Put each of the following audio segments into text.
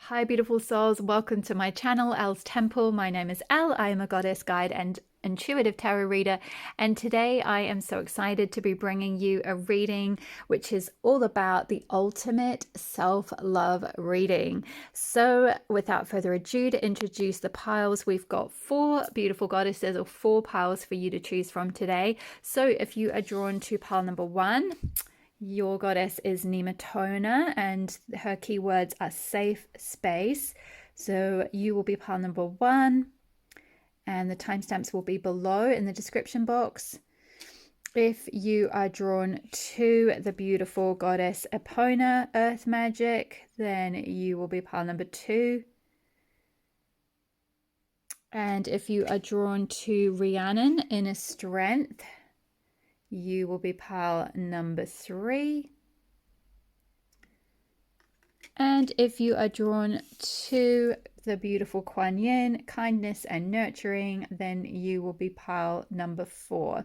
Hi beautiful souls, welcome to my channel, Elle's Temple. My name is Elle. I am a goddess guide and intuitive tarot reader, and today I am so excited to be bringing you a reading which is all about the ultimate self-love reading. So without further ado, to introduce the piles, we've got 4 beautiful goddesses or 4 piles for you to choose from today. So if you are drawn to pile number 1, your goddess is Nematona and her keywords are safe space. So you will be pile number 1 and the timestamps will be below in the description box. If you are drawn to the beautiful goddess Epona, Earth Magic, then you will be pile number 2. And if you are drawn to Rhiannon, Inner Strength, you will be pile number 3. And if you are drawn to the beautiful Kuan Yin, Kindness and Nurturing, then you will be pile number 4.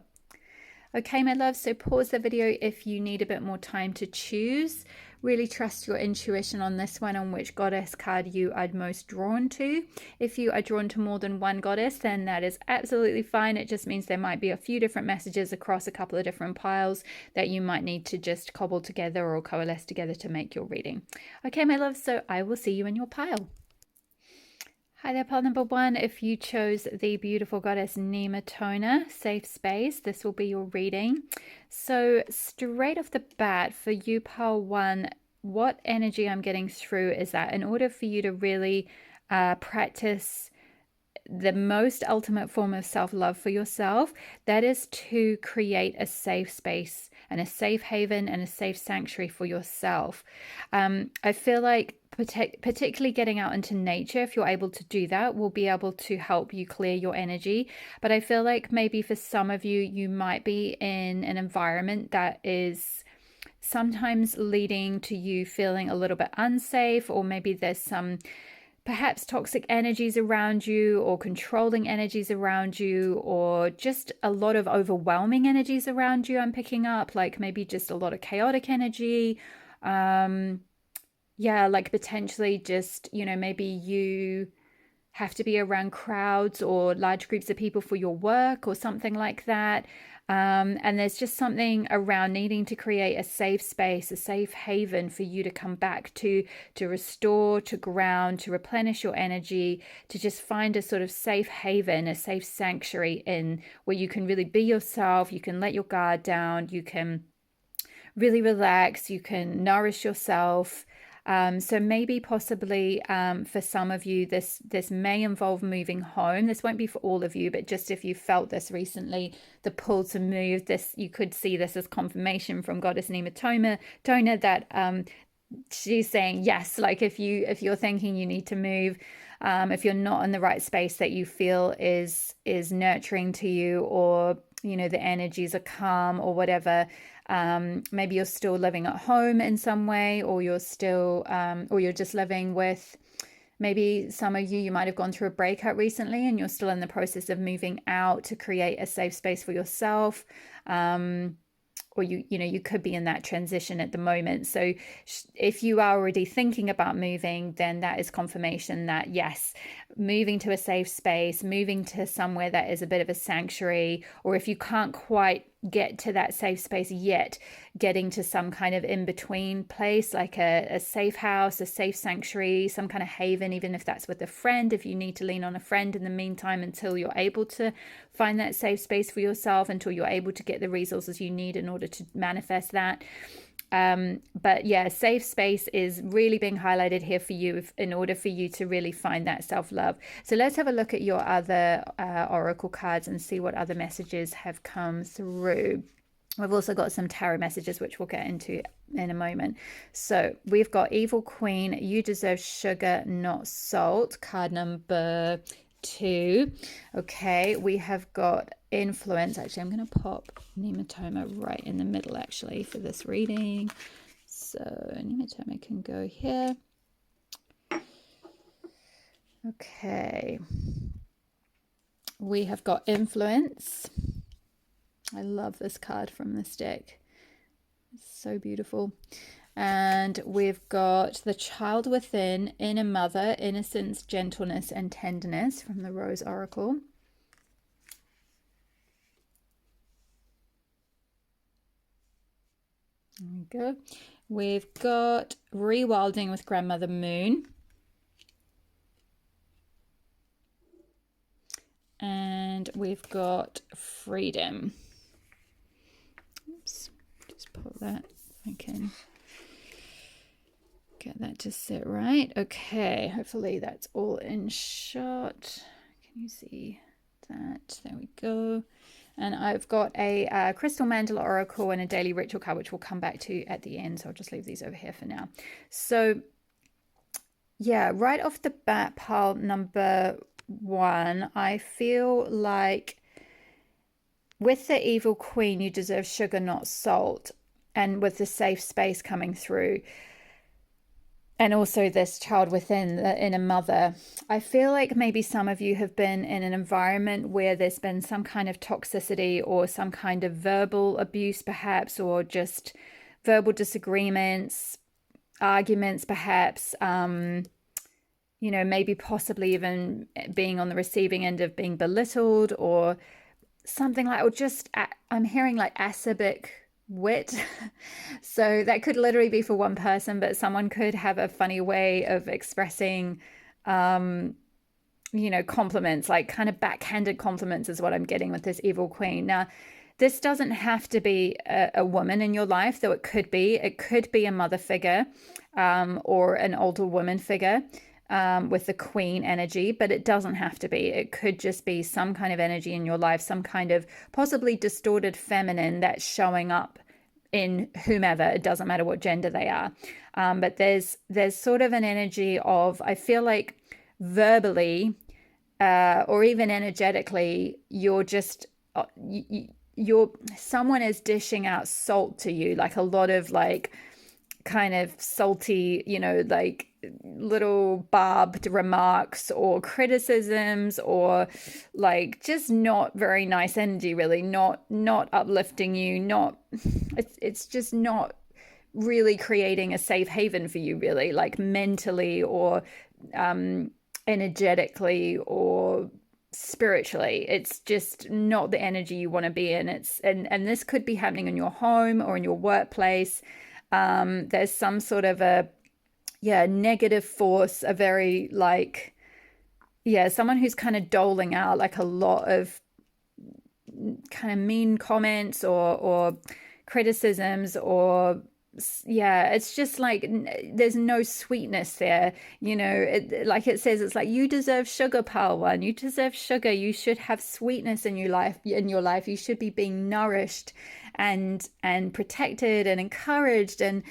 Okay, my love, so pause the video if you need a bit more time to choose. Really trust your intuition on this one, on which goddess card you are most drawn to. If you are drawn to more than one goddess, then that is absolutely fine. It just means there might be a few different messages across a couple of different piles that you might need to just cobble together or coalesce together to make your reading. Okay, my love, so I will see you in your pile. Hi there, pile number 1. If you chose the beautiful goddess Nematona, safe space, this will be your reading. So straight off the bat, for you, pile 1, what energy I'm getting through is that in order for you to really practice the most ultimate form of self-love for yourself, that is to create a safe space and a safe haven and a safe sanctuary for yourself. I feel like particularly getting out into nature, if you're able to do that, will be able to help you clear your energy. But I feel like maybe for some of you, you might be in an environment that is sometimes leading to you feeling a little bit unsafe, or maybe there's some perhaps toxic energies around you, or controlling energies around you, or just a lot of overwhelming energies around you. I'm picking up like maybe just a lot of chaotic energy. Yeah, like potentially just, you know, maybe you have to be around crowds or large groups of people for your work or something like that. And there's just something around needing to create a safe space, a safe haven for you to come back to restore, to ground, to replenish your energy, to just find a sort of safe haven, a safe sanctuary in where you can really be yourself, you can let your guard down, you can really relax, you can nourish yourself. So maybe possibly for some of you, this may involve moving home. This won't be for all of you, but just if you felt this recently, the pull to move, this, you could see this as confirmation from Goddess Nematona that she's saying yes. Like if you're thinking you need to move, if you're not in the right space that you feel is nurturing to you, or you know the energies are calm or whatever. Maybe you're still living at home in some way, or you're still or you're just living with, maybe some of you might have gone through a breakup recently and you're still in the process of moving out to create a safe space for yourself. Or you could be in that transition at the moment. So if you are already thinking about moving, then that is confirmation that yes, moving to a safe space, moving to somewhere that is a bit of a sanctuary, or if you can't quite get to that safe space yet, getting to some kind of in-between place, like a safe house, a safe sanctuary, some kind of haven, even if that's with a friend, if you need to lean on a friend in the meantime until you're able to find that safe space for yourself, until you're able to get the resources you need in order to manifest that. But yeah, safe space is really being highlighted here for you in order for you to really find that self-love. So let's have a look at your other oracle cards and see what other messages have come through. We've also got some tarot messages, which we'll get into in a moment. So we've got Evil Queen, you deserve sugar, not salt, card number 2. Okay, we have got Influence. Actually, I'm going to pop Nematoma right in the middle actually for this reading. So Nematoma can go here. Okay, we have got Influence. I love this card from this deck. It's so beautiful. And we've got the child within, inner mother, innocence, gentleness, and tenderness from the Rose Oracle. There we go. We've got rewilding with Grandmother Moon. And we've got freedom. Oops, just pull that. I can get that to sit right. Okay, hopefully that's all in shot. Can you see that? There we go. And I've got a crystal mandala oracle and a daily ritual card, which we'll come back to at the end. So I'll just leave these over here for now. So yeah, right off the bat, pile number 1, I feel like with the evil queen, you deserve sugar, not salt. And with the safe space coming through, and also this child within, the inner mother, I feel like maybe some of you have been in an environment where there's been some kind of toxicity or some kind of verbal abuse, perhaps, or just verbal disagreements, arguments, perhaps, maybe possibly even being on the receiving end of being belittled or something like, or just, I'm hearing like acerbic wit. So that could literally be for one person, but someone could have a funny way of expressing, compliments, like kind of backhanded compliments is what I'm getting with this evil queen. Now, this doesn't have to be a woman in your life, though it could be. It could be a mother figure or an older woman figure. With the queen energy, but it doesn't have to be. It could just be some kind of energy in your life, some kind of possibly distorted feminine that's showing up in whomever. It doesn't matter what gender they are. But there's sort of an energy of, I feel like verbally or even energetically, you're just, someone is dishing out salt to you, like a lot of like kind of salty, like little barbed remarks or criticisms or like just not very nice energy, really not uplifting you, it's just not really creating a safe haven for you, really, like mentally or energetically or spiritually. It's just not the energy you want to be in. And this could be happening in your home or in your workplace. There's some sort of a negative force, a very like someone who's kind of doling out like a lot of kind of mean comments or criticisms or it's just like there's no sweetness there, like it says, it's like you deserve sugar, pile 1. You deserve sugar. You should have sweetness in your life. You should be being nourished and protected and encouraged and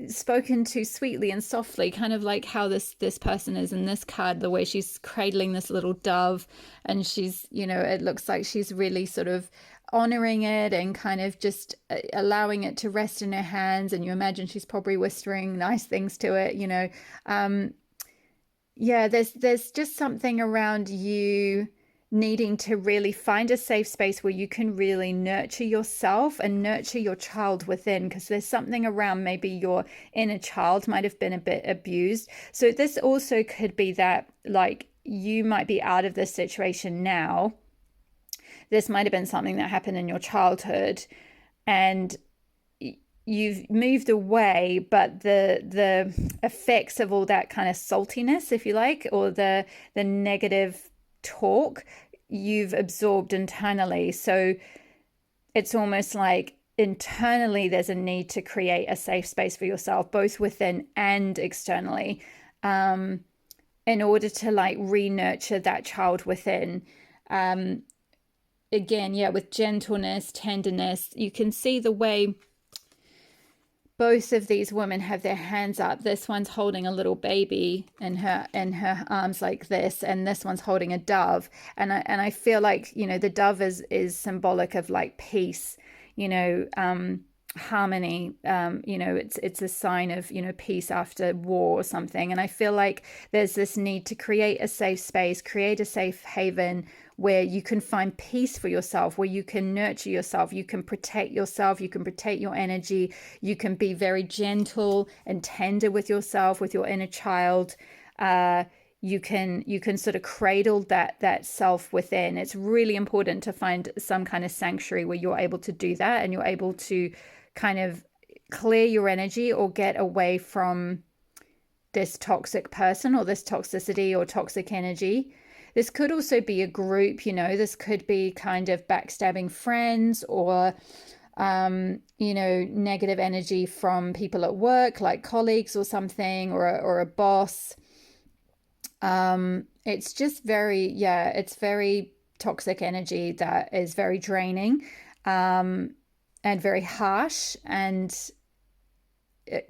spoken to sweetly and softly, kind of like how this person is in this card, the way she's cradling this little dove, and she's it looks like she's really sort of honoring it and kind of just allowing it to rest in her hands, and you imagine she's probably whispering nice things to it. There's just something around you needing to really find a safe space where you can really nurture yourself and nurture your child within, because there's something around maybe your inner child might have been a bit abused. So this also could be that like you might be out of this situation now. This might have been something that happened in your childhood and you've moved away, but the effects of all that kind of saltiness, if you like, or the negative talk, you've absorbed internally. So it's almost like internally there's a need to create a safe space for yourself, both within and externally, in order to like re-nurture that child within. Again, with gentleness, tenderness. You can see the way both of these women have their hands up. This one's holding a little baby in her arms like this, and this one's holding a dove. And I feel like the dove is symbolic of like peace. harmony. It's a sign of, peace after war or something. And I feel like there's this need to create a safe space, create a safe haven where you can find peace for yourself, where you can nurture yourself, you can protect yourself, you can protect your energy, you can be very gentle and tender with yourself, with your inner child. You can sort of cradle that self within. It's really important to find some kind of sanctuary where you're able to do that, and you're able to kind of clear your energy or get away from this toxic person or this toxicity or toxic energy. This could also be a group, this could be kind of backstabbing friends, or negative energy from people at work, like colleagues or something, or a boss. It's just it's very toxic energy that is very draining, and very harsh and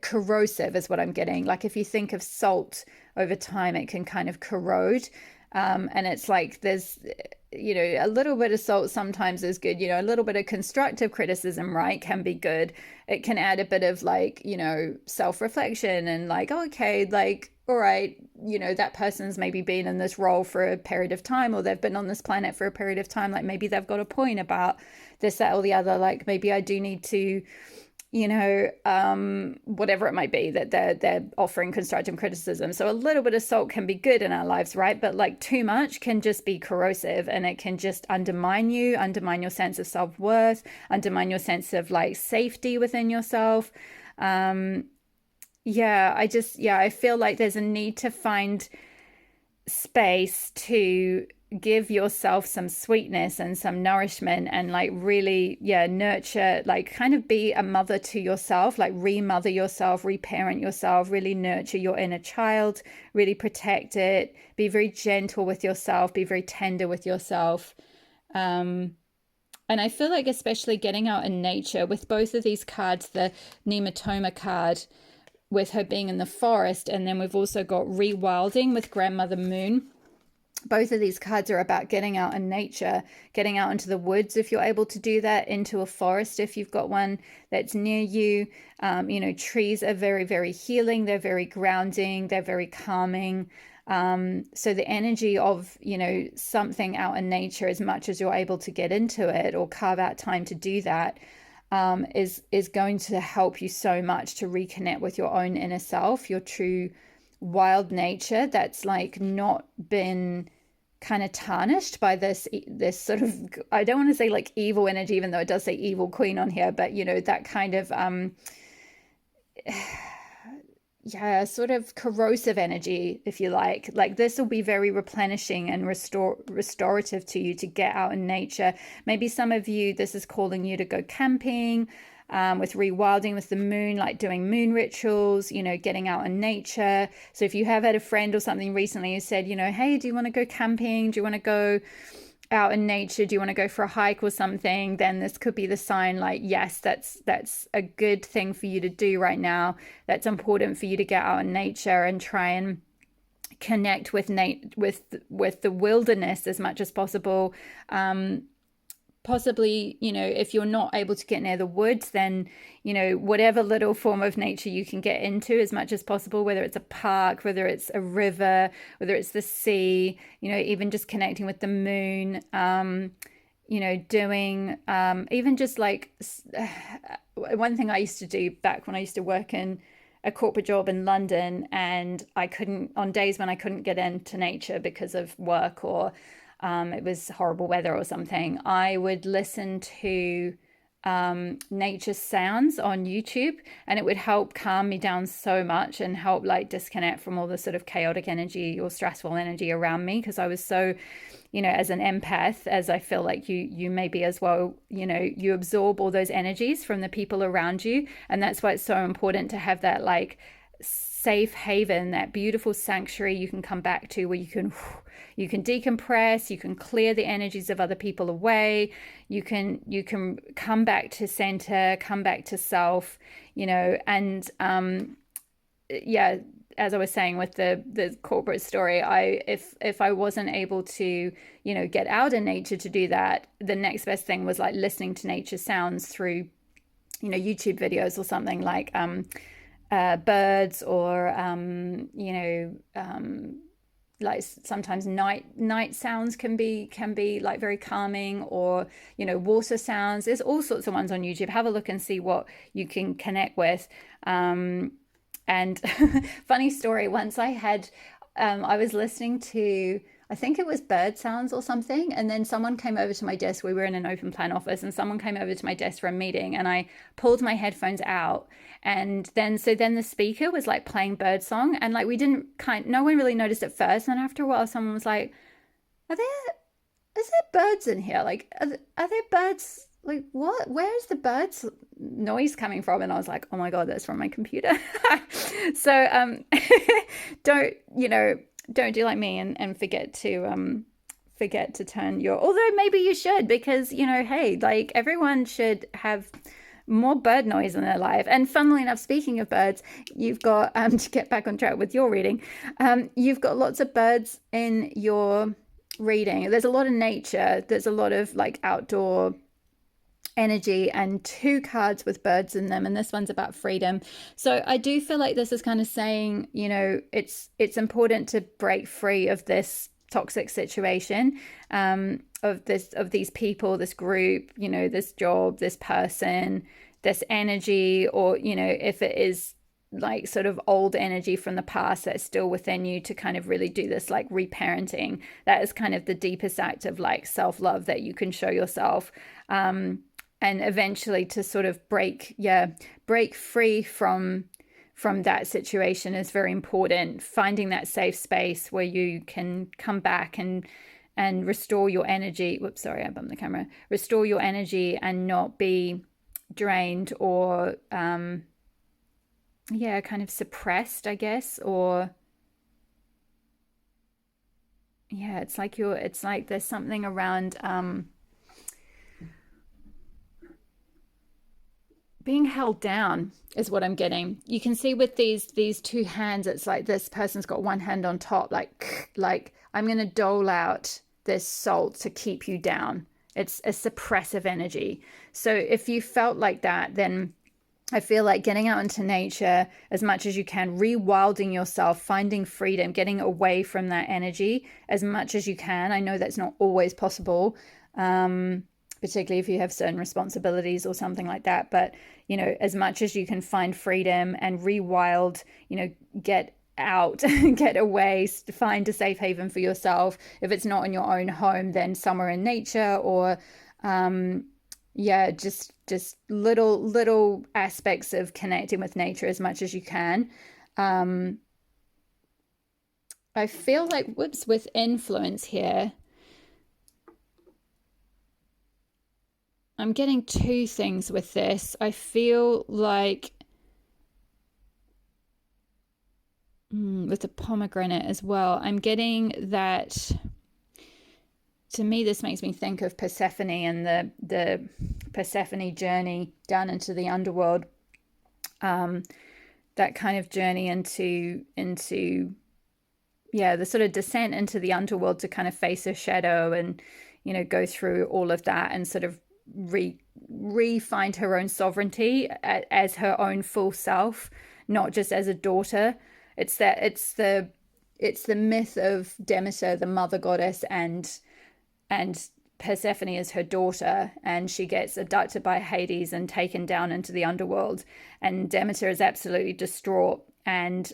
corrosive is what I'm getting. Like if you think of salt over time, it can kind of corrode. And it's like there's, a little bit of salt sometimes is good. A little bit of constructive criticism, right, can be good. It can add a bit of like, self-reflection and like, oh, okay, like, all right, that person's maybe been in this role for a period of time, or they've been on this planet for a period of time. Like maybe they've got a point about this, that, or the other. Like maybe I do need to, whatever it might be that they're offering constructive criticism. So a little bit of salt can be good in our lives, right? But like too much can just be corrosive, and it can just undermine you, undermine your sense of self-worth, undermine your sense of like safety within yourself. I feel like there's a need to find space to give yourself some sweetness and some nourishment, and like really nurture, like kind of be a mother to yourself, like remother yourself, reparent yourself, really nurture your inner child, really protect it, be very gentle with yourself, be very tender with yourself. And I feel like especially getting out in nature with both of these cards, the Nematoma card with her being in the forest, and then we've also got rewilding with Grandmother Moon. Both of these cards are about getting out in nature, getting out into the woods if you're able to do that, into a forest if you've got one that's near you. Trees are very, very healing. They're very grounding. They're very calming. So the energy of, something out in nature, as much as you're able to get into it or carve out time to do that, is going to help you so much to reconnect with your own inner self, your true wild nature that's like not been kind of tarnished by this sort of, I don't want to say like evil energy, even though it does say evil queen on here, but that kind of sort of corrosive energy, if you like this will be very replenishing and restorative to you to get out in nature. Maybe some of you, this is calling you to go camping, with rewilding with the moon, like doing moon rituals, getting out in nature. So if you have had a friend or something recently who said, hey, do you want to go camping? Do you want to go out in nature? Do you want to go for a hike or something? Then this could be the sign, like, yes, that's a good thing for you to do right now. That's important for you to get out in nature and try and connect with the wilderness as much as possible. Possibly, if you're not able to get near the woods, then, whatever little form of nature you can get into as much as possible, whether it's a park, whether it's a river, whether it's the sea, even just connecting with the moon, doing, even just like one thing I used to do back when I used to work in a corporate job in London, and on days when I couldn't get into nature because of work, or it was horrible weather or something, I would listen to nature sounds on YouTube, and it would help calm me down so much and help like disconnect from all the sort of chaotic energy or stressful energy around me, because I was so, as an empath, as I feel like you may be as well, you absorb all those energies from the people around you, and that's why it's so important to have that like safe haven, that beautiful sanctuary you can come back to, where you can decompress, you can clear the energies of other people away, you can come back to center, come back to self, and as I was saying with the corporate story, if I wasn't able to, get out in nature to do that, the next best thing was like listening to nature sounds through YouTube videos or something like birds, or like sometimes night sounds can be like very calming, or water sounds. There's all sorts of ones on YouTube. Have a look and see what you can connect with. And funny story, once I was listening to, I think it was bird sounds or something, and then someone came over to my desk. We were in an open plan office, and someone came over to my desk for a meeting, and I pulled my headphones out, and then the speaker was like playing bird song, and like no one really noticed at first, and then after a while someone was like, is there birds in here? Like, are there birds? Like, what? Where's the birds noise coming from? And I was like, oh my God, that's from my computer. So don't do like me and forget to turn your, although maybe you should, because hey, like everyone should have more bird noise in their life. And funnily enough, speaking of birds, you've got to get back on track with your reading, you've got lots of birds in your reading. There's a lot of nature, there's a lot of like outdoor energy, and 2 cards with birds in them, and this one's about freedom. So I do feel like this is kind of saying, it's important to break free of this toxic situation, of these people, this group, this job, this person, this energy, or if it is like sort of old energy from the past that's still within you, to kind of really do this like reparenting. That is kind of the deepest act of like self-love that you can show yourself. And eventually to sort of break free from that situation is very important. Finding that safe space where you can come back and restore your energy. Whoops, sorry, I bumped the camera. Restore your energy and not be drained or kind of suppressed, I guess. Or it's like there's something around being held down is what I'm getting. You can see with these 2 hands, it's like this person's got one hand on top, like I'm going to dole out this salt to keep you down. It's a suppressive energy. So if you felt like that, then I feel like getting out into nature as much as you can, rewilding yourself, finding freedom, getting away from that energy as much as you can. I know that's not always possible, particularly if you have certain responsibilities or something like that. But, as much as you can find freedom and rewild, get out, get away, find a safe haven for yourself. If it's not in your own home, then somewhere in nature, or, just little aspects of connecting with nature as much as you can. I feel like, with influence here, I'm getting 2 things with this. I feel like with the pomegranate as well, I'm getting that. To me, this makes me think of Persephone and the Persephone journey down into the underworld. That kind of journey into the sort of descent into the underworld to kind of face a shadow and go through all of that and sort of re-find her own sovereignty as her own full self, not just as a daughter. It's the myth of Demeter, the mother goddess, and Persephone is her daughter, and she gets abducted by Hades and taken down into the underworld, and Demeter is absolutely distraught, and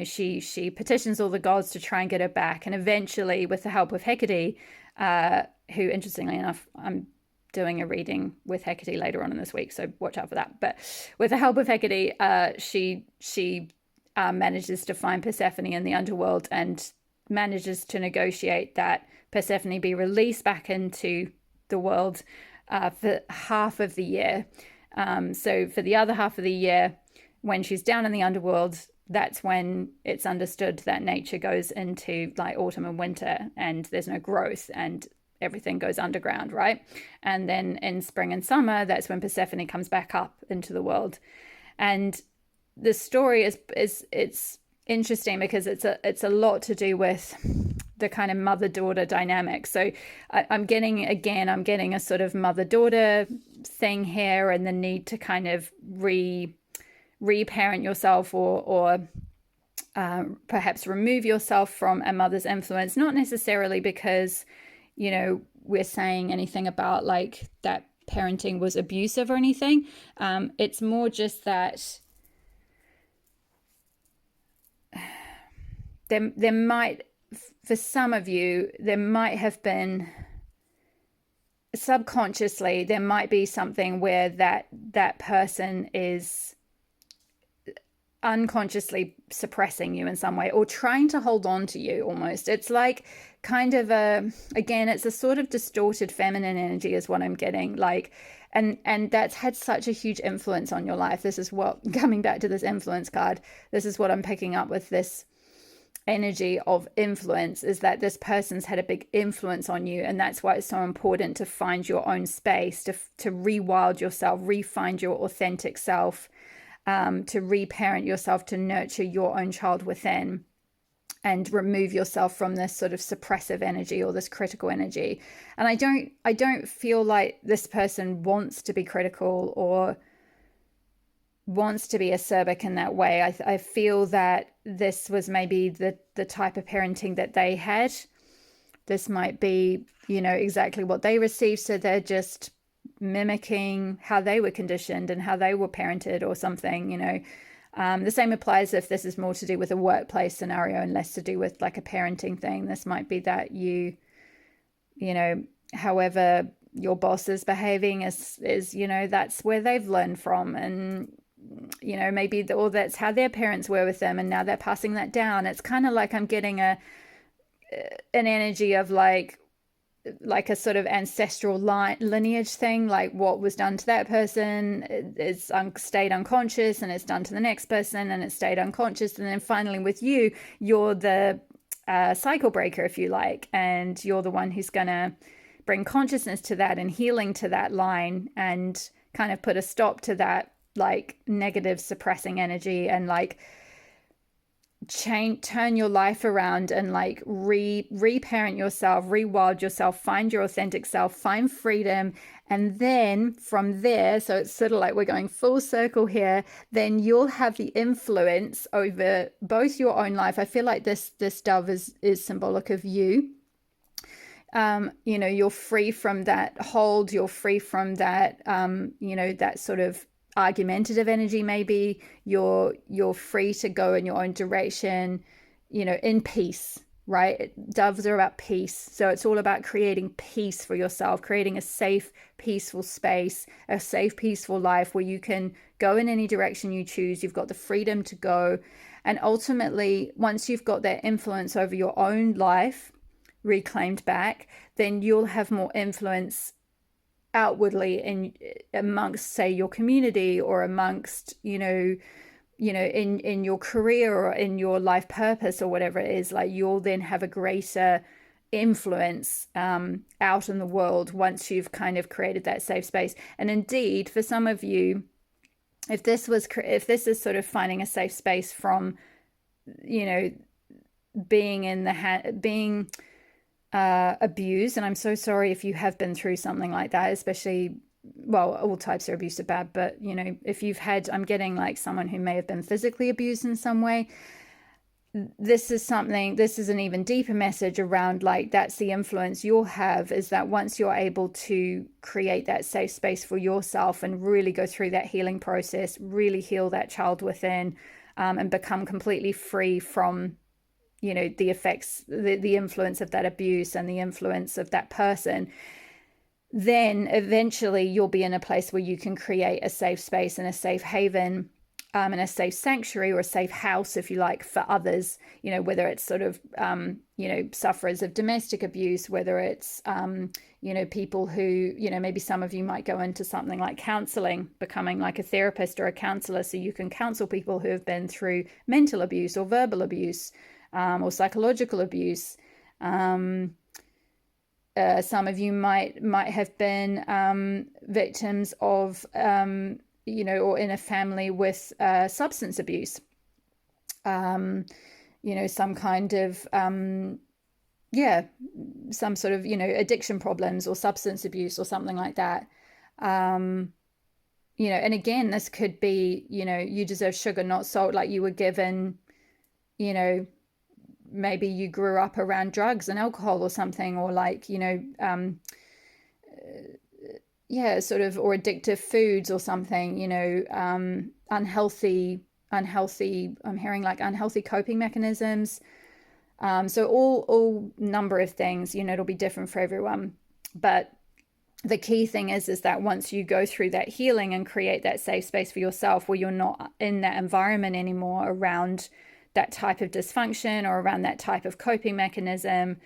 she petitions all the gods to try and get her back, and eventually, with the help of Hecate, who, interestingly enough, I'm doing a reading with Hecate later on in this week, so watch out for that. But with the help of Hecate, she manages to find Persephone in the underworld and manages to negotiate that Persephone be released back into the world for half of the year. So for the other half of the year, when she's down in the underworld, that's when it's understood that nature goes into like autumn and winter, and there's no growth, and everything goes underground, right? And then in spring and summer, that's when Persephone comes back up into the world. And the story is it's interesting because it's a lot to do with the kind of mother-daughter dynamic. So I'm getting a sort of mother-daughter thing here, and the need to kind of reparent yourself, or perhaps remove yourself from a mother's influence. Not necessarily because, we're saying anything about like that parenting was abusive or anything. It's more just that there might, for some of you, there might have been subconsciously, there might be something where that person is unconsciously suppressing you in some way, or trying to hold on to you almost. It's like kind of again, it's a sort of distorted feminine energy is what I'm getting, like, and that's had such a huge influence on your life. This is what, coming back to this influence card, this is what I'm picking up with this energy of influence, is that this person's had a big influence on you, and that's why it's so important to find your own space, to rewild yourself, re-find your authentic self, to reparent yourself, to nurture your own child within, and remove yourself from this sort of suppressive energy or this critical energy. And I don't feel like this person wants to be critical or wants to be acerbic in that way. I feel that this was maybe the type of parenting that they had. This might be, exactly what they received, so they're just mimicking how they were conditioned and how they were parented or something. The same applies if this is more to do with a workplace scenario and less to do with like a parenting thing. This might be that however your boss is behaving is that's where they've learned from, and maybe or that's how their parents were with them, and now they're passing that down. It's kind of like I'm getting an energy of like a sort of ancestral lineage thing, like what was done to that person is stayed unconscious, and it's done to the next person, and it stayed unconscious, and then finally with you, you're the cycle breaker, if you like, and you're the one who's gonna bring consciousness to that and healing to that line, and kind of put a stop to that like negative suppressing energy, and like turn your life around, and like reparent yourself, rewild yourself, find your authentic self, find freedom. And then from there, so it's sort of like we're going full circle here, then you'll have the influence over both your own life. I feel like this dove is symbolic of you. You're free from that hold, you're free from that that sort of argumentative energy. Maybe you're free to go in your own direction, in peace, right? Doves are about peace. So it's all about creating peace for yourself, creating a safe, peaceful space, a safe, peaceful life where you can go in any direction you choose. You've got the freedom to go. And ultimately, once you've got that influence over your own life reclaimed back, then you'll have more influence outwardly in amongst, say, your community, or amongst in your career, or in your life purpose, or whatever it is. Like, you'll then have a greater influence out in the world once you've kind of created that safe space. And indeed, for some of you, if this is sort of finding a safe space from being abused, and I'm so sorry if you have been through something like that, especially, well, all types of abuse are bad, but if you've had, I'm getting like someone who may have been physically abused in some way. This is an even deeper message around, like, that's the influence you'll have, is that once you're able to create that safe space for yourself and really go through that healing process, really heal that child within, and become completely free from the effects, the influence of that abuse and the influence of that person, then eventually you'll be in a place where you can create a safe space and a safe haven, and a safe sanctuary, or a safe house, if you like, for others, whether it's sort of, sufferers of domestic abuse, whether it's, people who, maybe some of you might go into something like counseling, becoming like a therapist or a counselor, so you can counsel people who have been through mental abuse or verbal abuse, or psychological abuse. Some of you might have been victims of, or in a family with substance abuse, some kind of yeah, some sort of, addiction problems or substance abuse or something like that. Um, and again, this could be, you deserve sugar, not salt, like you were given, you know, maybe you grew up around drugs and alcohol or something, or like, yeah, sort of, or addictive foods or something, unhealthy, I'm hearing like unhealthy coping mechanisms. So all number of things, it'll be different for everyone. But the key thing is that once you go through that healing and create that safe space for yourself where you're not in that environment anymore around that type of dysfunction or around that type of coping mechanism.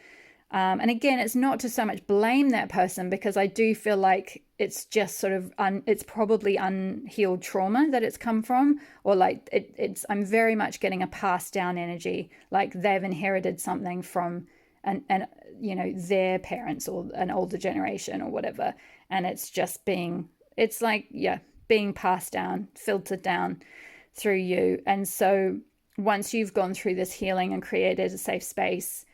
And again, it's not to so much blame that person, because I do feel like it's just sort of it's probably unhealed trauma that it's come from, or like I'm very much getting a passed down energy, like they've inherited something from and their parents or an older generation or whatever, and it's like, yeah, being passed down, filtered down through you. And so once you've gone through this healing and created a safe space,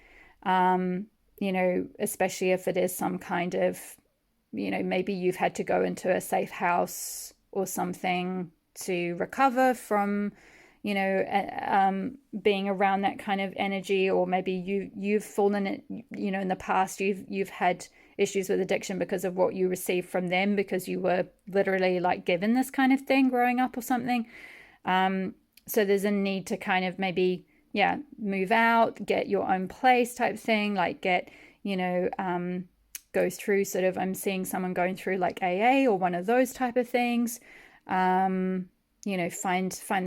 especially if it is some kind of, maybe you've had to go into a safe house or something to recover from, being around that kind of energy, or maybe you've fallen it, in the past, you've had issues with addiction because of what you received from them, because you were literally like given this kind of thing growing up or something. So there's a need to kind of maybe, yeah, move out, get your own place type thing, like get, go through sort of, I'm seeing someone going through like AA or one of those type of things. Find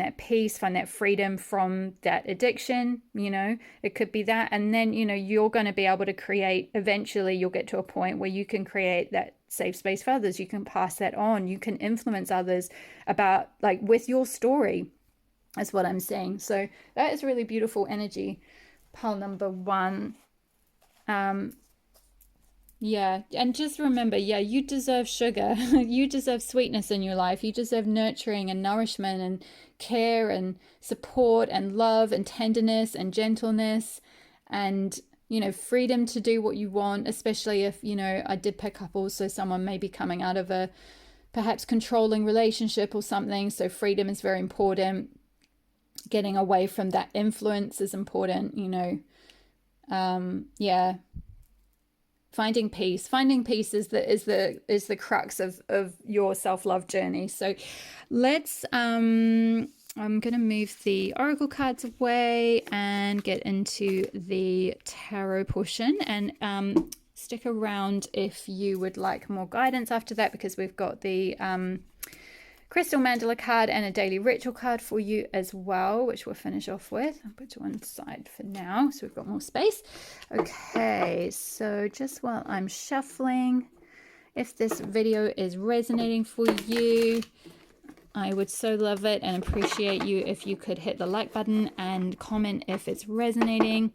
that peace, find that freedom from that addiction. It could be that. And then, you're going to be able to create, eventually you'll get to a point where you can create that safe space for others. You can pass that on. You can influence others about, like, with your story, is what I'm saying. So that is really beautiful energy. Pile number 1. Yeah, and just remember, yeah, you deserve sugar. You deserve sweetness in your life. You deserve nurturing and nourishment and care and support and love and tenderness and gentleness and, freedom to do what you want, especially if, I did pick up also someone maybe coming out of a perhaps controlling relationship or something. So freedom is very important. Getting away from that influence is important, yeah. Finding peace is the crux of your self-love journey. So let's I'm gonna move the oracle cards away and get into the tarot portion, and stick around if you would like more guidance after that, because we've got the crystal mandala card and a daily ritual card for you as well, which we'll finish off with. I'll put to one side for now so we've got more space. Okay, so just while I'm shuffling, if this video is resonating for you, I would so love it and appreciate you if you could hit the like button and comment if it's resonating.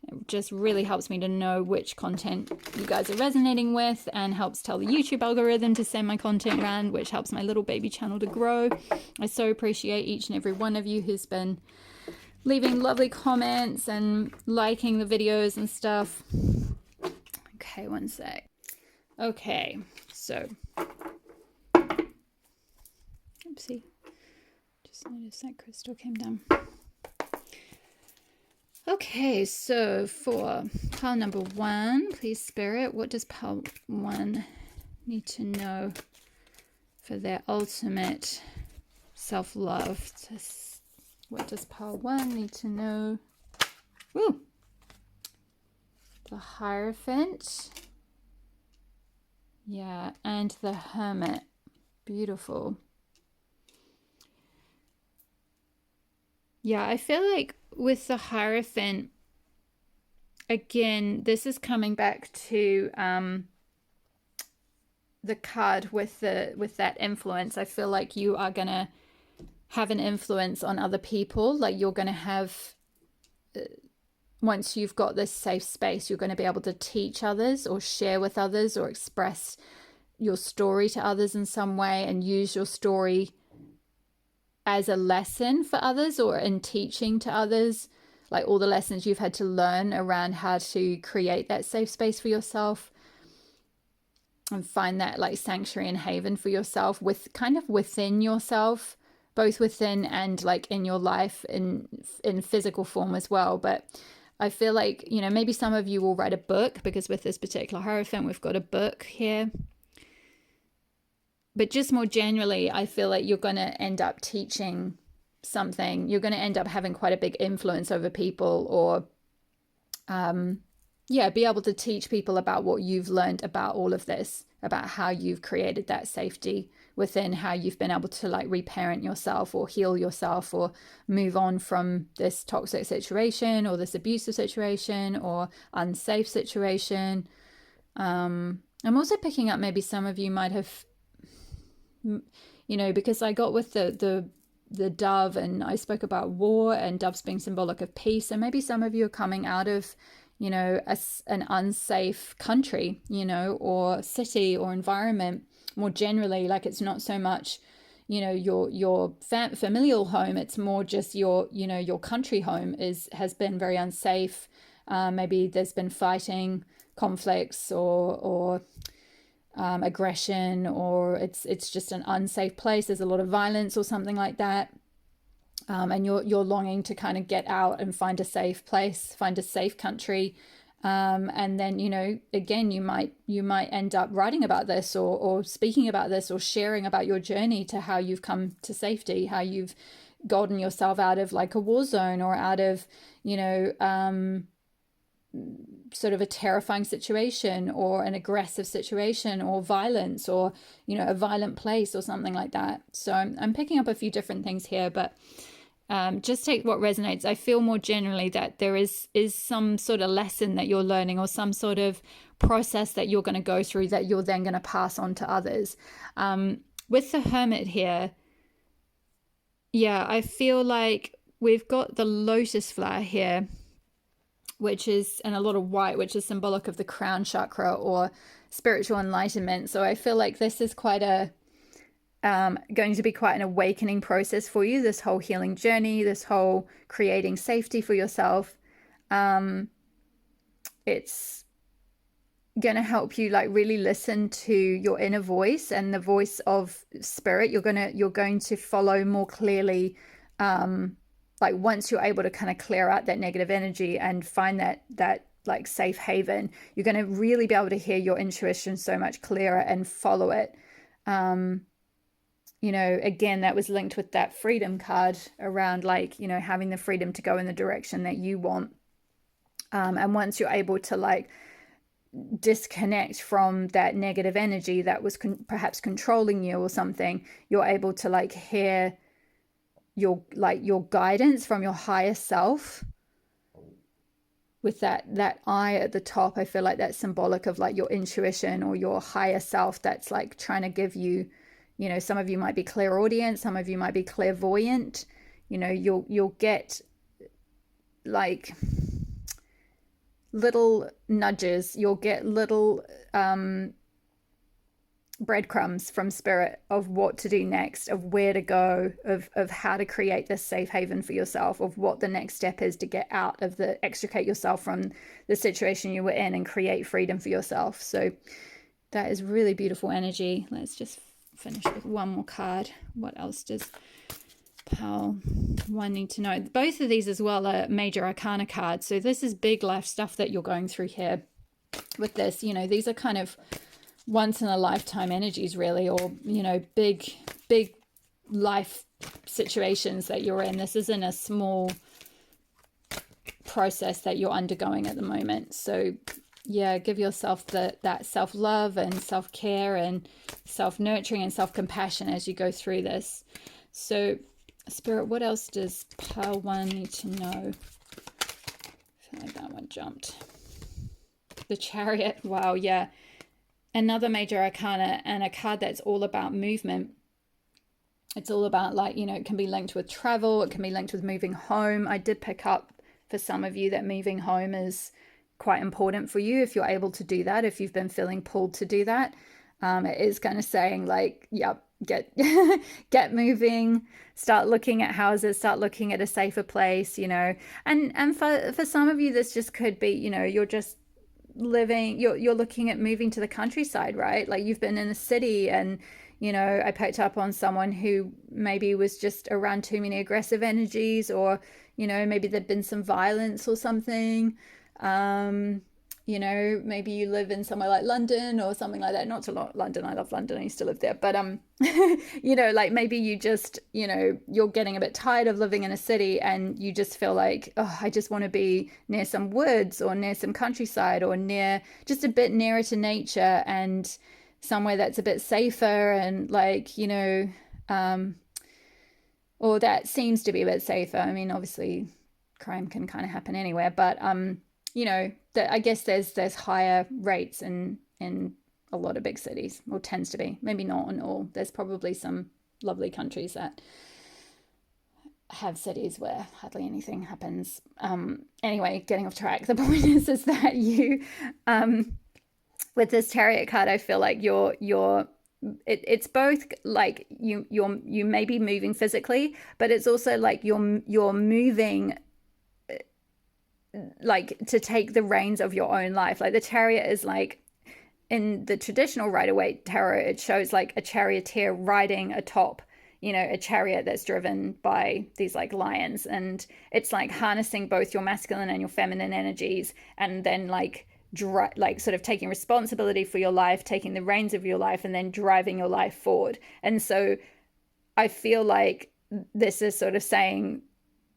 It just really helps me to know which content you guys are resonating with, and helps tell the YouTube algorithm to send my content around, which helps my little baby channel to grow. I so appreciate each and every one of you who's been leaving lovely comments and liking the videos and stuff. Okay, one sec. Okay, so oopsie, just noticed that crystal came down. Okay, so for pile number 1, please Spirit, what does pile 1 need to know for their ultimate self-love? What does pile 1 need to know? Woo! The Hierophant. Yeah, and the Hermit. Beautiful. Yeah, I feel like with the Hierophant, again, this is coming back to the card with that influence. I feel like you are gonna have an influence on other people. Like you're gonna have, once you've got this safe space, you're going to be able to teach others or share with others or express your story to others in some way, and use your story as a lesson for others or in teaching to others. like all the lessons you've had to learn around how to create that safe space for yourself and find that like sanctuary and haven for yourself, with kind of within yourself, both within and like in your life in physical form as well. But I feel like, you know, maybe some of you will write a book, because with this particular Hierophant, we've got a book here. But just more generally, I feel like you're going to end up teaching something. You're going to end up having quite a big influence over people, or be able to teach people about what you've learned about all of this, about how you've created that safety within, how you've been able to like reparent yourself or heal yourself or move on from this toxic situation or this abusive situation or unsafe situation. I'm also picking up maybe some of you might have, you know, because I got with the dove, and I spoke about war and doves being symbolic of peace. And maybe some of you are coming out of, you know, an unsafe country, you know, or city or environment more generally. Like it's not so much, you know, your familial home. It's more just your, you know, your country home has been very unsafe. Maybe there's been fighting, conflicts, or aggression, or it's just an unsafe place. There's a lot of violence or something like that. And you're longing to kind of get out and find a safe place, find a safe country. And then, you know, again, you might end up writing about this or speaking about this or sharing about your journey to how you've come to safety, how you've gotten yourself out of like a war zone or out of, you know, sort of a terrifying situation or an aggressive situation or violence or, you know, a violent place or something like that. So I'm picking up a few different things here, but just take what resonates. I feel more generally that there is some sort of lesson that you're learning or some sort of process that you're going to go through that you're then going to pass on to others. With the Hermit here, yeah, I feel like we've got the lotus flower here, which is, and a lot of white, which is symbolic of the crown chakra or spiritual enlightenment. So I feel like this is quite a going to be quite an awakening process for you, this whole healing journey, this whole creating safety for yourself. It's going to help you like really listen to your inner voice and the voice of spirit. You're going to follow more clearly, like once you're able to kind of clear out that negative energy and find that like safe haven, you're going to really be able to hear your intuition so much clearer and follow it. You know, again, that was linked with that freedom card around like, you know, having the freedom to go in the direction that you want. And once you're able to like disconnect from that negative energy that was perhaps controlling you or something, you're able to like hear your guidance from your higher self with that eye at the top. I feel like that's symbolic of like your intuition or your higher self that's like trying to give you, you know, some of you might be clairaudient, some of you might be clairvoyant. You know, you'll get like little nudges, you'll get little breadcrumbs from spirit of what to do next, of where to go, of how to create this safe haven for yourself, of what the next step is to get out of extricate yourself from the situation you were in and create freedom for yourself. So that is really beautiful energy. Let's just finish with one more card. What else does Pal one need to know? Both of these as well are major arcana cards. So this is big life stuff that you're going through here with this. You know, these are kind of once in a lifetime energies really, or, you know, big life situations that you're in. This isn't a small process that you're undergoing at the moment. So yeah, give yourself that self-love and self-care and self-nurturing and self-compassion as you go through this. So Spirit, what else does Pile 1 need to know? I feel like that one jumped. The Chariot. Wow, yeah. Another major arcana and a card that's all about movement. It's all about, like, you know, it can be linked with travel. It can be linked with moving home. I did pick up for some of you that moving home is quite important for you if you're able to do that, if you've been feeling pulled to do that. It is kind of saying like, yep, get get moving, start looking at houses, start looking at a safer place, and for some of you this just could be, you're just living, you're looking at moving to the countryside, right? Like you've been in the city, and I picked up on someone who maybe was just around too many aggressive energies, or maybe there'd been some violence or something. Maybe you live in somewhere like London or something like that. Not to London, I love London, I used to live there, but like maybe you just, you're getting a bit tired of living in a city, and you just feel like, oh, I just want to be near some woods or near some countryside, or near, just a bit nearer to nature, and somewhere that's a bit safer, and like, or that seems to be a bit safer. I mean, obviously crime can kind of happen anywhere, but I guess there's higher rates in a lot of big cities, or tends to be. Maybe not in all. There's probably some lovely countries that have cities where hardly anything happens. Anyway, getting off track. The point is that you, with this Chariot card, I feel like it's both like you may be moving physically, but it's also like you're moving like to take the reins of your own life. Like the Chariot is like, in the traditional Rider-Waite tarot, it shows like a charioteer riding atop, a chariot that's driven by these like lions, and it's like harnessing both your masculine and your feminine energies, and then like sort of taking responsibility for your life, taking the reins of your life, and then driving your life forward. And so I feel like this is sort of saying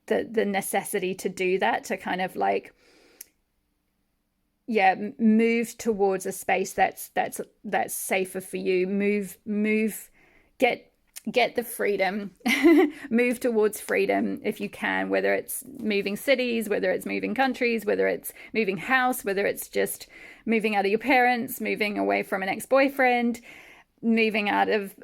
the necessity to do that, to kind of like, yeah, move towards a space that's safer for you. Move, get the freedom, move towards freedom if you can, whether it's moving cities, whether it's moving countries, whether it's moving house, whether it's just moving out of your parents, moving away from an ex-boyfriend, moving out of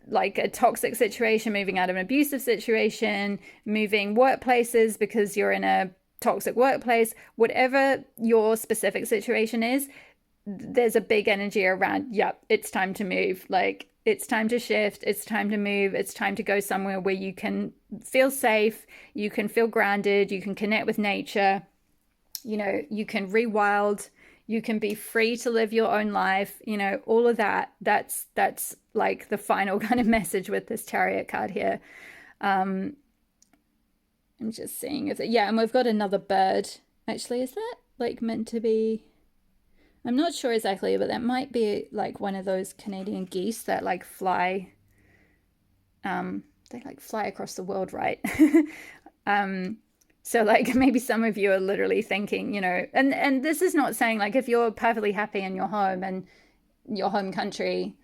like a toxic situation, moving out of an abusive situation, moving workplaces because you're in a toxic workplace. Whatever your specific situation is, there's a big energy around, yep, it's time to move. Like, it's time to shift, it's time to move, it's time to go somewhere where you can feel safe, you can feel grounded, you can connect with nature, you can rewild, you can be free to live your own life, all of that. That's like the final kind of message with this Chariot card here. I'm just seeing if and we've got another bird. Actually, is that like meant to be? I'm not sure exactly, but that might be like one of those Canadian geese that like fly. They like fly across the world, right? So like maybe some of you are literally thinking, and this is not saying like if you're perfectly happy in your home and your home country,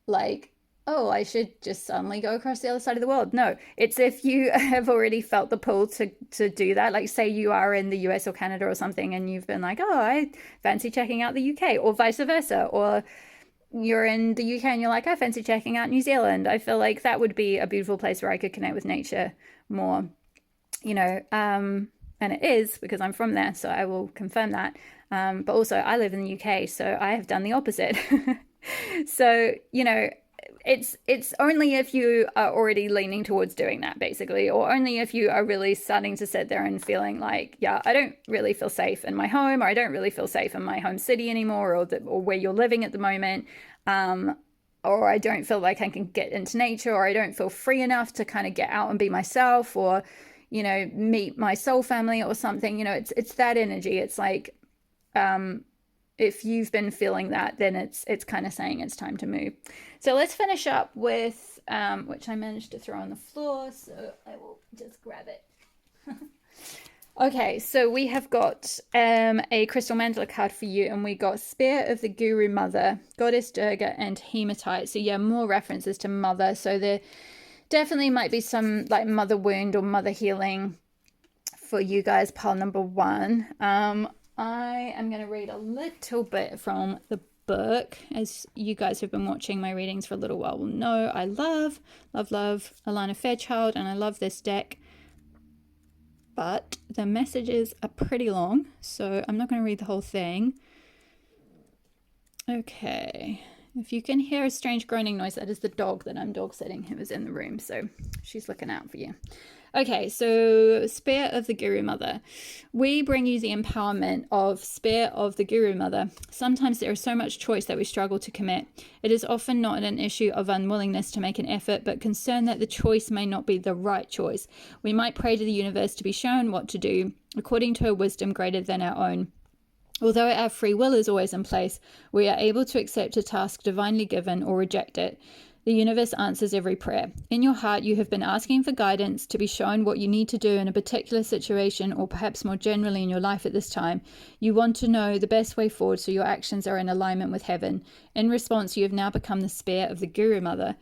like, oh, I should just suddenly go across the other side of the world. No, it's if you have already felt the pull to do that. Like say you are in the US or Canada or something, and you've been like, oh, I fancy checking out the UK, or vice versa. Or you're in the UK and you're like, I fancy checking out New Zealand. I feel like that would be a beautiful place where I could connect with nature more, and it is, because I'm from there, so I will confirm that. But also I live in the UK, so I have done the opposite. So, it's only if you are already leaning towards doing that, basically, or only if you are really starting to sit there and feeling like, yeah, I don't really feel safe in my home, or I don't really feel safe in my home city anymore, or where you're living at the moment, or I don't feel like I can get into nature, or I don't feel free enough to kind of get out and be myself, or meet my soul family or something. It's that energy. It's like, if you've been feeling that, then it's kind of saying it's time to move. So let's finish up with which I managed to throw on the floor, so I will just grab it. Okay, so we have got a crystal mandala card for you, and we got Spear of the Guru Mother, Goddess Durga, and Hematite. So yeah, more references to mother. So there definitely might be some like mother wound or mother healing for you guys, pile number one. I am going to read a little bit from the book. As you guys have been watching my readings for a little while will know, I love Alana Fairchild, and I love this deck. But the messages are pretty long, so I'm not going to read the whole thing. Okay, If you can hear a strange groaning noise, that is the dog that I'm dog sitting who is in the room. So she's looking out for you. Okay, so Spear of the Guru Mother. We bring you the empowerment of Spear of the Guru Mother. Sometimes there is so much choice that we struggle to commit. It is often not an issue of unwillingness to make an effort, but concern that the choice may not be the right choice. We might pray to the universe to be shown what to do, according to a wisdom greater than our own. Although our free will is always in place, we are able to accept a task divinely given or reject it. The universe answers every prayer. In your heart, you have been asking for guidance to be shown what you need to do in a particular situation, or perhaps more generally in your life at this time. You want to know the best way forward so your actions are in alignment with heaven. In response, you have now become the Spear of the Guru Mother.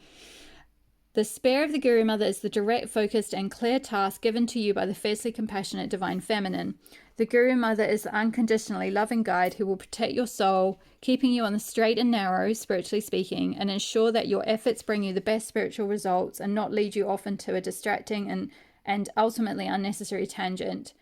The Spear of the Guru Mother is the direct, focused, and clear task given to you by the fiercely compassionate Divine Feminine. The Guru Mother is the unconditionally loving guide who will protect your soul, keeping you on the straight and narrow, spiritually speaking, and ensure that your efforts bring you the best spiritual results and not lead you off into a distracting and ultimately unnecessary tangent.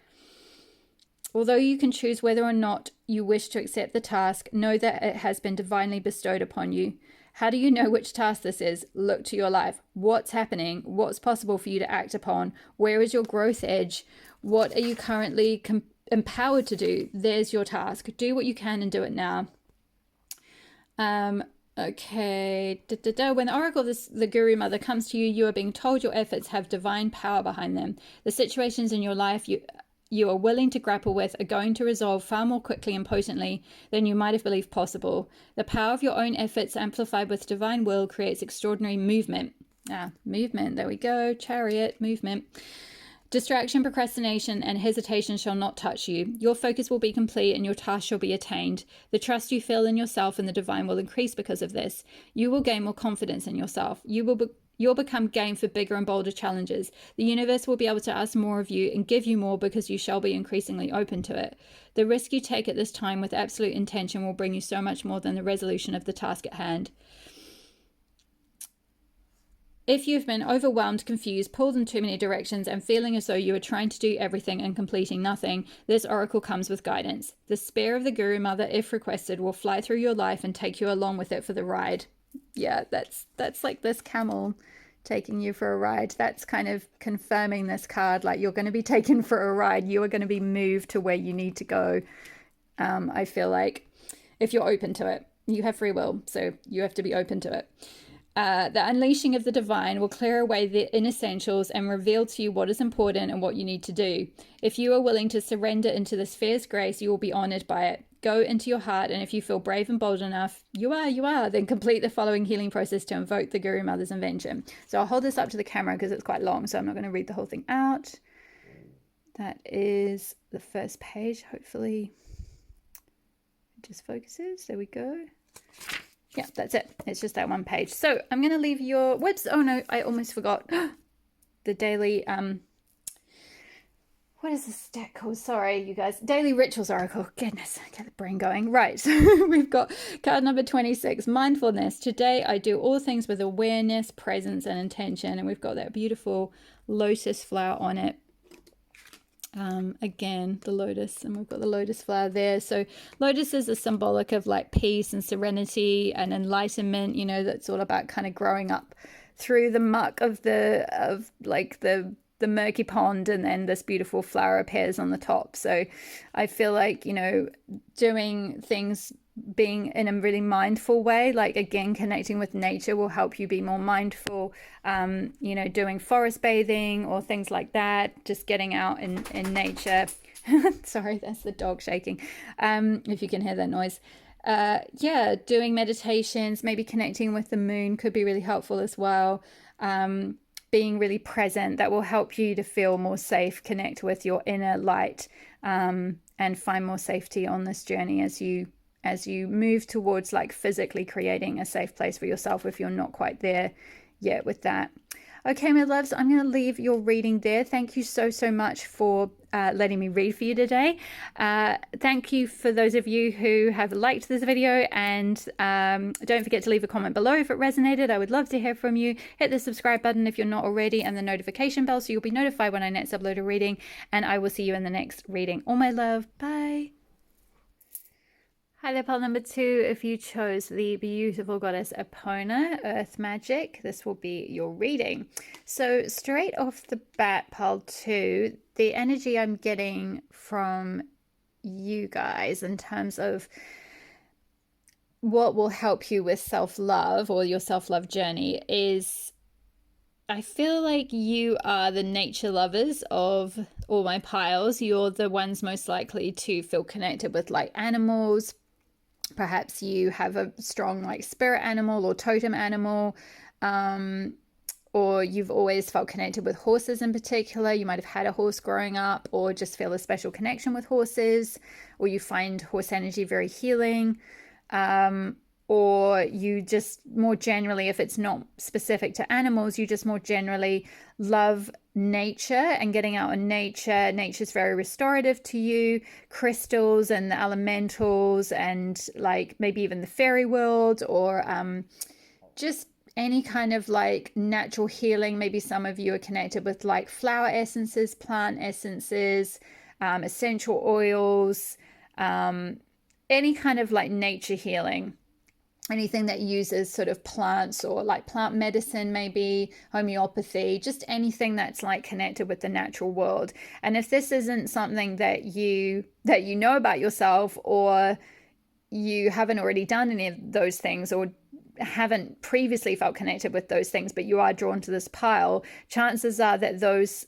Although you can choose whether or not you wish to accept the task, know that it has been divinely bestowed upon you. How do you know which task this is? Look to your life. What's happening? What's possible for you to act upon? Where is your growth edge? What are you currently empowered to do? There's your task. Do what you can and do it now. Okay. When the Oracle, the Guru Mother, comes to you, you are being told your efforts have divine power behind them. The situations in your life you are willing to grapple with are going to resolve far more quickly and potently than you might have believed possible. The power of your own efforts amplified with divine will creates extraordinary movement. Movement. There we go. Chariot. Movement. Distraction, procrastination, and hesitation shall not touch you. Your focus will be complete and your task shall be attained. The trust you feel in yourself and the divine will increase because of this. You will gain more confidence in yourself. You'll become game for bigger and bolder challenges. The universe will be able to ask more of you and give you more because you shall be increasingly open to it. The risk you take at this time with absolute intention will bring you so much more than the resolution of the task at hand. If you've been overwhelmed, confused, pulled in too many directions, and feeling as though you are trying to do everything and completing nothing, this oracle comes with guidance. The Spear of the Guru Mother, if requested, will fly through your life and take you along with it for the ride. Yeah, that's like this camel taking you for a ride. That's kind of confirming this card, like you're going to be taken for a ride. You are going to be moved to where you need to go. I feel like if you're open to it, you have free will, so you have to be open to it. The unleashing of the divine will clear away the inessentials and reveal to you what is important and what you need to do. If you are willing to surrender into this fierce grace, you will be honored by it. Go into your heart, and if you feel brave and bold enough, you are, then complete the following healing process to invoke the Guru Mother's invention. So I'll hold this up to the camera because it's quite long, so I'm not going to read the whole thing out. That is the first page. Hopefully it just focuses. There we go. Yeah, that's it. It's just that one page. So I'm going to leave your website. Oh no, I almost forgot the daily, what is this deck called? Sorry, you guys. Daily Rituals Oracle. Goodness, get the brain going. Right, so we've got card number 26, Mindfulness. Today I do all things with awareness, presence, and intention. And we've got that beautiful lotus flower on it. Again, the lotus, and we've got the lotus flower there. So lotuses are symbolic of like peace and serenity and enlightenment. You know, that's all about kind of growing up through the muck of the murky pond, and then this beautiful flower appears on the top. So I feel like, you know, doing things, being in a really mindful way, like again connecting with nature, will help you be more mindful. You know, doing forest bathing or things like that, just getting out in nature. Sorry, that's the dog shaking, if you can hear that noise. Yeah, doing meditations, maybe connecting with the moon could be really helpful as well. Being really present, that will help you to feel more safe, connect with your inner light, and find more safety on this journey as you move towards like physically creating a safe place for yourself if you're not quite there yet with that. Okay, my loves, I'm going to leave your reading there. Thank you so much for letting me read for you today. Thank you for those of you who have liked this video, and don't forget to leave a comment below if it resonated. I would love to hear from you. Hit the subscribe button if you're not already, and the notification bell so you'll be notified when I next upload a reading, and I will see you in the next reading. All my love. Bye. Hi there, pile number two. If you chose the beautiful goddess Epona, Earth Magic, this will be your reading. So straight off the bat, pile two, the energy I'm getting from you guys in terms of what will help you with self-love or your self-love journey is I feel like you are the nature lovers of all my piles. You're the ones most likely to feel connected with like animals. Perhaps you have a strong like spirit animal or totem animal, or you've always felt connected with horses in particular. You might have had a horse growing up, or just feel a special connection with horses, or you find horse energy very healing. Or you just more generally, if it's not specific to animals, you just more generally love nature and getting out in nature. Nature's very restorative to you. Crystals and the elementals and like maybe even the fairy world, or just any kind of like natural healing. Maybe some of you are connected with like flower essences, plant essences, essential oils, any kind of like nature healing, anything that uses sort of plants or like plant medicine, maybe homeopathy, just anything that's like connected with the natural world. And if this isn't something that you know about yourself, or you haven't already done any of those things, or haven't previously felt connected with those things, but you are drawn to this pile, chances are that those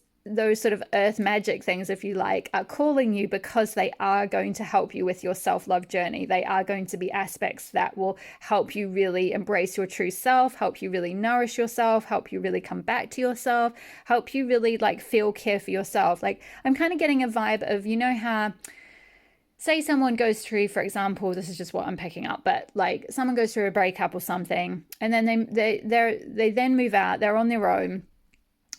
sort of earth magic things, if you like, are calling you because they are going to help you with your self-love journey. They are going to be aspects that will help you really embrace your true self, help you really nourish yourself, help you really come back to yourself, help you really like feel care for yourself. Like I'm kind of getting a vibe of, you know how say someone goes through, for example, this is just what I'm picking up, but like someone goes through a breakup or something, and then they then move out, they're on their own,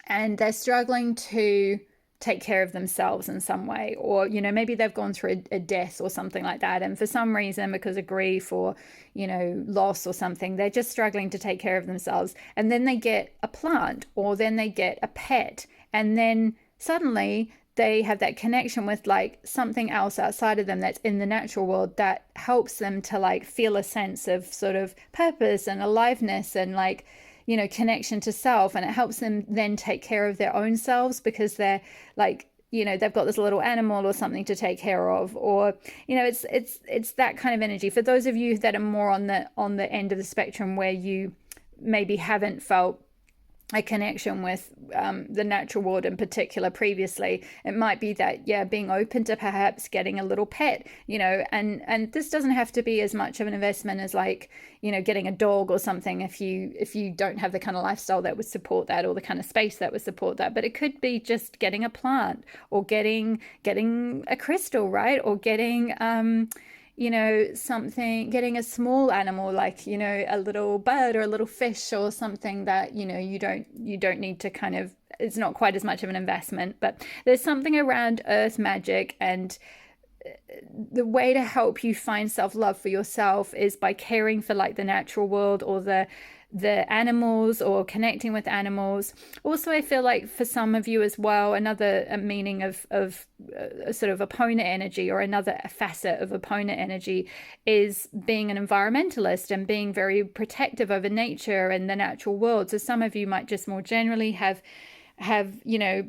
and they're struggling to take care of themselves in some way, or you know maybe they've gone through a death or something like that, and for some reason, because of grief or you know loss or something, they're just struggling to take care of themselves, and then they get a plant or then they get a pet, and then suddenly they have that connection with like something else outside of them that's in the natural world that helps them to like feel a sense of sort of purpose and aliveness and like you know connection to self, and it helps them then take care of their own selves because they're like you know they've got this little animal or something to take care of, or you know it's that kind of energy. For those of you that are more on the end of the spectrum where you maybe haven't felt a connection with the natural world in particular previously, it might be that being open to perhaps getting a little pet, you know, and this doesn't have to be as much of an investment as like you know getting a dog or something if you don't have the kind of lifestyle that would support that or the kind of space that would support that. But it could be just getting a plant or getting a crystal, right, or getting you know something, getting a small animal like you know a little bird or a little fish or something that you know you don't need to kind of, it's not quite as much of an investment. But there's something around earth magic, and the way to help you find self-love for yourself is by caring for like the natural world or the animals, or connecting with animals. Also, I feel like for some of you as well, another meaning of sort of opponent energy, or another facet of opponent energy, is being an environmentalist and being very protective over nature and the natural world. So some of you might just more generally have you know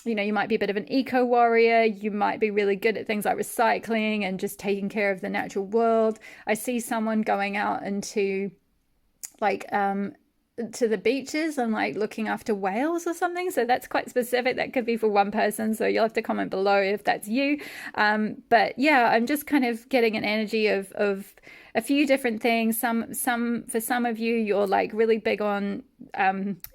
you might be a bit of an eco warrior. You might be really good at things like recycling and just taking care of the natural world. I see someone going out into like to the beaches and like looking after whales or something, so that's quite specific. That could be for one person, so you'll have to comment below if that's you. But yeah, I'm just kind of getting an energy of a few different things. Some for some of you, you're like really big on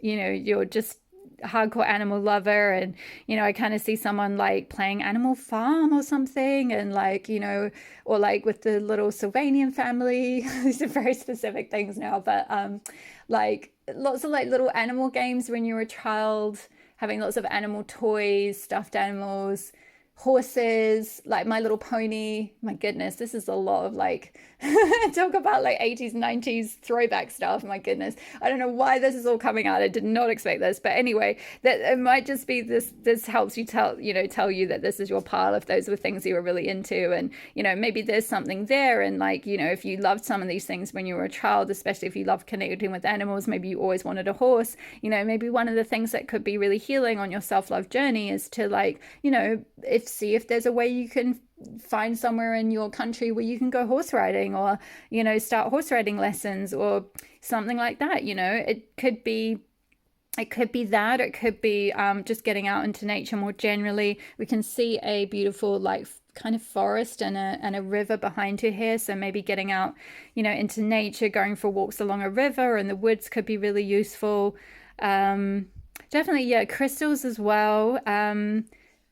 you know you're just hardcore animal lover, and you know I kind of see someone like playing Animal Farm or something, and like you know, or like with the little Sylvanian family. These are very specific things now, but like lots of like little animal games when you were a child, having lots of animal toys, stuffed animals, horses, like My Little Pony. My goodness, this is a lot of like talk about like 80s, 90s throwback stuff. My goodness, I don't know why this is all coming out. I did not expect this, but anyway, that it might just be this helps you tell you that this is your pile if those were things you were really into. And maybe there's something there. And like, if you loved some of these things when you were a child, especially if you love connecting with animals, maybe you always wanted a horse. Maybe one of the things that could be really healing on your self-love journey is to like, see if there's a way you can find somewhere in your country where you can go horse riding, or start horse riding lessons or something like that. It could be that. It could be just getting out into nature more generally. We can see a beautiful like kind of forest and a river behind her here, so maybe getting out into nature, going for walks along a river in the woods could be really useful. Definitely, yeah, crystals as well.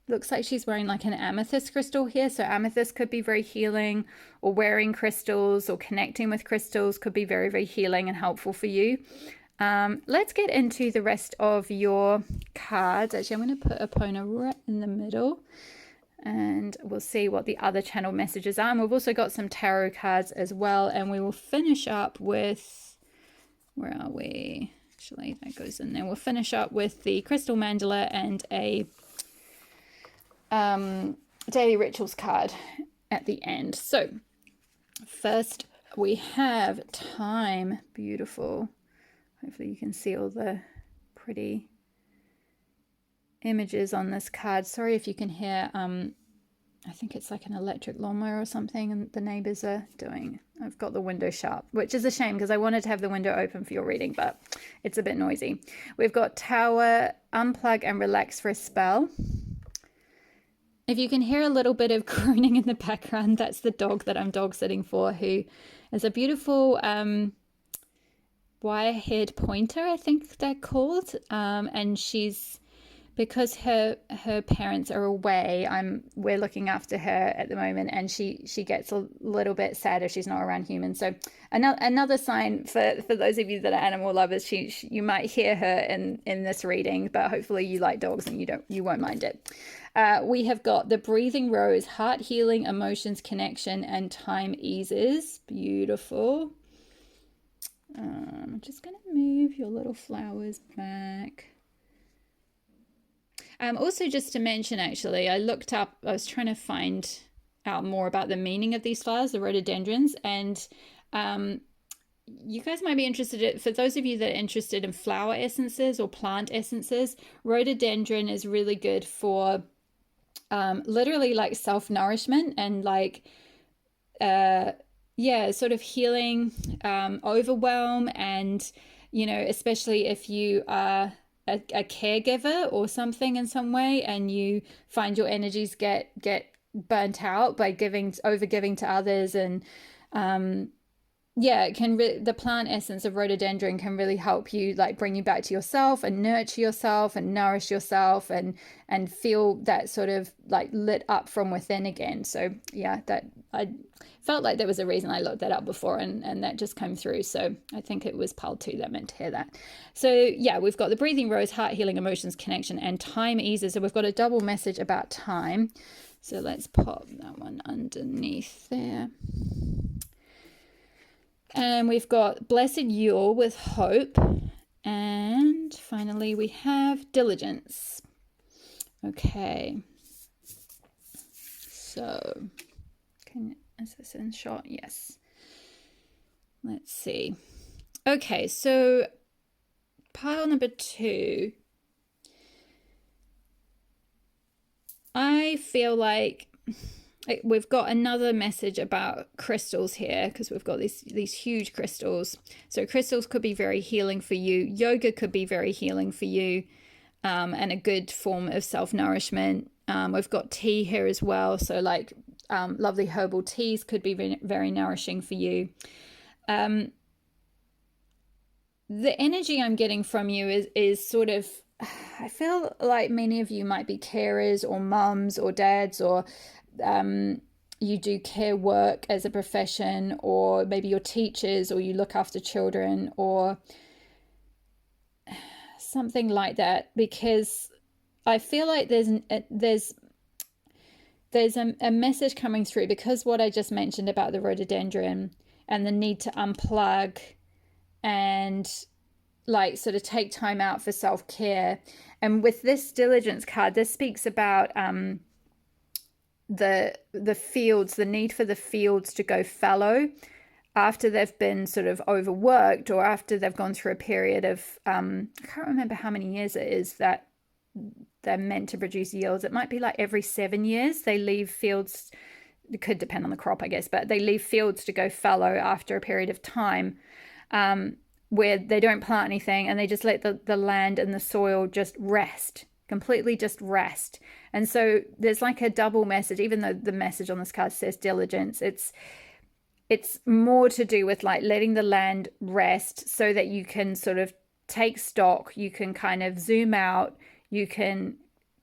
Looks like she's wearing like an amethyst crystal here. So amethyst could be very healing, or wearing crystals or connecting with crystals could be very, very healing and helpful for you. Let's get into the rest of your cards. Actually, I'm going to put Epona right in the middle, and we'll see what the other channel messages are. And we've also got some tarot cards as well. And we will finish up with, where are we? Actually, that goes in there. We'll finish up with the crystal mandala and a daily rituals card at the end. So first we have time. Beautiful. Hopefully you can see all the pretty images on this card. Sorry if you can hear I think it's like an electric lawnmower or something, and the neighbors are doing. I've got the window shut, which is a shame because I wanted to have the window open for your reading, but it's a bit noisy. We've got Tower, unplug and relax for a spell. If you can hear a little bit of groaning in the background, that's the dog that I'm dog sitting for, who is a beautiful wire-haired pointer, I think they're called. And she's, because her parents are away, we're looking after her at the moment, and she gets a little bit sad if she's not around humans. So another sign for those of you that are animal lovers, you might hear her in this reading, but hopefully you like dogs and you won't mind it. We have got the breathing rose, heart healing, emotions connection, and time eases. Beautiful. I'm just going to move your little flowers back. Also, just to mention, actually, I was trying to find out more about the meaning of these flowers, the rhododendrons, and you guys might be interested, for those of you that are interested in flower essences or plant essences, rhododendron is really good for literally like self-nourishment and like sort of healing overwhelm, and especially if you are a caregiver or something in some way, and you find your energies get burnt out by over giving to others, and the plant essence of rhododendron can really help you, like bring you back to yourself and nurture yourself and nourish yourself and feel that sort of like lit up from within again. So yeah, that I felt like there was a reason I looked that up before, and that just came through. So I think it was Pal 2 that meant to hear that. So yeah, we've got the breathing rose, heart healing, emotions connection, and time eases. So we've got a double message about time. So let's pop that one underneath there. And we've got blessed Yule with hope. And finally we have diligence. Okay. So, is this in shot? Yes. Let's see. Okay, so pile number 2. I feel like we've got another message about crystals here, because we've got these huge crystals. So crystals could be very healing for you. Yoga could be very healing for you, and a good form of self-nourishment. We've got tea here as well. So like lovely herbal teas could be very nourishing for you. The energy I'm getting from you is sort of, I feel like many of you might be carers or mums or dads, or you do care work as a profession, or maybe you're teachers, or you look after children, or something like that, because I feel like there's there's a message coming through because what I just mentioned about the rhododendron and the need to unplug and like sort of take time out for self-care. And with this diligence card, this speaks about the fields, the need for the fields to go fallow after they've been sort of overworked, or after they've gone through a period of I can't remember how many years it is that they're meant to produce yields. It might be like every 7 years they leave fields. It could depend on the crop, I guess, but they leave fields to go fallow after a period of time, where they don't plant anything and they just let the land and the soil just rest, completely just rest. And so there's like a double message, even though the message on this card says diligence. It's more to do with like letting the land rest so that you can sort of take stock, you can kind of zoom out, you can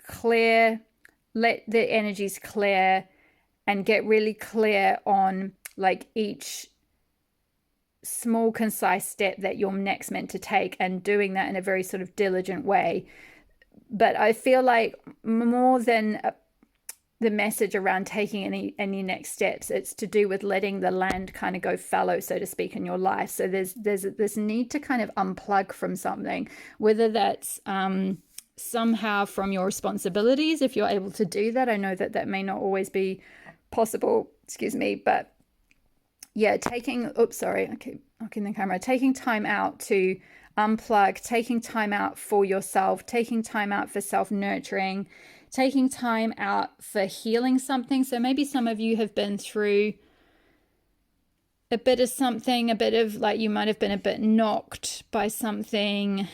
clear, let the energies clear, and get really clear on like each small concise step that you're next meant to take, and doing that in a very sort of diligent way. But I feel like more than the message around taking any next steps, it's to do with letting the land kind of go fallow, so to speak, in your life. So there's this need to kind of unplug from something, whether that's somehow from your responsibilities, if you're able to do that. I know that that may not always be possible, excuse me, but yeah, taking knocking the camera, taking time out to unplug, taking time out for yourself, taking time out for self-nurturing, taking time out for healing something. So maybe some of you have been through a bit of something, a bit of like, you might have been a bit knocked by something.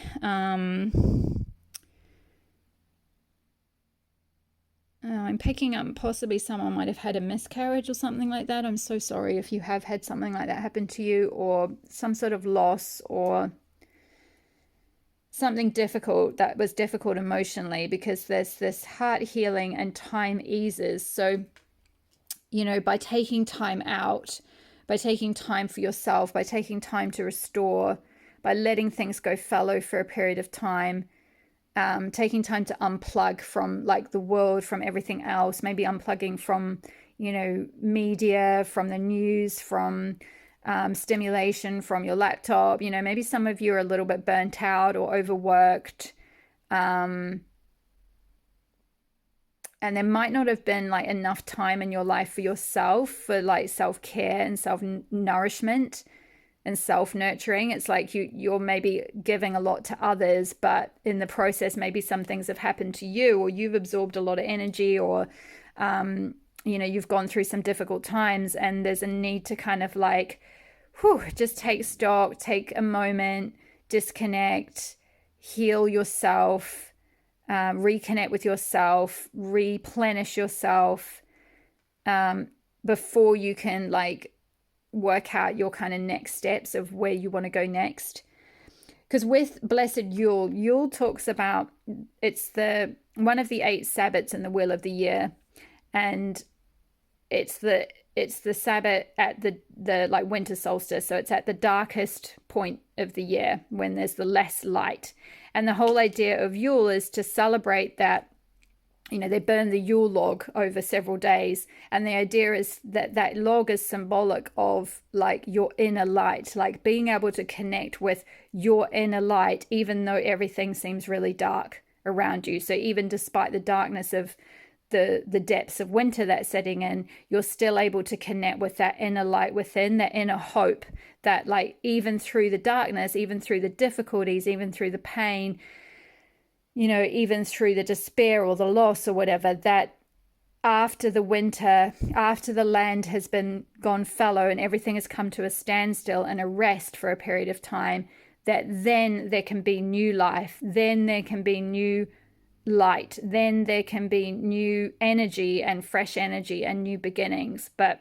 I'm picking up possibly someone might have had a miscarriage or something like that. I'm so sorry if you have had something like that happen to you, or some sort of loss, or something difficult that was difficult emotionally, because there's this heart healing and time eases. So, you know, by taking time out, by taking time for yourself, by taking time to restore, by letting things go fallow for a period of time, taking time to unplug from like the world, from everything else, maybe unplugging from, you know, media, from the news, from stimulation from your laptop. You know, maybe some of you are a little bit burnt out or overworked, and there might not have been like enough time in your life for yourself, for like self-care and self-nourishment and self-nurturing. It's like you're maybe giving a lot to others, but in the process maybe some things have happened to you, or you've absorbed a lot of energy, or you know, you've gone through some difficult times, and there's a need to kind of like just take stock, take a moment, disconnect, heal yourself, reconnect with yourself, replenish yourself, before you can like work out your kind of next steps of where you want to go next. Because with Blessed Yule talks about, it's the one of the 8 Sabbats in the wheel of the year, and it's the Sabbat at the like winter solstice, so it's at the darkest point of the year when there's the less light. And the whole idea of Yule is to celebrate that, you know, they burn the Yule log over several days, and the idea is that that log is symbolic of like your inner light, like being able to connect with your inner light even though everything seems really dark around you. So even despite the darkness of the depths of winter that's setting in, you're still able to connect with that inner light within, that inner hope, that like even through the darkness, even through the difficulties, even through the pain, you know, even through the despair or the loss or whatever, that after the winter, after the land has been gone fallow and everything has come to a standstill and a rest for a period of time, that then there can be new life, then there can be new light, then there can be new energy and fresh energy and new beginnings. But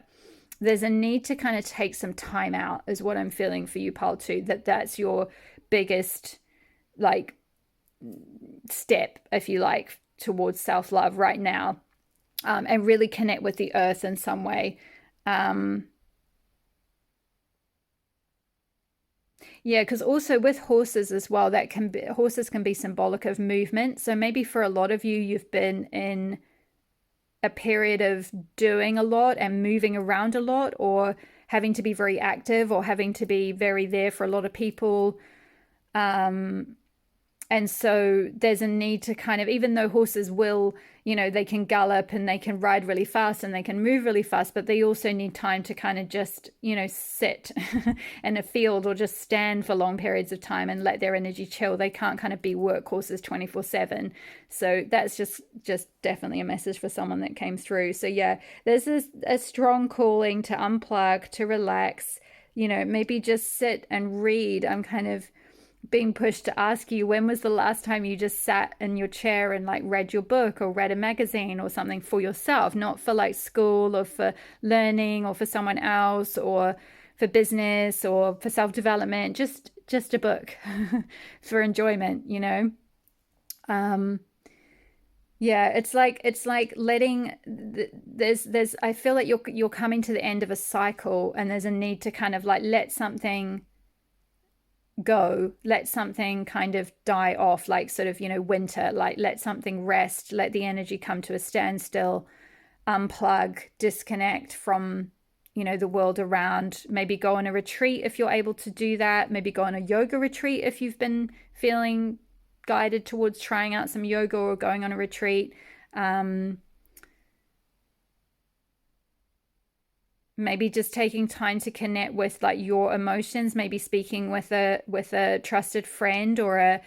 there's a need to kind of take some time out, is what I'm feeling for you, Pile 2, that's your biggest like step, if you like, towards self-love right now, and really connect with the earth in some way. Yeah, because also with horses as well, that can be, horses can be symbolic of movement. So maybe for a lot of you, you've been in a period of doing a lot and moving around a lot, or having to be very active, or having to be very there for a lot of people. And so there's a need to kind of, even though horses will, they can gallop and they can ride really fast and they can move really fast, but they also need time to kind of just, sit in a field or just stand for long periods of time and let their energy chill. They can't kind of be workhorses 24/7. So that's just definitely a message for someone that came through. So yeah, there's a strong calling to unplug, to relax, maybe just sit and read. I'm kind of being pushed to ask you, when was the last time you just sat in your chair and like read your book or read a magazine or something for yourself, not for like school or for learning or for someone else or for business or for self-development, just a book for enjoyment, yeah, it's like letting there's I feel like you're coming to the end of a cycle, and there's a need to kind of like let something go, let something kind of die off, like sort of, winter, like let something rest, let the energy come to a standstill, unplug, disconnect from, the world around. Maybe go on a retreat if you're able to do that. Maybe go on a yoga retreat if you've been feeling guided towards trying out some yoga or going on a retreat. Maybe just taking time to connect with like your emotions, maybe speaking with a trusted friend or a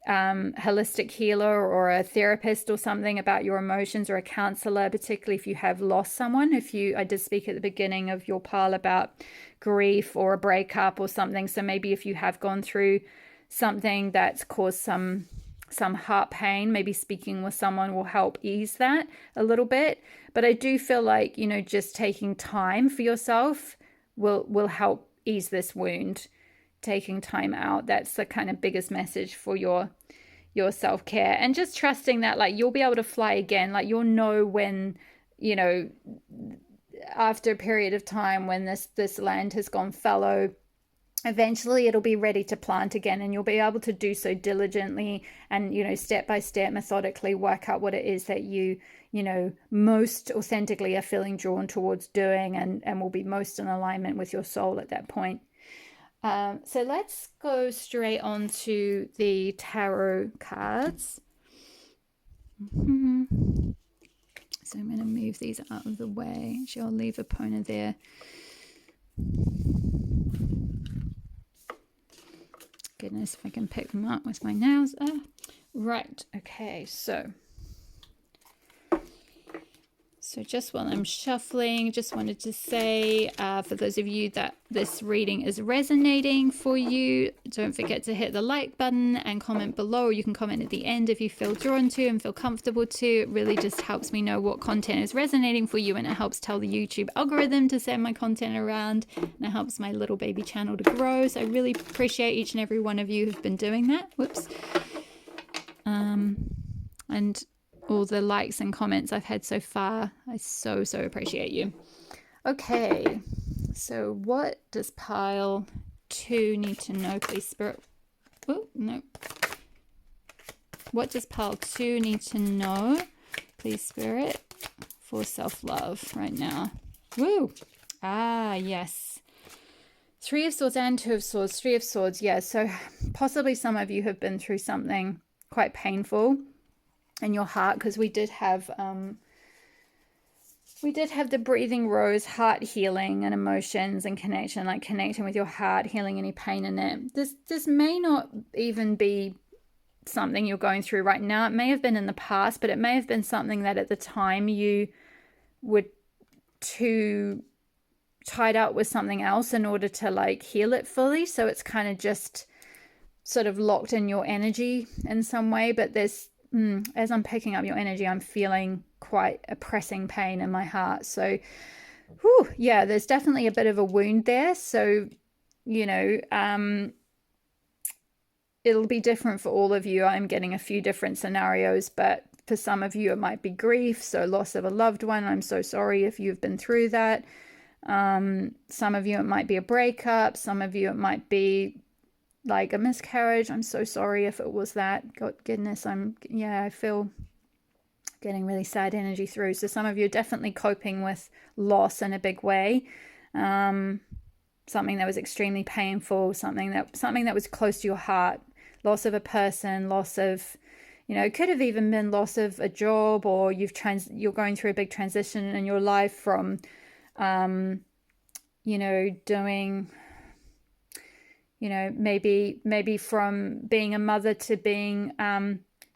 holistic healer or a therapist or something about your emotions, or a counselor, particularly if you have lost someone. I did speak at the beginning of your pile about grief or a breakup or something. So maybe if you have gone through something that's caused some heart pain, maybe speaking with someone will help ease that a little bit. But I do feel like, just taking time for yourself will help ease this wound. Taking time out, that's the kind of biggest message for your self-care. And just trusting that like you'll be able to fly again. Like you'll know when, after a period of time, when this land has gone fallow, eventually it'll be ready to plant again, and you'll be able to do so diligently and, step by step, methodically work out what it is that you most authentically are feeling drawn towards doing, and will be most in alignment with your soul at that point. So let's go straight on to the tarot cards. So I'm going to move these out of the way. Actually, I'll leave Epona there. Goodness, if I can pick them up with my nails. Right, okay, so just while I'm shuffling, just wanted to say, for those of you that this reading is resonating for you, don't forget to hit the like button and comment below. Or you can comment at the end if you feel drawn to and feel comfortable to. It really just helps me know what content is resonating for you, and it helps tell the YouTube algorithm to send my content around, and it helps my little baby channel to grow. So I really appreciate each and every one of you who've been doing that. Whoops. And all the likes and comments I've had so far. I so appreciate you. Okay, so what does pile 2 need to know, please, Spirit? Oh, no. What does pile 2 need to know, please, Spirit, for self-love right now? Woo! Ah, yes. 3 of Swords and 2 of Swords. 3 of Swords, yeah. So possibly some of you have been through something quite painful in your heart, because we did have the breathing rose, heart healing and emotions and connection, like connecting with your heart, healing any pain in it. This may not even be something you're going through right now. It may have been in the past, but it may have been something that at the time you were too tied up with something else in order to like heal it fully. So it's kind of just sort of locked in your energy in some way. But there's as I'm picking up your energy, I'm feeling quite a pressing pain in my heart. So, yeah, there's definitely a bit of a wound there. So, it'll be different for all of you. I'm getting a few different scenarios, but for some of you, it might be grief. So loss of a loved one. I'm so sorry if you've been through that. Some of you, it might be a breakup. Some of you, it might be like a miscarriage. I'm so sorry if it was that. God, goodness, I feel Getting really sad energy through. So some of you are definitely coping with loss in a big way. Something that was extremely painful, something that was close to your heart. Loss of a person, loss of, it could have even been loss of a job, or you're going through a big transition in your life from, doing, maybe from being a mother to being,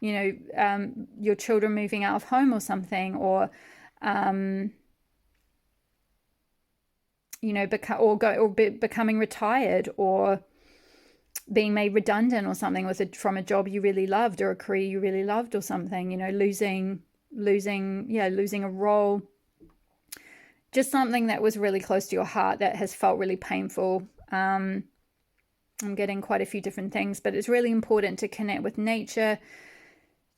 your children moving out of home or something, or, becoming retired, or being made redundant or something from a job you really loved, or a career you really loved, or something, losing a role. Just something that was really close to your heart that has felt really painful. I'm getting quite a few different things, but it's really important to connect with nature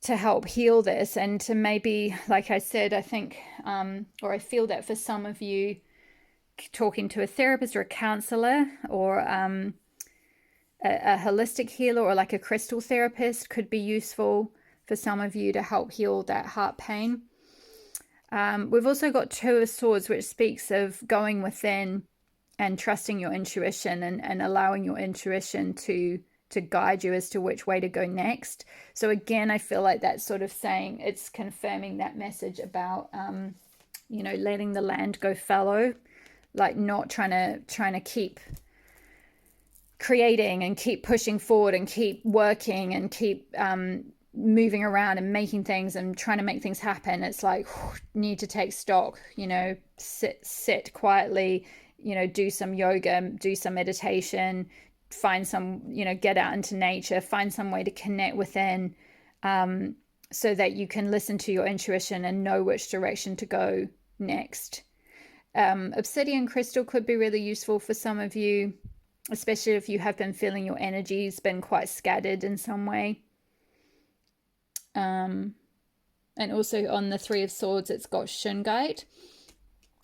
to help heal this, and to maybe, like I said, I think, or I feel that for some of you, talking to a therapist or a counselor, or a holistic healer, or like a crystal therapist, could be useful for some of you to help heal that heart pain. We've also got Two of Swords, which speaks of going within and trusting your intuition, and allowing your intuition to guide you as to which way to go next. So again, I feel like that's sort of saying, it's confirming that message about, letting the land go fallow, like not trying to keep creating and keep pushing forward and keep working and keep moving around and making things and trying to make things happen. It's like, need to take stock, sit quietly, do some yoga, do some meditation, find some, get out into nature, find some way to connect within, so that you can listen to your intuition and know which direction to go next. Obsidian crystal could be really useful for some of you, especially if you have been feeling your energy's been quite scattered in some way. And also on the Three of Swords, it's got shungite.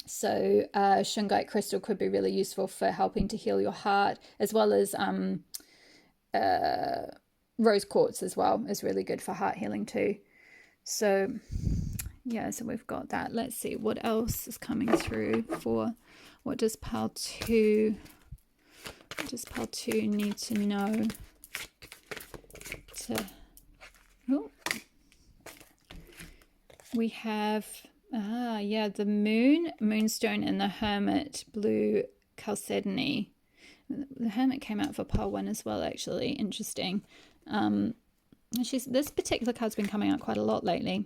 So shungite crystal could be really useful for helping to heal your heart, as well as rose quartz as well is really good for heart healing too. So yeah, so we've got that. Let's see what else is coming through for what does pile 2 need to know we have the moonstone, and the hermit, blue chalcedony. The hermit came out for pile 1 as well, actually. Interesting. This particular card's been coming out quite a lot lately.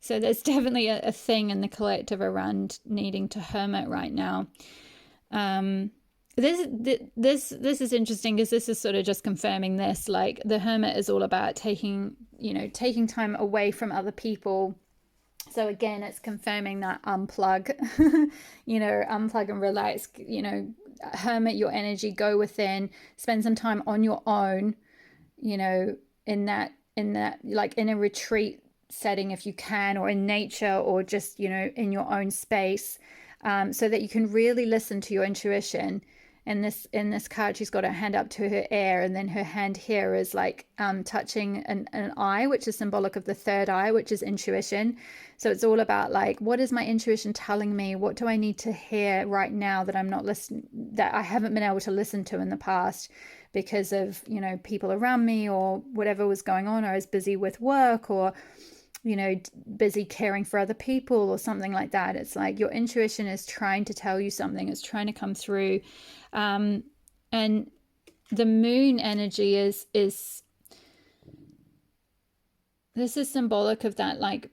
So there's definitely a thing in the collective around needing to hermit right now. This is interesting, because this is sort of just confirming this. Like, the hermit is all about taking time away from other people. So again, it's confirming that unplug, unplug and relax, hermit your energy, go within, spend some time on your own, in that like in a retreat setting if you can, or in nature, or just, in your own space, so that you can really listen to your intuition. And in this card, she's got her hand up to her ear, and then her hand here is like touching an eye, which is symbolic of the third eye, which is intuition. So it's all about like, what is my intuition telling me? What do I need to hear right now that I'm not listening, that I haven't been able to listen to in the past because of, people around me, or whatever was going on, or I was busy with work, or busy caring for other people, or something like that. It's like your intuition is trying to tell you something. It's trying to come through. And the moon energy is this is symbolic of that, like,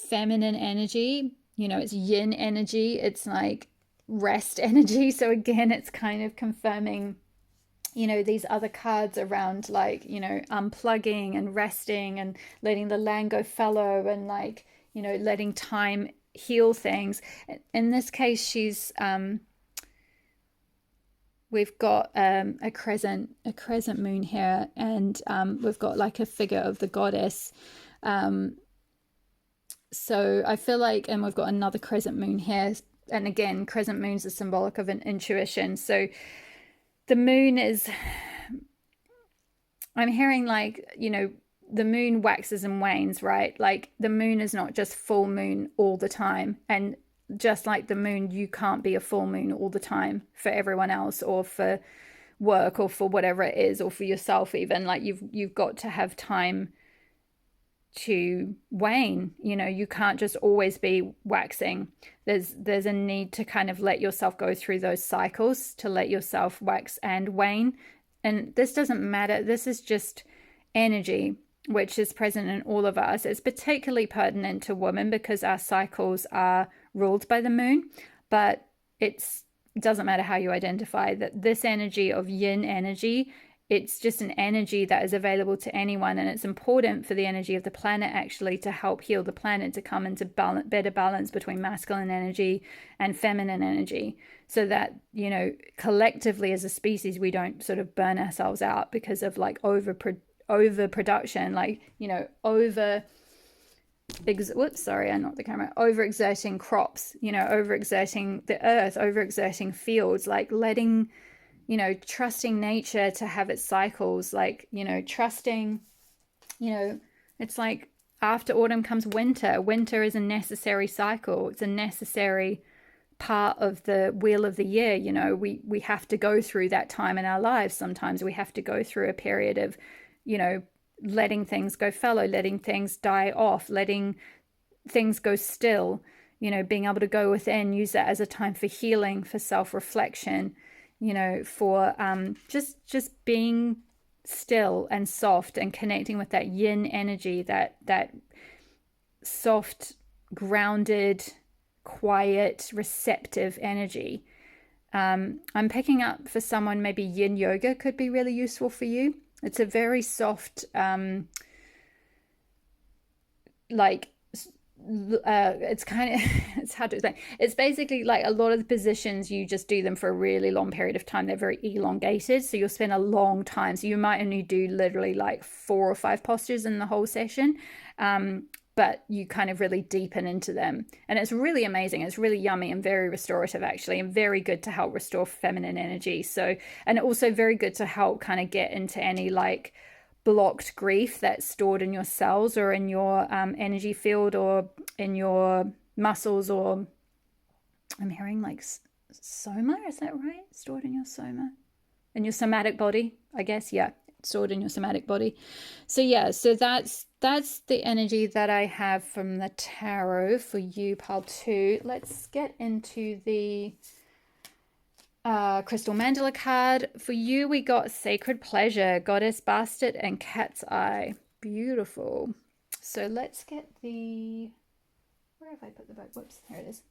feminine energy. It's yin energy. It's like rest energy. So again, it's kind of confirming, these other cards around, like, unplugging and resting and letting the land go fallow, and like, letting time heal things. In this case, we've got a crescent moon here, and we've got like a figure of the goddess. So I feel like, and we've got another crescent moon here, and again, crescent moons are symbolic of an intuition. So the moon is, I'm hearing like, the moon waxes and wanes, right? Like the moon is not just full moon all the time. And just like the moon, you can't be a full moon all the time for everyone else or for work or for whatever it is, or for yourself even. Like you've got to have time to wane. You know, you can't just always be waxing. There's a need to kind of let yourself go through those cycles, to let yourself wax and wane. And this doesn't matter. This is just energy, which is present in all of us. It's particularly pertinent to women because our cycles are ruled by the moon, but it doesn't matter how you identify that. This energy of yin energy, it's just an energy that is available to anyone, and it's important for the energy of the planet actually to help heal the planet, to come into better balance between masculine energy and feminine energy, so that, you know, collectively as a species we don't sort of burn ourselves out because of like overproduction, like, you know, overexerting crops, you know, overexerting the earth, overexerting fields, like letting, you know, trusting nature to have its cycles, like, you know, trusting, you know, it's like after autumn comes winter. Winter is a necessary cycle. It's a necessary part of the wheel of the year. You know, we have to go through that time in our lives. Sometimes we have to go through a period of, you know, letting things go fallow, letting things die off, letting things go still, you know, being able to go within, use that as a time for healing, for self-reflection, you know, for just being still and soft and connecting with that yin energy, that soft, grounded, quiet, receptive energy. I'm picking up for someone, maybe yin yoga could be really useful for you. It's a very soft, like, it's kind of, it's hard to explain. It's basically like a lot of the positions, you just do them for a really long period of time. They're very elongated. So you'll spend a long time. So you might only do literally like 4 or 5 postures in the whole session. But you kind of really deepen into them. And it's really amazing. It's really yummy and very restorative, actually, and very good to help restore feminine energy. So, and also very good to help kind of get into any like blocked grief that's stored in your cells or in your energy field or in your muscles, or I'm hearing like soma, is that right? Stored in your soma, in your somatic body, I guess. Yeah, stored in your somatic body. So yeah, so that's the energy that I have from the tarot for you, pile 2. Let's get into the crystal mandala card. For you, we got sacred pleasure, goddess bastard, and cat's eye. Beautiful. So let's get the, where have I put the book? Whoops, here it is.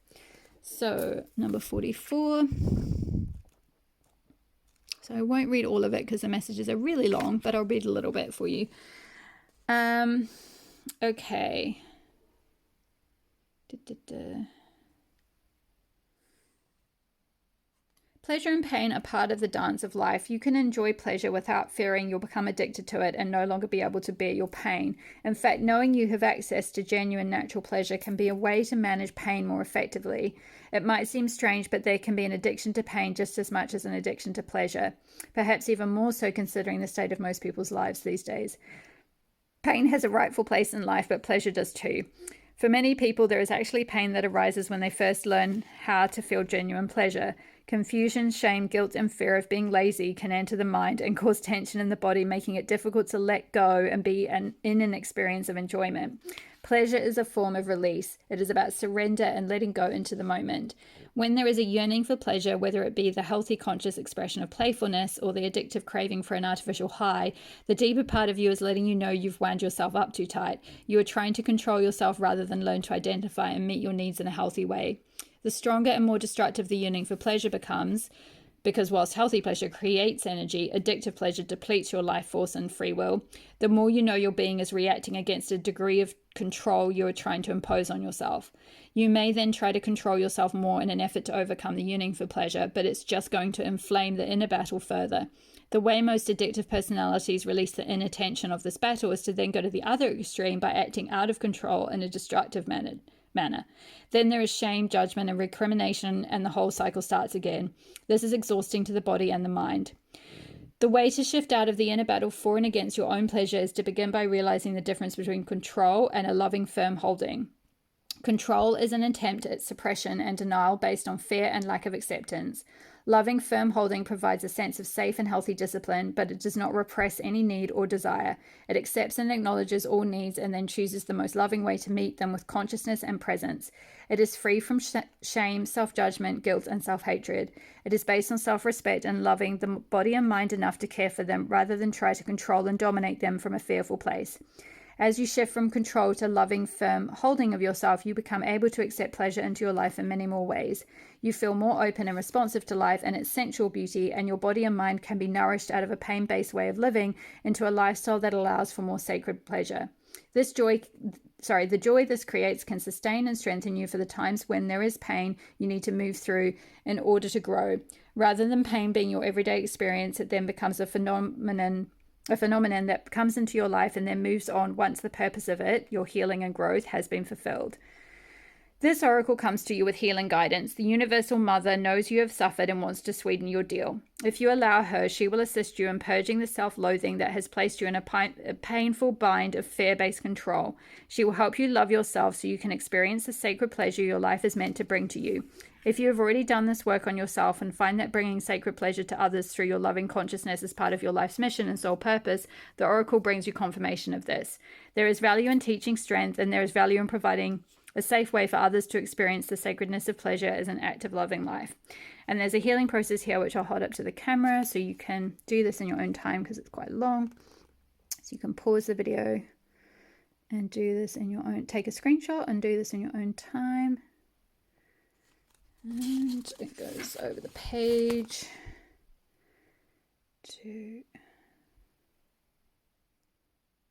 So number 44. So I won't read all of it because the messages are really long, but I'll read a little bit for you. Okay. Pleasure and pain are part of the dance of life. You can enjoy pleasure without fearing you'll become addicted to it and no longer be able to bear your pain. In fact, knowing you have access to genuine natural pleasure can be a way to manage pain more effectively. It might seem strange, but there can be an addiction to pain just as much as an addiction to pleasure, perhaps even more so considering the state of most people's lives these days. Pain has a rightful place in life, but pleasure does too. For many people, there is actually pain that arises when they first learn how to feel genuine pleasure. Confusion, shame, guilt, and fear of being lazy can enter the mind and cause tension in the body, making it difficult to let go and be in an experience of enjoyment. Pleasure is a form of release. It is about surrender and letting go into the moment. When there is a yearning for pleasure, whether it be the healthy conscious expression of playfulness or the addictive craving for an artificial high, the deeper part of you is letting you know you've wound yourself up too tight. You are trying to control yourself rather than learn to identify and meet your needs in a healthy way. The stronger and more destructive the yearning for pleasure becomes, because whilst healthy pleasure creates energy, addictive pleasure depletes your life force and free will. The more you know your being is reacting against a degree of control you are trying to impose on yourself. You may then try to control yourself more in an effort to overcome the yearning for pleasure, but it's just going to inflame the inner battle further. The way most addictive personalities release the inner tension of this battle is to then go to the other extreme by acting out of control in a destructive manner. Then there is shame, judgment, and recrimination, and the whole cycle starts again. This is exhausting to the body and the mind. The way to shift out of the inner battle for and against your own pleasure is to begin by realizing the difference between control and a loving, firm holding. Control is an attempt at suppression and denial based on fear and lack of acceptance. Loving, firm holding provides a sense of safe and healthy discipline, but it does not repress any need or desire. It accepts and acknowledges all needs and then chooses the most loving way to meet them with consciousness and presence. It is free from shame, self-judgment, guilt, and self-hatred. It is based on self-respect and loving the body and mind enough to care for them rather than try to control and dominate them from a fearful place. As you shift from control to loving, firm holding of yourself, you become able to accept pleasure into your life in many more ways. You feel more open and responsive to life and its sensual beauty, and your body and mind can be nourished out of a pain-based way of living into a lifestyle that allows for more sacred pleasure. The joy this creates can sustain and strengthen you for the times when there is pain you need to move through in order to grow. Rather than pain being your everyday experience, it then becomes a phenomenon that comes into your life and then moves on once the purpose of it, your healing and growth, has been fulfilled. This oracle comes to you with healing guidance. The universal mother knows you have suffered and wants to sweeten your deal. If you allow her, she will assist you in purging the self-loathing that has placed you in a painful bind of fear-based control. She will help you love yourself so you can experience the sacred pleasure your life is meant to bring to you. If you have already done this work on yourself and find that bringing sacred pleasure to others through your loving consciousness is part of your life's mission and soul purpose, the oracle brings you confirmation of this. There is value in teaching strength, and there is value in providing a safe way for others to experience the sacredness of pleasure as an act of loving life. And there's a healing process here, which I'll hold up to the camera so you can do this in your own time because it's quite long. So you can pause the video and do this in your own, take a screenshot and do this in your own time. And it goes over the page to,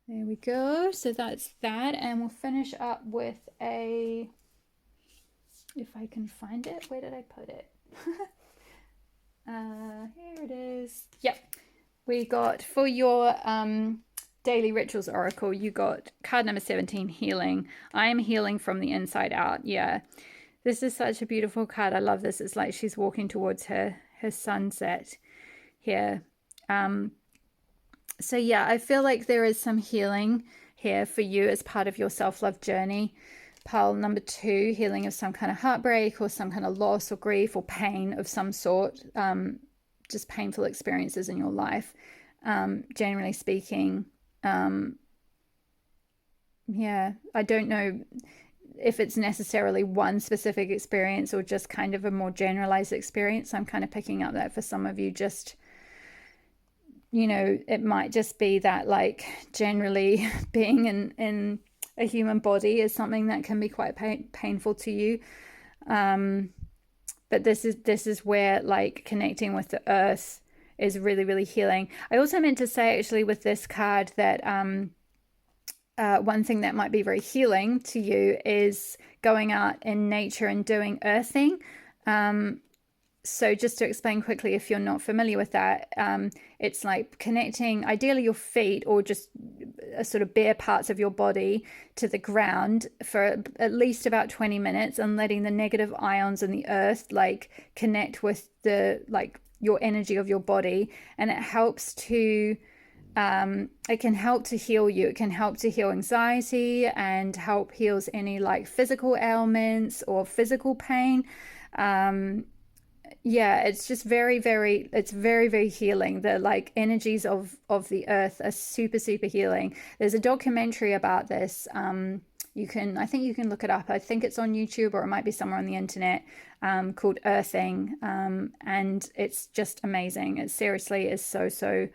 there we go. So that's that. And we'll finish up with a, if I can find it, where did I put it? Here it is. Yep. We got for your daily rituals oracle, you got card number 17, healing. I am healing from the inside out. Yeah. This is such a beautiful card. I love this. It's like she's walking towards her sunset here. So yeah, I feel like there is some healing here for you as part of your self-love journey. Pile number 2, healing of some kind of heartbreak or some kind of loss or grief or pain of some sort. Just painful experiences in your life. Generally speaking, yeah, I don't know if it's necessarily one specific experience or just kind of a more generalized experience. I'm kind of picking up that for some of you, just, you know, it might just be that like generally being in a human body is something that can be quite painful to you. But this is where like connecting with the earth is really, really healing. I also meant to say actually with this card that one thing that might be very healing to you is going out in nature and doing earthing. So just to explain quickly, if you're not familiar with that, it's like connecting ideally your feet or just sort of bare parts of your body to the ground for at least about 20 minutes and letting the negative ions in the earth like connect with the like your energy of your body, and it helps to it can help to heal you. It can help to heal anxiety and help heals any like physical ailments or physical pain. Yeah, it's just very, very healing. The like energies of the earth are super healing. There's a documentary about this. I think you can look it up. I think it's on YouTube or it might be somewhere on the internet, called Earthing. And it's just amazing. It seriously is so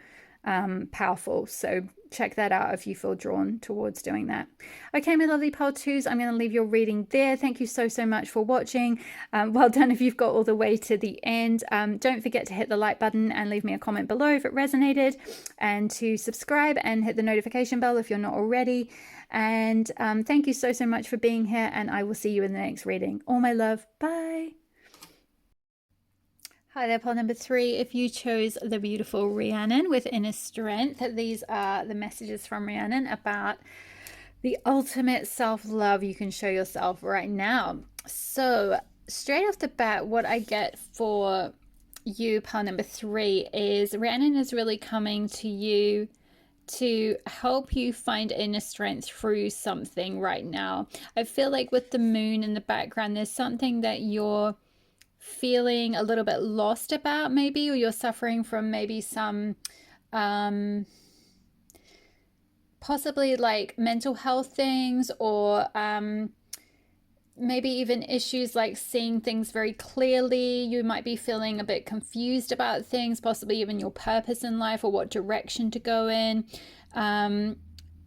powerful. So check that out if you feel drawn towards doing that. Okay, my lovely pile 2s, I'm going to leave your reading there. Thank you so much for watching. Well done if you've got all the way to the end. Don't forget to hit the like button and leave me a comment below if it resonated, and to subscribe and hit the notification bell if you're not already. And thank you so much for being here, and I will see you in the next reading. All my love. Bye. Hi there, pile number 3. If you chose the beautiful Rhiannon with Inner Strength, these are the messages from Rhiannon about the ultimate self-love you can show yourself right now. So straight off the bat, what I get for you, pile number 3, is Rhiannon is really coming to you to help you find inner strength through something right now. I feel like with the moon in the background, there's something that you're feeling a little bit lost about, maybe, or you're suffering from maybe some possibly like mental health things, or maybe even issues like seeing things very clearly. You might be feeling a bit confused about things, possibly even your purpose in life or what direction to go in.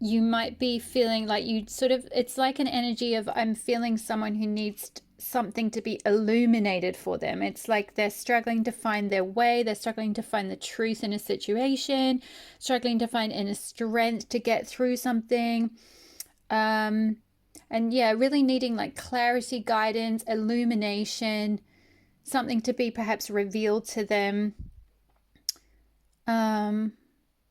You might be feeling like you sort of, it's like an energy of, I'm feeling someone who needs something to be illuminated for them. It's like they're struggling to find their way, they're struggling to find the truth in a situation, struggling to find inner strength to get through something. And yeah, really needing like clarity, guidance, illumination, something to be perhaps revealed to them.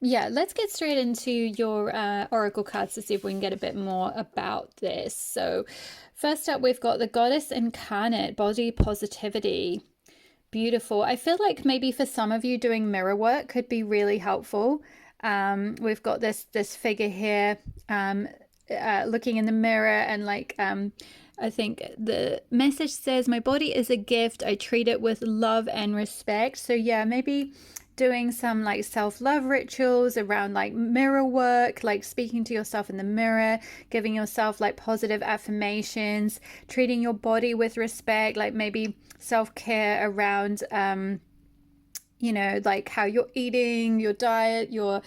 Yeah, let's get straight into your oracle cards to see if we can get a bit more about this. So first up, we've got the Goddess Incarnate, Body Positivity. Beautiful. I feel like maybe for some of you doing mirror work could be really helpful. We've got this figure here looking in the mirror, and like I think the message says, my body is a gift. I treat it with love and respect. So yeah, maybe doing some like self-love rituals around like mirror work, like speaking to yourself in the mirror, giving yourself like positive affirmations, treating your body with respect, like maybe self-care around you know, like how you're eating, your diet, your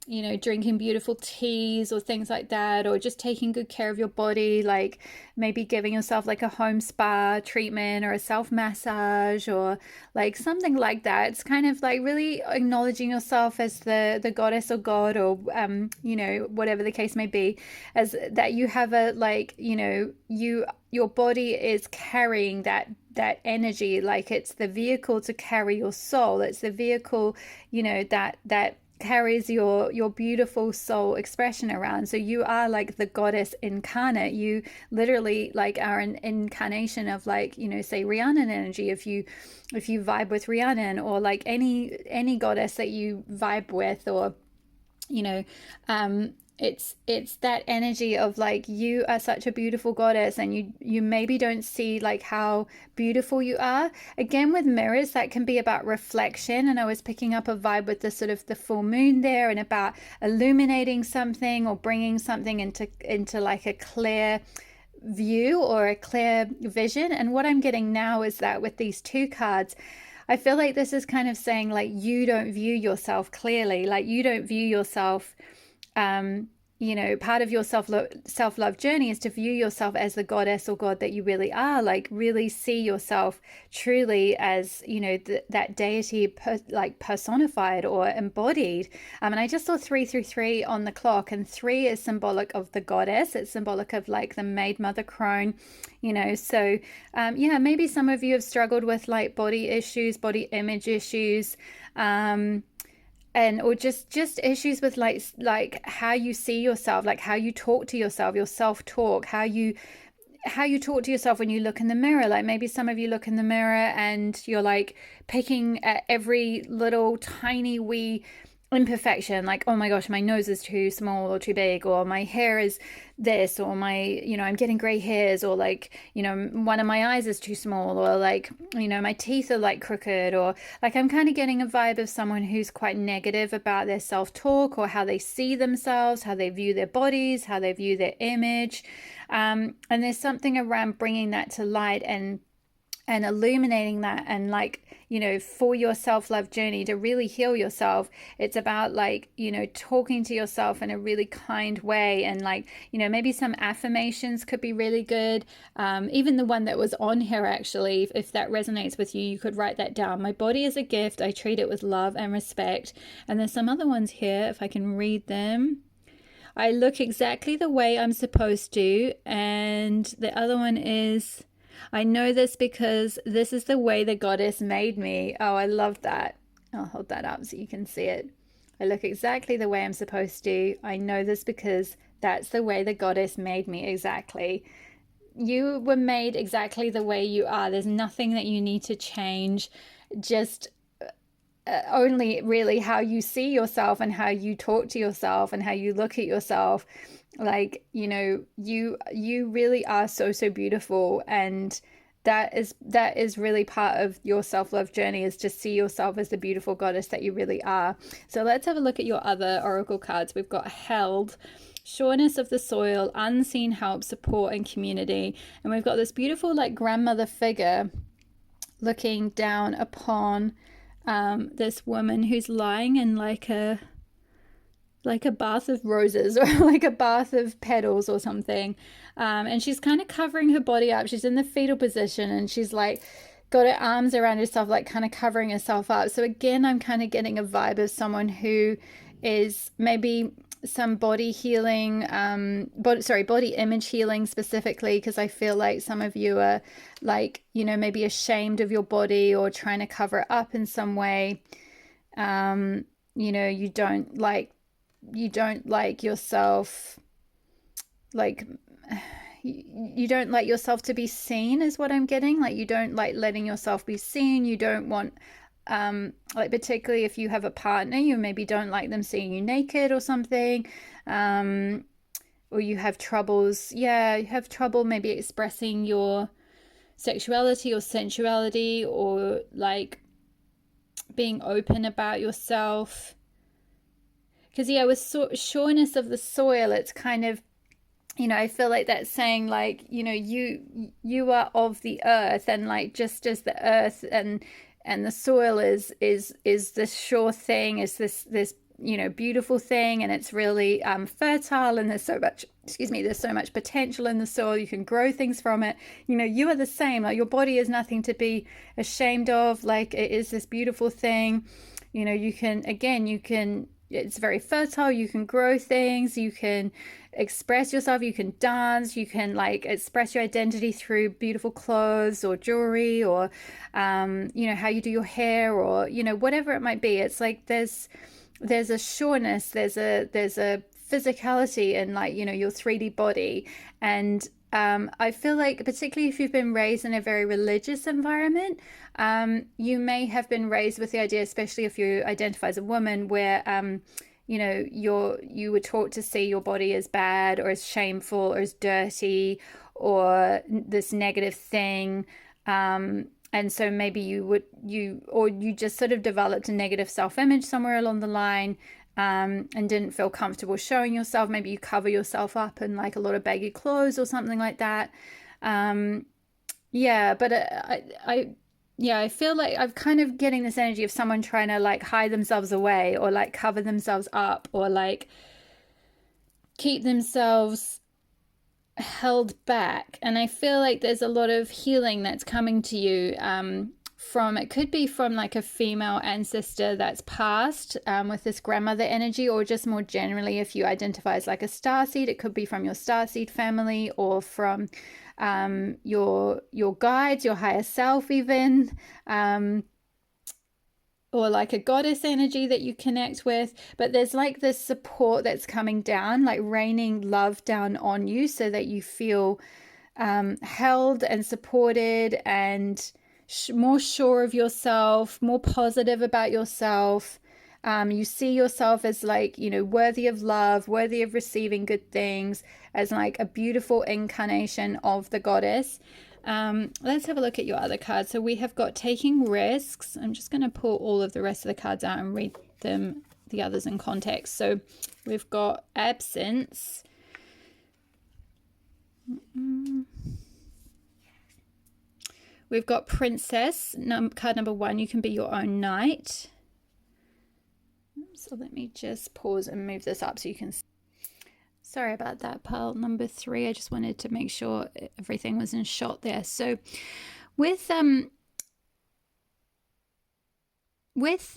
you know, drinking beautiful teas or things like that, or just taking good care of your body, like maybe giving yourself like a home spa treatment or a self massage or like something like that. It's kind of like really acknowledging yourself as the goddess or god, or you know, whatever the case may be, as that you have a, like, you know, your body is carrying that energy, like it's the vehicle to carry your soul. It's the vehicle, you know, that carries your beautiful soul expression around. So you are like the goddess incarnate. You literally like are an incarnation of, like, you know, say Rhiannon energy, if you vibe with Rhiannon, or like any goddess that you vibe with, or you know, it's that energy of like, you are such a beautiful goddess, and you maybe don't see like how beautiful you are. Again, with mirrors, that can be about reflection, and I was picking up a vibe with the sort of the full moon there, and about illuminating something or bringing something into like a clear view or a clear vision. And what I'm getting now is that with these 2 cards, I feel like this is kind of saying like, you don't view yourself clearly, like you don't view yourself, you know, part of your self-love journey is to view yourself as the goddess or god that you really are, like really see yourself truly as, you know, that deity like personified or embodied. And I just saw 333 on the clock, and 3 is symbolic of the goddess. It's symbolic of like the maid mother crone, you know. So yeah, maybe some of you have struggled with like body issues, body image issues, and or just issues with like how you see yourself, like how you talk to yourself, your self-talk, how you talk to yourself when you look in the mirror. Like maybe some of you look in the mirror and you're like picking at every little tiny wee imperfection, like, oh my gosh, my nose is too small or too big, or my hair is this, or my, you know, I'm getting gray hairs, or like, you know, one of my eyes is too small, or like, you know, my teeth are like crooked, or like I'm kind of getting a vibe of someone who's quite negative about their self-talk, or how they see themselves, how they view their bodies, how they view their image. And there's something around bringing that to light and illuminating that, and like, you know, for your self-love journey to really heal yourself, it's about like, you know, talking to yourself in a really kind way, and like, you know, maybe some affirmations could be really good. Even the one that was on here, actually, if that resonates with you, you could write that down. My body is a gift. I treat it with love and respect. And there's some other ones here, if I can read them. I look exactly the way I'm supposed to. And the other one is, I know this because this is the way the goddess made me. Oh, I love that. I'll hold that up so you can see it. I look exactly the way I'm supposed to. I know this because that's the way the goddess made me. Exactly. you were made exactly the way you are. There's nothing that you need to change. Just only really how you see yourself and how you talk to yourself and how you look at yourself. Like, you really are so beautiful, and that is really part of your self-love journey, is to see yourself as the beautiful goddess that you really are. So let's have a look at your other oracle cards. We've got held, sureness of the soil, unseen help, support, and community. And we've got this beautiful like grandmother figure looking down upon this woman who's lying in like a bath of roses, or like a bath of petals or something. And she's kind of covering her body up. She's in the fetal position, and she's like got her arms around herself, like kind of covering herself up. So again, I'm kind of getting a vibe of someone who is maybe some body healing, body image healing specifically, because I feel like some of you are like, maybe ashamed of your body or trying to cover it up in some way. You don't like yourself, like you don't like yourself to be seen, is what I'm getting. Like, you don't like letting yourself be seen. You don't want like, particularly if you have a partner, you maybe don't like them seeing you naked or something, or you have troubles. You have trouble maybe expressing your sexuality or sensuality, or like being open about yourself. Because with sureness of the soil, it's kind of, I feel like that's saying like, you are of the earth, and like just as the earth and the soil is this sure thing, is this beautiful thing, and it's really fertile, and there's so much potential in the soil. You can grow things from it. You are the same. Like, your body is nothing to be ashamed of. Like, it is this beautiful thing. You can it's very fertile. You can grow things. You can express yourself. You can dance. You can like express your identity through beautiful clothes or jewelry, or how you do your hair, or whatever it might be. It's like there's a sureness, there's a physicality in like your 3D body. And I feel like, particularly if you've been raised in a very religious environment, you may have been raised with the idea, especially if you identify as a woman, where you were taught to see your body as bad, or as shameful, or as dirty, or this negative thing. And so maybe you just sort of developed a negative self-image somewhere along the line, and didn't feel comfortable showing yourself. Maybe you cover yourself up in like a lot of baggy clothes or something like that. But I feel like I'm kind of getting this energy of someone trying to like hide themselves away, or like cover themselves up, or like keep themselves held back. And I feel like there's a lot of healing that's coming to you it could be from like a female ancestor that's passed, with this grandmother energy, or just more generally, if you identify as like a starseed, it could be from your starseed family, or from your guides, your higher self even, or like a goddess energy that you connect with. But there's like this support that's coming down, like raining love down on you, so that you feel held and supported, and more sure of yourself, more positive about yourself. You see yourself as like, worthy of love, worthy of receiving good things, as like a beautiful incarnation of the goddess. Let's have a look at your other cards. So we have got taking risks. I'm just going to pull all of the rest of the cards out and read the others in context. So we've got absence. We've got princess, card number 1. You can be your own knight. So let me just pause and move this up so you can see. Sorry about that, pile number 3. I just wanted to make sure everything was in shot there. So with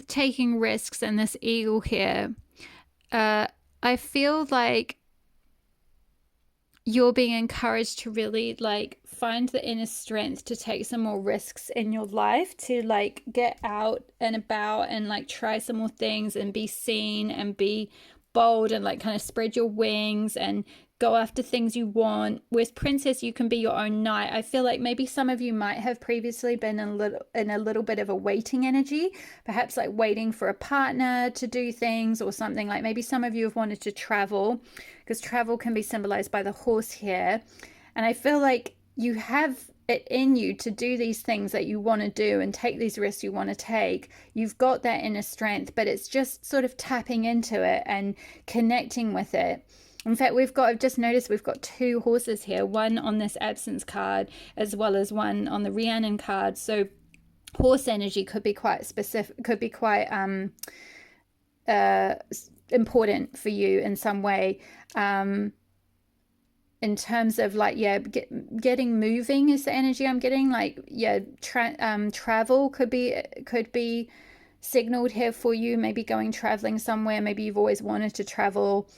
taking risks and this eagle here, I feel like you're being encouraged to really like find the inner strength to take some more risks in your life, to like get out and about and like try some more things and be seen and be bold and like kind of spread your wings and go after things you want. With princess, you can be your own knight. I feel like maybe some of you might have previously been in a little bit of a waiting energy, perhaps like waiting for a partner to do things or something. Like maybe some of you have wanted to travel, because travel can be symbolized by the horse here. And I feel like you have it in you to do these things that you want to do and take these risks you want to take. You've got that inner strength, but it's just sort of tapping into it and connecting with it. In fact, I've just noticed we've got two horses here, one on this absence card as well as one on the Rhiannon card. So horse energy could be quite specific, could be quite important for you in some way. In terms of like, yeah, getting moving is the energy I'm getting. Like, yeah, travel could be signaled here for you. Maybe going traveling somewhere. Maybe you've always wanted to travel,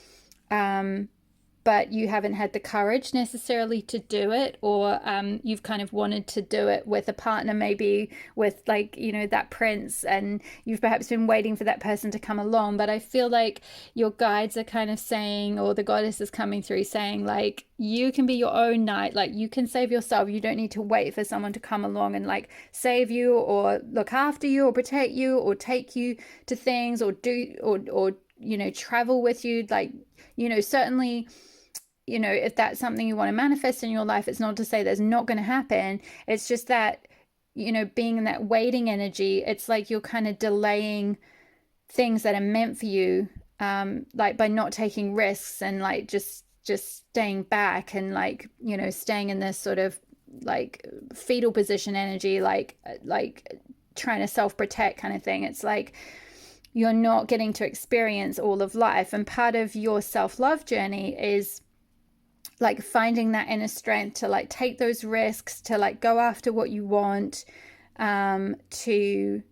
but you haven't had the courage necessarily to do it, or you've kind of wanted to do it with a partner, maybe with like, you know, that prince, and you've perhaps been waiting for that person to come along. But I feel like your guides are kind of saying, or the goddess is coming through saying, like, you can be your own knight, like you can save yourself. You don't need to wait for someone to come along and like save you or look after you or protect you or take you to things or do or you know, travel with you. Like, you know, certainly, you know, if that's something you want to manifest in your life, it's not to say that's not going to happen. It's just that, you know, being in that waiting energy, it's like you're kind of delaying things that are meant for you, like by not taking risks and like just staying back and like, you know, staying in this sort of like fetal position energy, like trying to self-protect kind of thing. It's like you're not getting to experience all of life. And part of your self-love journey is like finding that inner strength to like take those risks, to like go after what you want, to,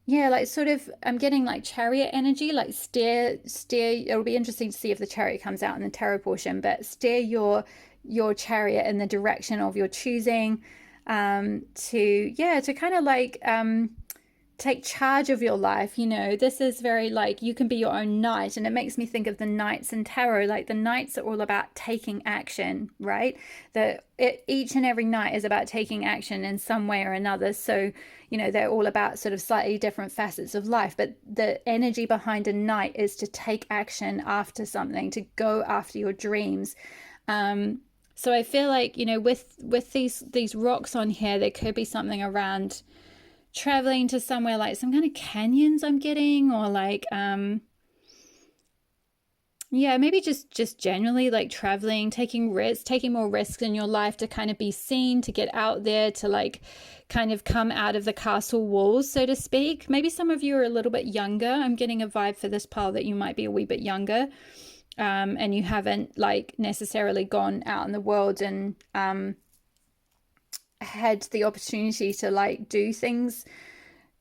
yeah, like sort of, I'm getting like chariot energy, like steer. It'll be interesting to see if the chariot comes out in the tarot portion, but steer your chariot in the direction of your choosing, to kind of like, take charge of your life. You know, this is very like you can be your own knight, and it makes me think of the knights in tarot. Like the knights are all about taking action, right? Each and every knight is about taking action in some way or another. So, you know, they're all about sort of slightly different facets of life, but the energy behind a knight is to take action after something, to go after your dreams. So I feel like, you know, with these rocks on here, there could be something around traveling to somewhere like some kind of canyons I'm getting, or like yeah, maybe just generally like traveling, taking more risks in your life to kind of be seen, to get out there, to like kind of come out of the castle walls, so to speak. Maybe some of you are a little bit younger. I'm getting a vibe for this pile that you might be a wee bit younger, and you haven't like necessarily gone out in the world and had the opportunity to like do things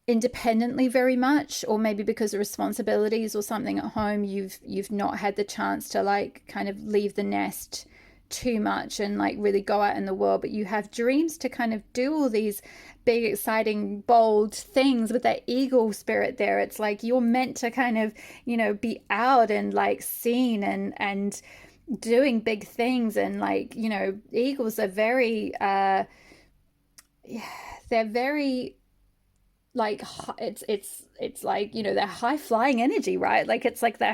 independently very much, or maybe because of responsibilities or something at home, you've not had the chance to like kind of leave the nest too much and like really go out in the world. But you have dreams to kind of do all these big, exciting, bold things with that eagle spirit there. It's like you're meant to kind of, you know, be out and like seen and doing big things. And like, you know, eagles are very they're very like, it's like, you know, they're high flying energy, right? Like it's like they're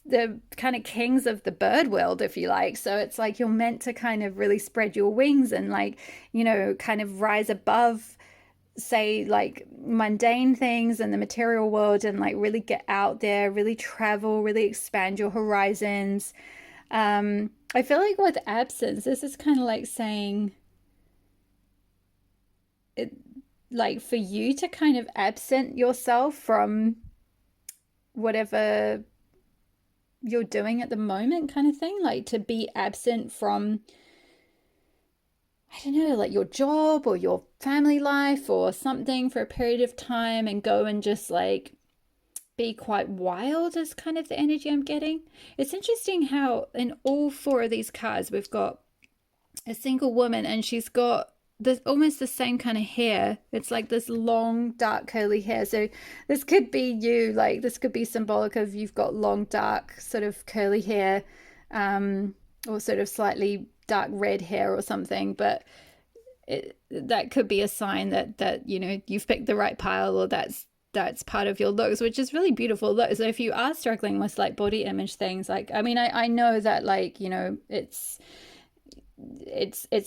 the kind of kings of the bird world, if you like. So it's like you're meant to kind of really spread your wings and like, you know, kind of rise above, say, like mundane things in the material world, and like really get out there, really travel, really expand your horizons. I feel like with absence, this is kind of like saying it, like for you to kind of absent yourself from whatever you're doing at the moment, kind of thing. Like to be absent from, I don't know, like your job or your family life or something for a period of time, and go and just like be quite wild is kind of the energy I'm getting. It's interesting how in all four of these cards we've got a single woman, and she's got there's almost the same kind of hair. It's like this long, dark, curly hair. So this could be you, like this could be symbolic of you've got long, dark, sort of curly hair, or sort of slightly dark red hair or something. But that could be a sign that you know you've picked the right pile, or that's part of your looks, which is really beautiful. So if you are struggling with like body image things, like I mean, I know that, like, you know, it's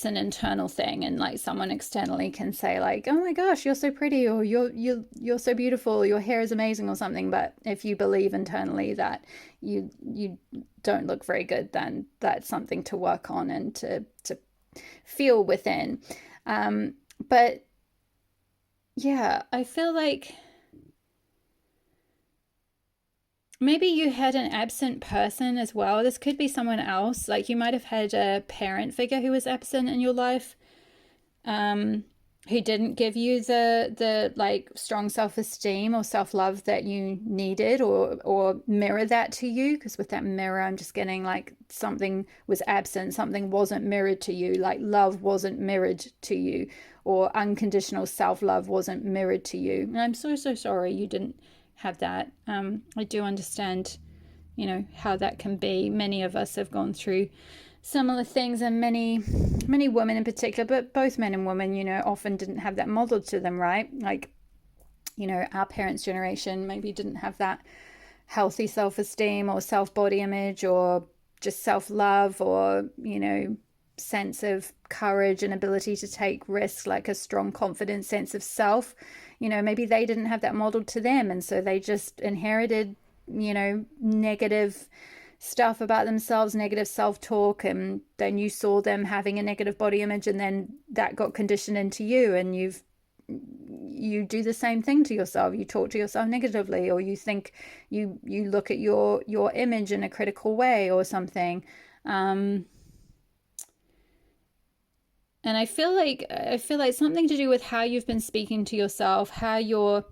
an internal thing, and like someone externally can say like, oh my gosh, you're so pretty, or you're so beautiful, your hair is amazing or something. But if you believe internally that you don't look very good, then that's something to work on and to feel within. But yeah, I feel like maybe you had an absent person as well. This could be someone else. Like you might have had a parent figure who was absent in your life, um, who didn't give you the like strong self-esteem or self-love that you needed, or mirror that to you. Because with that mirror, I'm just getting like something was absent, something wasn't mirrored to you, like love wasn't mirrored to you, or unconditional self-love wasn't mirrored to you. And I'm so sorry you didn't have that. I do understand, you know, how that can be. Many of us have gone through similar things, and many women in particular, but both men and women, you know, often didn't have that modeled to them, right? Like, you know, our parents' generation maybe didn't have that healthy self-esteem or self-body image, or just self-love, or, you know, sense of courage and ability to take risks, like a strong confident sense of self. You know, maybe they didn't have that modeled to them, and so they just inherited, you know, negative stuff about themselves, negative self-talk, and then you saw them having a negative body image, and then that got conditioned into you, and you do the same thing to yourself. You talk to yourself negatively, or you think you look at your image in a critical way or something. And I feel like something to do with how you've been speaking to yourself, how your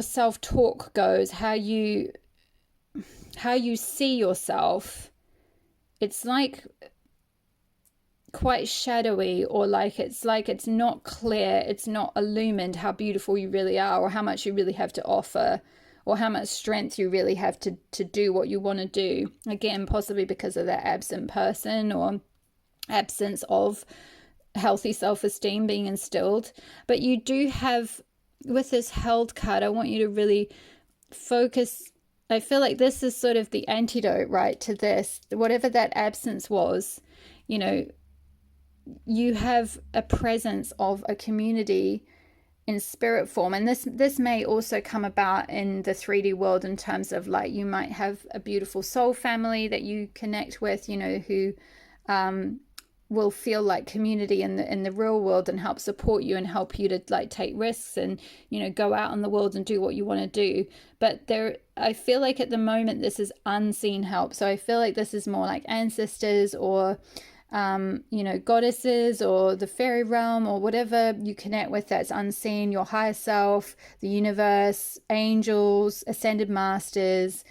self-talk goes, how you see yourself. It's like quite shadowy, or like it's not clear, it's not illumined how beautiful you really are, or how much you really have to offer, or how much strength you really have to do what you want to do. Again, possibly because of that absent person, or absence of healthy self-esteem being instilled. But you do have, with this held card, I want you to really focus. I feel like this is sort of the antidote, right, to this. Whatever that absence was, you know, you have a presence of a community in spirit form. And this may also come about in the 3D world, in terms of like you might have a beautiful soul family that you connect with, you know, who will feel like community in the real world, and help support you and help you to like take risks and, you know, go out in the world and do what you want to do. But I feel like at the moment this is unseen help. So I feel like this is more like ancestors, or you know, goddesses, or the fairy realm, or whatever you connect with that's unseen, your higher self, the universe, angels, ascended masters.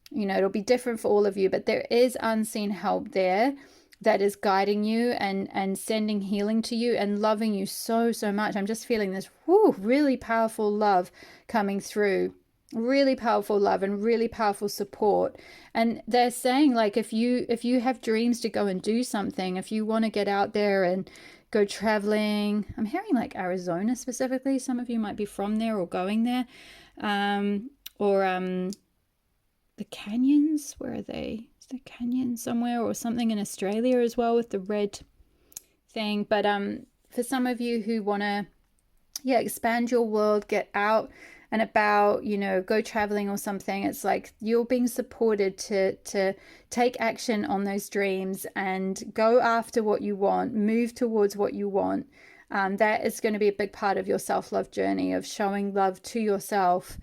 You know, it'll be different for all of you, but there is unseen help there that is guiding you and sending healing to you and loving you so much. I'm just feeling this really powerful love coming through, really powerful love and really powerful support. And they're saying, like, if you have dreams to go and do something, if you want to get out there and go traveling, I'm hearing like Arizona specifically, some of you might be from there or going there, or the canyons, where are they? Is there a canyon somewhere, or something in Australia as well with the red thing? But for some of you who want to expand your world, get out and about, you know, go traveling or something, it's like you're being supported to take action on those dreams and go after what you want, move towards what you want. That is going to be a big part of your self-love journey, of showing love to yourself.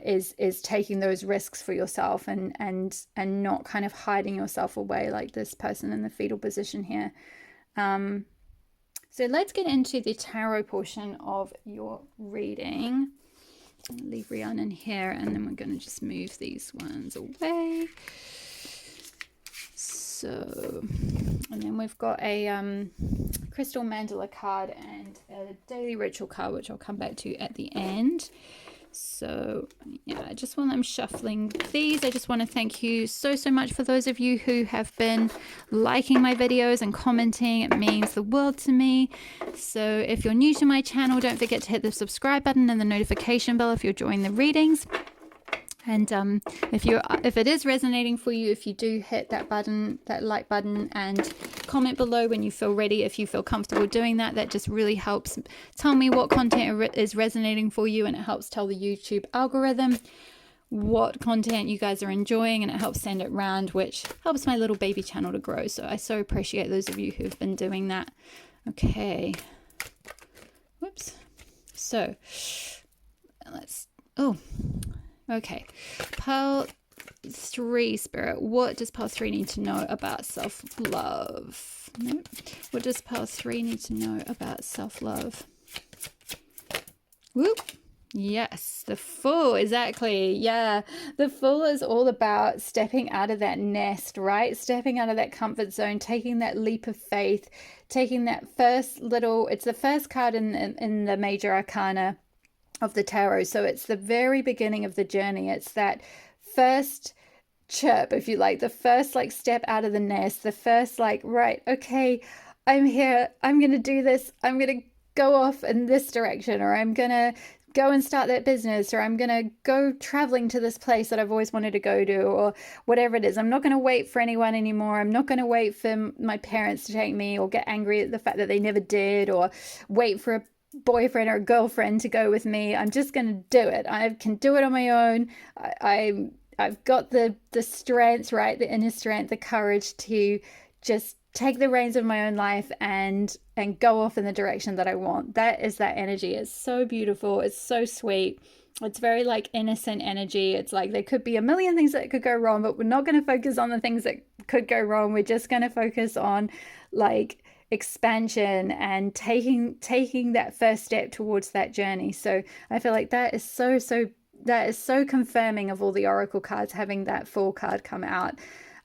Is taking those risks for yourself, and not kind of hiding yourself away like this person in the fetal position here. So let's get into the tarot portion of your reading. I'm going to leave Rhiannon here, and then we're going to just move these ones away. So, and then we've got a crystal mandala card and a daily ritual card, which I'll come back to at the end. So yeah, just while I'm shuffling these, I just want to thank you so much for those of you who have been liking my videos and commenting. It means the world to me. So if you're new to my channel, don't forget to hit the subscribe button and the notification bell if you're enjoying the readings. And if it is resonating for you, if you do hit that button, that like button, and comment below when you feel ready, if you feel comfortable doing that, that just really helps tell me what content is resonating for you, and it helps tell the YouTube algorithm what content you guys are enjoying, and it helps send it around, which helps my little baby channel to grow. So I so appreciate those of you who've been doing that. Okay. Whoops. So okay. Pile 3, Spirit. What does pile 3 need to know about self-love? Nope. What does pile 3 need to know about self-love? Whoop. Yes, the Fool, exactly. Yeah, the Fool is all about stepping out of that nest, right? Stepping out of that comfort zone, taking that leap of faith, taking that first little, it's the first card in the major arcana of the tarot. So it's the very beginning of the journey. It's that first chirp, if you like, the first like step out of the nest, the first like, right, okay, I'm here, I'm gonna do this, I'm gonna go off in this direction, or I'm gonna go and start that business, or I'm gonna go traveling to this place that I've always wanted to go to, or whatever it is. I'm not gonna wait for anyone anymore. I'm not gonna wait for my parents to take me, or get angry at the fact that they never did, or wait for a boyfriend or a girlfriend to go with me. I'm just going to do it. I can do it on my own. I've got the strength, right? The inner strength, the courage to just take the reins of my own life and go off in the direction that I want. That is that energy. It's so beautiful. It's so sweet. It's very like innocent energy. It's like there could be a million things that could go wrong, but we're not going to focus on the things that could go wrong. We're just going to focus on like expansion and taking that first step towards that journey. So I feel like that is so confirming of all the oracle cards, having that Fool card come out.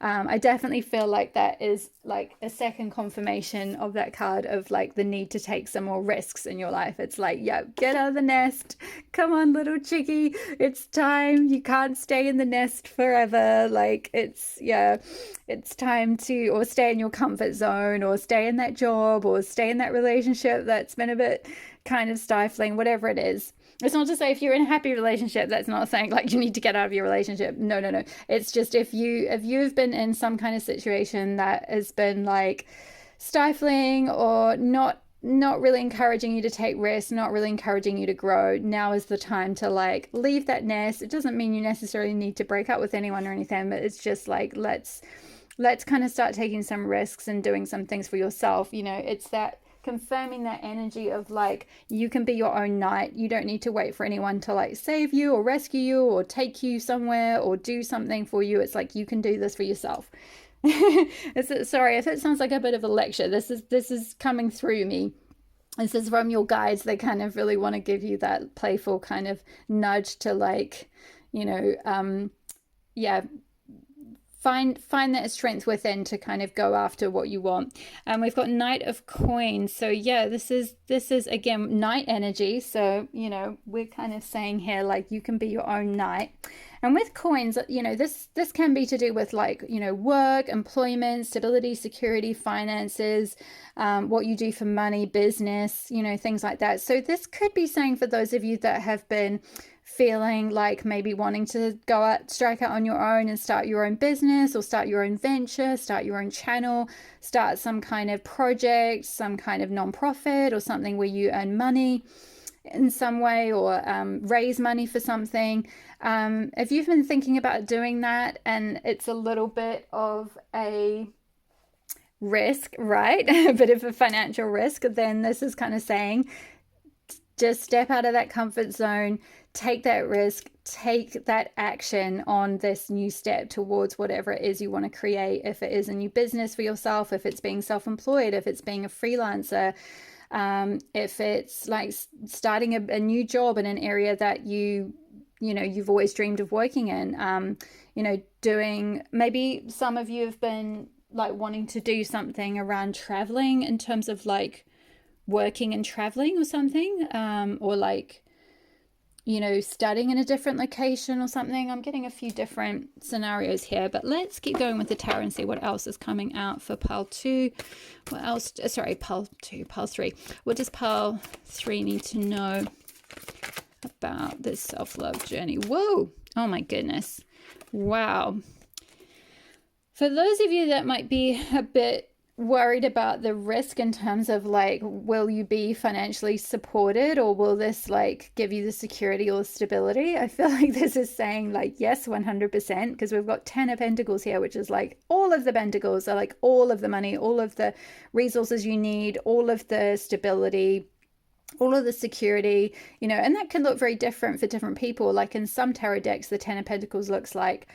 I definitely feel like that is like a second confirmation of that card of like the need to take some more risks in your life. It's like, yeah, get out of the nest. Come on, little chickie. It's time. You can't stay in the nest forever. Like it's time to, or stay in your comfort zone, or stay in that job, or stay in that relationship that's been a bit kind of stifling, whatever it is. It's not to say if you're in a happy relationship, that's not saying like you need to get out of your relationship. No. It's just if you've been in some kind of situation that has been like stifling, or not really encouraging you to take risks, not really encouraging you to grow, now is the time to like leave that nest. It doesn't mean you necessarily need to break up with anyone or anything, but it's just like let's kind of start taking some risks and doing some things for yourself. You know, it's that confirming that energy of like you can be your own knight. You don't need to wait for anyone to like save you or rescue you or take you somewhere or do something for you. It's like you can do this for yourself. Sorry if it sounds like a bit of a lecture. This is coming through me. This is from your guides. They kind of really want to give you that playful kind of nudge to like, you know, find that strength within to kind of go after what you want. And we've got Knight of Coins. So yeah, this is again knight energy. So, you know, we're kind of saying here like you can be your own knight. And with coins, you know, this can be to do with like, you know, work, employment, stability, security, finances, what you do for money, business, you know, things like that. So this could be saying for those of you that have been feeling like maybe wanting to go out, strike out on your own and start your own business, or start your own venture, start your own channel, start some kind of project, some kind of non-profit, or something where you earn money in some way, or raise money for something. If you've been thinking about doing that and it's a little bit of a risk, right? A bit of a financial risk, then this is kind of saying just step out of that comfort zone, take that risk, take that action on this new step towards whatever it is you want to create. If it is a new business for yourself, if it's being self-employed, if it's being a freelancer, if it's like starting a new job in an area that you've always dreamed of working in, doing, maybe some of you have been like wanting to do something around traveling in terms of like working and traveling or something, or like, you know, studying in a different location or something. I'm getting a few different scenarios here, but let's keep going with the tarot and see what else is coming out for pile 2. What else? Sorry, pile 2, pile 3. What does pile 3 need to know about this self-love journey? Whoa! Oh my goodness. Wow. For those of you that might be a bit worried about the risk in terms of like, will you be financially supported, or will this like give you the security or stability? I feel like this is saying like yes, 100%, because we've got 10 of Pentacles here, which is like all of the Pentacles are like all of the money, all of the resources you need, all of the stability, all of the security, you know. And that can look very different for different people. Like in some tarot decks, the 10 of Pentacles looks like,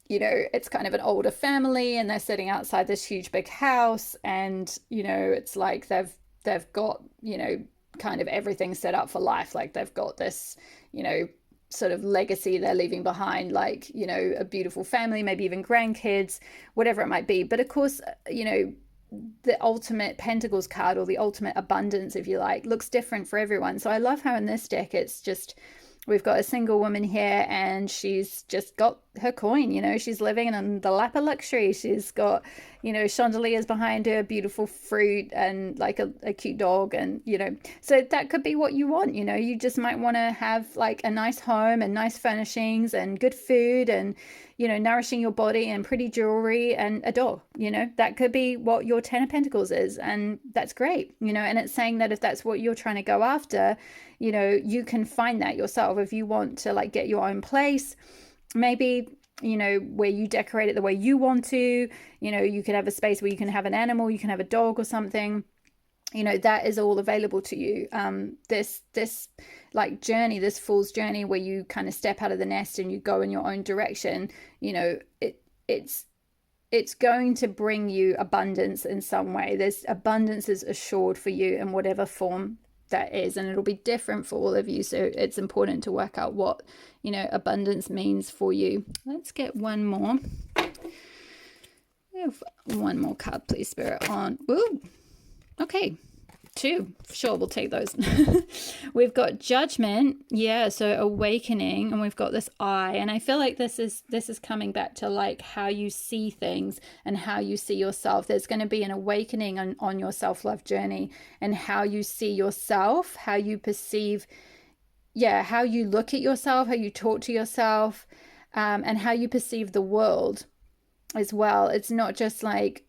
you know, it's kind of an older family and they're sitting outside this huge big house, and you know, it's like they've got, you know, kind of everything set up for life. Like they've got this, you know, sort of legacy they're leaving behind, like, you know, a beautiful family, maybe even grandkids, whatever it might be. But of course, you know, the ultimate Pentacles card, or the ultimate abundance, if you like, looks different for everyone. So I love how in this deck it's just, we've got a single woman here and she's just got her coin, you know, she's living in the lap of luxury. She's got, you know, chandeliers behind her, beautiful fruit, and like a cute dog. And, you know, so that could be what you want, you know, you just might want to have like a nice home and nice furnishings and good food and, you know, nourishing your body and pretty jewelry and a dog, you know, that could be what your 10 of Pentacles is. And that's great, you know, and it's saying that if that's what you're trying to go after, you know, you can find that yourself. If you want to like get your own place, maybe, you know, where you decorate it the way you want to, you know, you could have a space where you can have an animal, you can have a dog or something, you know, that is all available to you. This like journey, this fool's journey where you kind of step out of the nest and you go in your own direction, you know, it's going to bring you abundance in some way. There's abundance is assured for you in whatever form that is, and it'll be different for all of you. So it's important to work out what, you know, abundance means for you. Let's get one more. We have one more card, please, Spirit, on. Ooh, okay. 2, sure, we'll take those. We've got Judgment, yeah, so awakening, and we've got this Eye. And I feel like this is coming back to like how you see things and how you see yourself. There's going to be an awakening on your self-love journey, and how you see yourself, how you perceive, yeah, how you look at yourself, how you talk to yourself, and how you perceive the world as well. It's not just like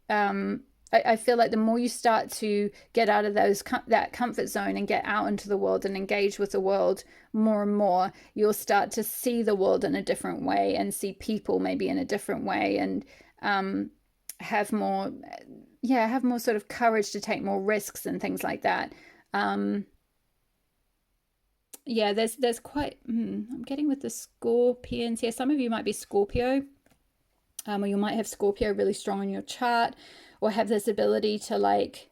I feel like the more you start to get out of that comfort zone and get out into the world and engage with the world more and more, you'll start to see the world in a different way and see people maybe in a different way, and have more sort of courage to take more risks and things like that. Yeah, there's quite I'm getting with the Scorpions here. Some of you might be Scorpio, or you might have Scorpio really strong in your chart, or have this ability to like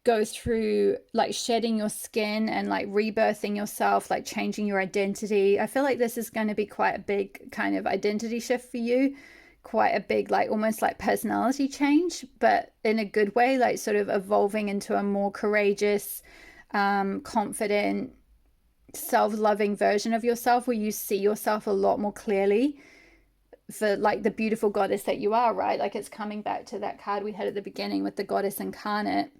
go through like shedding your skin and like rebirthing yourself, like changing your identity. I feel like this is going to be quite a big kind of identity shift for you, quite a big like almost like personality change, but in a good way, like sort of evolving into a more courageous, confident, self-loving version of yourself, where you see yourself a lot more clearly for like the beautiful goddess that you are, right? Like it's coming back to that card we had at the beginning with the goddess incarnate,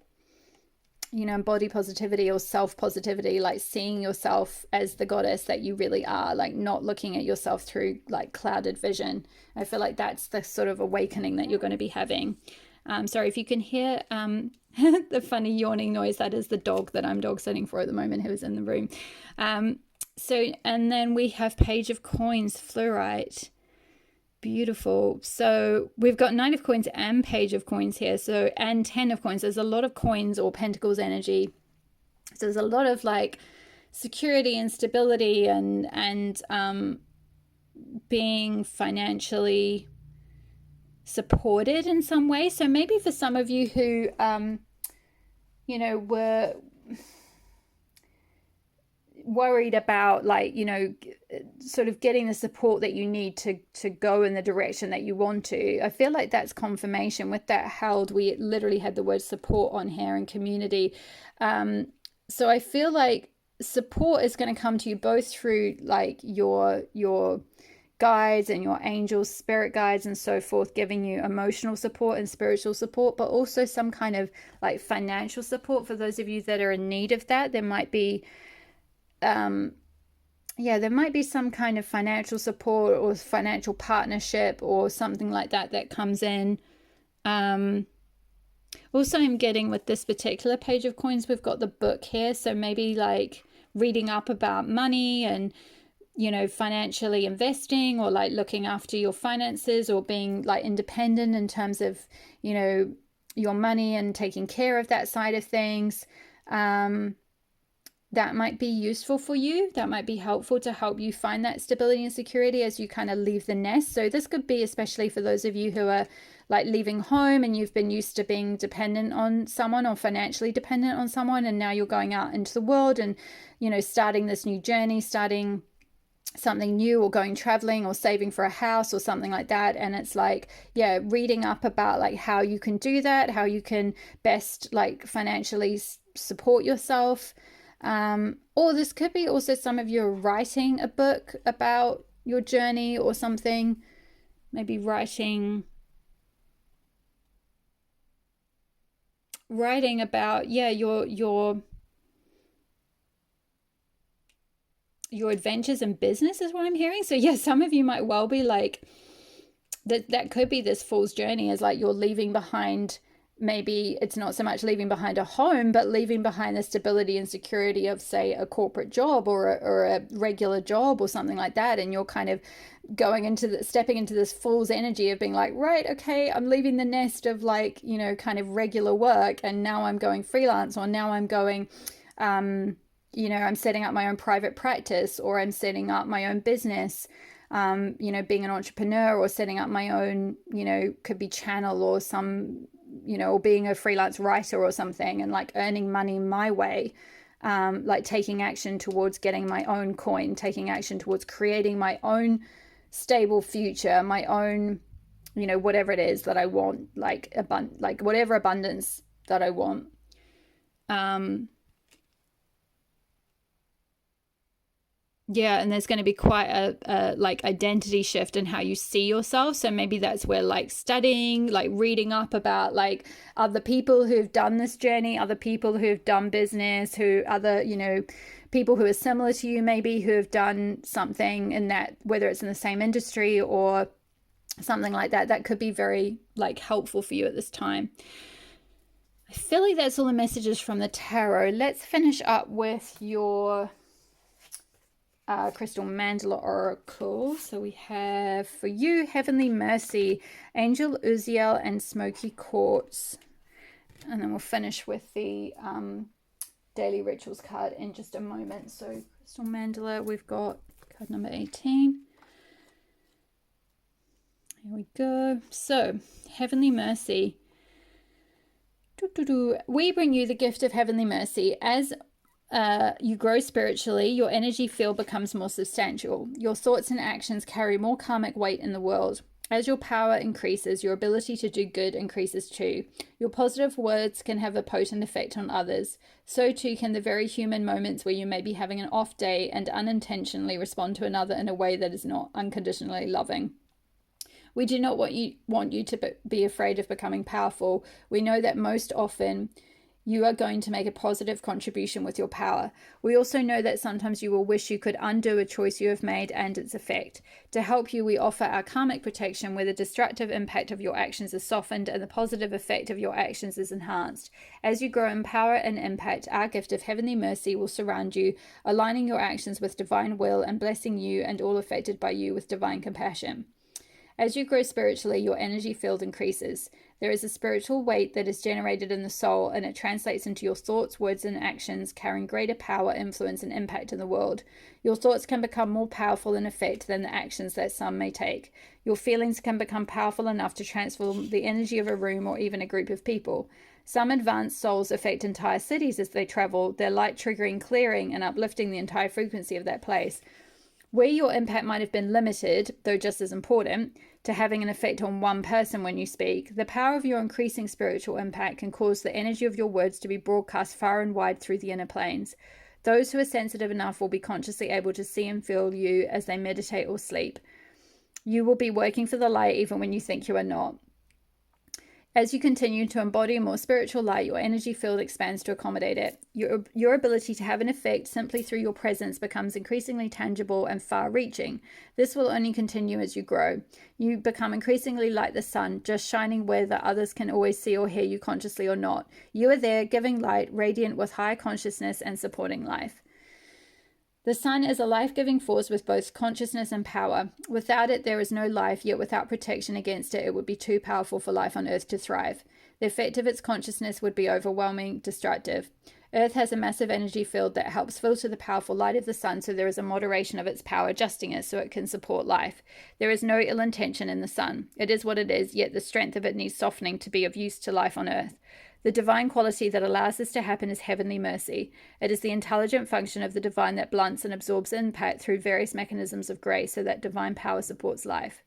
you know, body positivity or self-positivity, like seeing yourself as the goddess that you really are, like not looking at yourself through like clouded vision. I feel like that's the sort of awakening that you're going to be having. Sorry if you can hear the funny yawning noise. That is the dog that I'm dog sitting for at the moment, who is in the room. So, and then we have Page of Coins, fluorite. Beautiful. So we've got 9 of Coins and Page of Coins here. So, and 10 of Coins. There's a lot of coins or pentacles energy. So there's a lot of like security and stability and being financially supported in some way. So maybe for some of you who, you know, were worried about, like, sort of getting the support that you need to go in the direction that you want to. I feel like that's confirmation. With that held, we literally had the word support on here and community. So I feel like support is going to come to you both through like your guides and your angels, spirit guides and so forth, giving you emotional support and spiritual support, but also some kind of like financial support for those of you that are in need of that. There might be there might be some kind of financial support or financial partnership or something like that that comes in. Also, I'm getting with this particular page of coins, we've got the book here, so maybe like reading up about money and financially investing, or like looking after your finances, or being like independent in terms of your money and taking care of that side of things. That might be useful for you. That might be helpful to help you find that stability and security as you kind of leave the nest. So this could be especially for those of you who are like leaving home and you've been used to being dependent on someone or financially dependent on someone, and now you're going out into the world and starting this new journey, starting something new, or going traveling, or saving for a house or something like that. And it's like, reading up about like how you can do that, how you can best like financially support yourself. Or this could be also some of you are writing a book about your journey or something, maybe writing about your adventures in business is what I'm hearing. So some of you might well be like that could be this fool's journey, is like you're leaving behind, maybe it's not so much leaving behind a home, but leaving behind the stability and security of, say, a corporate job or a regular job or something like that. And you're kind of stepping into this fool's energy of being like, right, okay, I'm leaving the nest of like, kind of regular work, and now I'm going freelance, or now I'm going, I'm setting up my own private practice, or I'm setting up my own business. Being an entrepreneur, or setting up my own, could be channel, or some, or being a freelance writer or something, and like earning money my way, like taking action towards getting my own coin, taking action towards creating my own stable future, my own, whatever it is that I want, like whatever abundance that I want. And there's going to be quite a like identity shift in how you see yourself. So maybe that's where like studying, like reading up about like other people who've done this journey, other people who've done business, people who are similar to you, maybe who have done something in that, whether it's in the same industry or something like that, that could be very like helpful for you at this time. I feel like that's all the messages from the tarot. Let's finish up with your crystal mandala oracle. So we have for you Heavenly Mercy, Angel Uziel, and Smoky Quartz, and then we'll finish with the daily rituals card in just a moment. So crystal mandala, we've got card number 18. Here we go. So Heavenly Mercy, we bring you the gift of Heavenly Mercy. As you grow spiritually, your energy field becomes more substantial. Your thoughts and actions carry more karmic weight in the world. As your power increases, your ability to do good increases too. Your positive words can have a potent effect on others. So too can the very human moments where you may be having an off day and unintentionally respond to another in a way that is not unconditionally loving. We do not want you to be afraid of becoming powerful. We know that most often you are going to make a positive contribution with your power. We also know that sometimes you will wish you could undo a choice you have made and its effect. To help you, we offer our karmic protection, where the destructive impact of your actions is softened and the positive effect of your actions is enhanced. As you grow in power and impact, our gift of Heavenly Mercy will surround you, aligning your actions with divine will and blessing you and all affected by you with divine compassion. As you grow spiritually, your energy field increases. There is a spiritual weight that is generated in the soul, and it translates into your thoughts, words, and actions, carrying greater power, influence, and impact in the world. Your thoughts can become more powerful in effect than the actions that some may take. Your feelings can become powerful enough to transform the energy of a room or even a group of people. Some advanced souls affect entire cities as they travel, their light triggering, clearing, and uplifting the entire frequency of that place. Where your impact might have been limited, though just as important, to having an effect on one person when you speak, the power of your increasing spiritual impact can cause the energy of your words to be broadcast far and wide through the inner planes. Those who are sensitive enough will be consciously able to see and feel you as they meditate or sleep. You will be working for the light even when you think you are not. As you continue to embody a more spiritual light, your energy field expands to accommodate it. Your ability to have an effect simply through your presence becomes increasingly tangible and far-reaching. This will only continue as you grow. You become increasingly like the sun, just shining where the others can always see or hear you consciously or not. You are there, giving light, radiant with higher consciousness and supporting life. The sun is a life-giving force with both consciousness and power. Without it, there is no life, yet without protection against it, it would be too powerful for life on Earth to thrive. The effect of its consciousness would be overwhelming, destructive. Earth has a massive energy field that helps filter the powerful light of the sun, so there is a moderation of its power, adjusting it so it can support life. There is no ill intention in the sun. It is what it is, yet the strength of it needs softening to be of use to life on Earth. The divine quality that allows this to happen is heavenly mercy. It is the intelligent function of the divine that blunts and absorbs impact through various mechanisms of grace so that divine power supports life.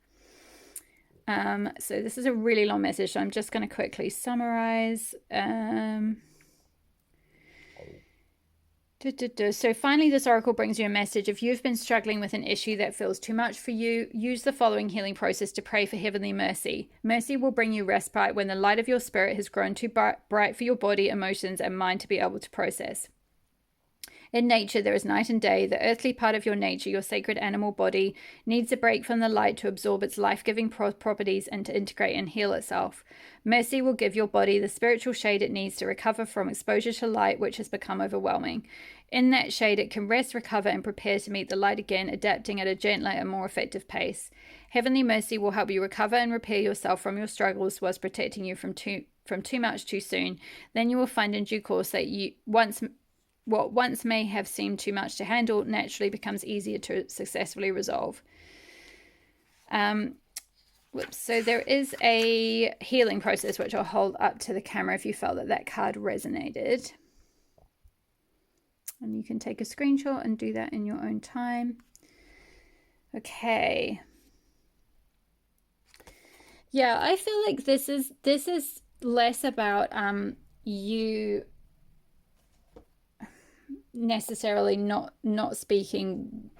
So this is a really long message, so I'm just going to quickly summarize. So finally, this oracle brings you a message. If you've been struggling with an issue that feels too much for you, use the following healing process to pray for heavenly mercy. Mercy will bring you respite when the light of your spirit has grown too bright for your body, emotions, and mind to be able to process. In nature, there is night and day. The earthly part of your nature, your sacred animal body, needs a break from the light to absorb its life-giving properties and to integrate and heal itself. Mercy will give your body the spiritual shade it needs to recover from exposure to light, which has become overwhelming. In that shade, it can rest, recover, and prepare to meet the light again, adapting at a gentler and more effective pace. Heavenly mercy will help you recover and repair yourself from your struggles whilst protecting you from too much too soon. Then you will find in due course that what once may have seemed too much to handle naturally becomes easier to successfully resolve. So there is a healing process which I'll hold up to the camera if you felt that card resonated. And you can take a screenshot and do that in your own time. Okay. Yeah, I feel like this is less about you necessarily not speaking.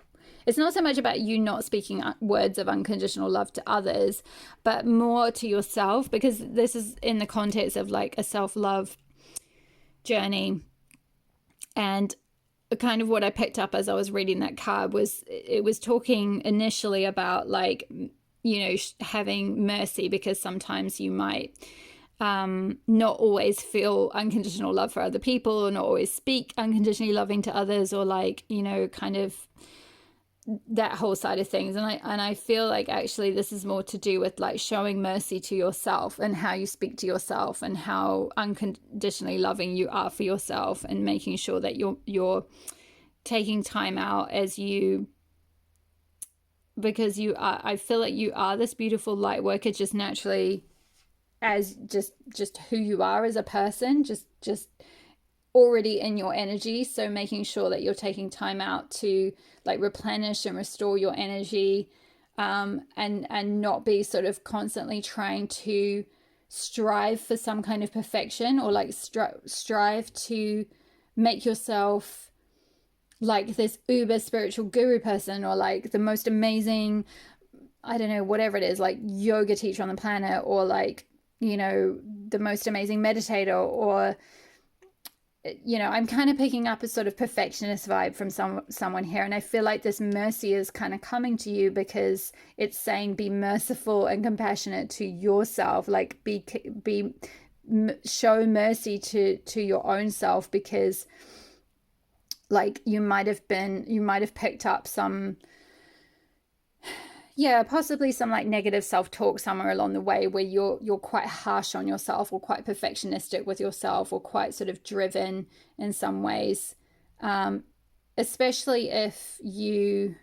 It's not so much about you not speaking words of unconditional love to others, but more to yourself, because this is in the context of like a self-love journey. And kind of what I picked up as I was reading that card was it was talking initially about like, you know, having mercy, because sometimes you might not always feel unconditional love for other people, or not always speak unconditionally loving to others, or like, you know, kind of that whole side of things. And I feel like actually this is more to do with like showing mercy to yourself and how you speak to yourself and how unconditionally loving you are for yourself, and making sure that you're taking time out as you, because you are, I feel like you are this beautiful light worker just naturally, as just who you are as a person, just already in your energy. So making sure that you're taking time out to like replenish and restore your energy, and not be sort of constantly trying to strive for some kind of perfection, or like strive to make yourself like this uber spiritual guru person, or like the most amazing, I don't know, whatever it is, like yoga teacher on the planet, or like, you know, the most amazing meditator, or, you know, I'm kind of picking up a sort of perfectionist vibe from someone here. And I feel like this mercy is kind of coming to you because it's saying be merciful and compassionate to yourself, like show mercy to your own self, because like you might have picked up some, yeah, possibly some like negative self-talk somewhere along the way, where you're quite harsh on yourself, or quite perfectionistic with yourself, or quite sort of driven in some ways, especially if you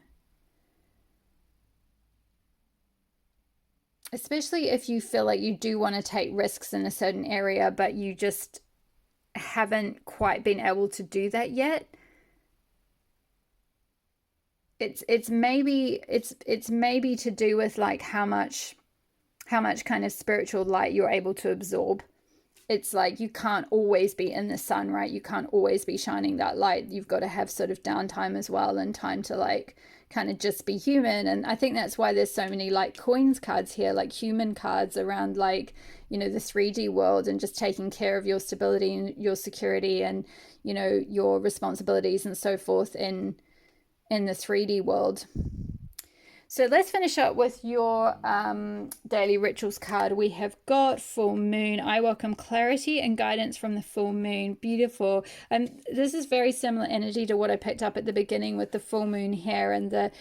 especially if you feel like you do want to take risks in a certain area, but you just haven't quite been able to do that yet. It's maybe to do with like how much kind of spiritual light you're able to absorb. It's like you can't always be in the sun, right? You can't always be shining that light. You've got to have sort of downtime as well, and time to like kind of just be human. And I think that's why there's so many like coins cards here, like human cards around like, the 3D world, and just taking care of your stability and your security and, your responsibilities and so forth in the 3D world. So let's finish up with your daily rituals card. We have got full moon. I welcome clarity and guidance from the full moon. Beautiful. And this is very similar energy to what I picked up at the beginning with the full moon here, and the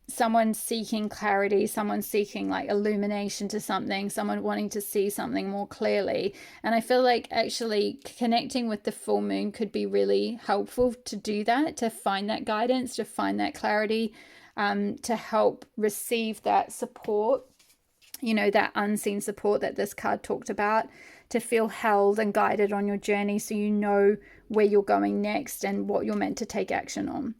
someone seeking clarity, someone seeking like illumination to something, someone wanting to see something more clearly. And I feel like actually connecting with the full moon could be really helpful to do that, to find that guidance, to find that clarity, to help receive that support, that unseen support that this card talked about, to feel held and guided on your journey so you know where you're going next and what you're meant to take action on.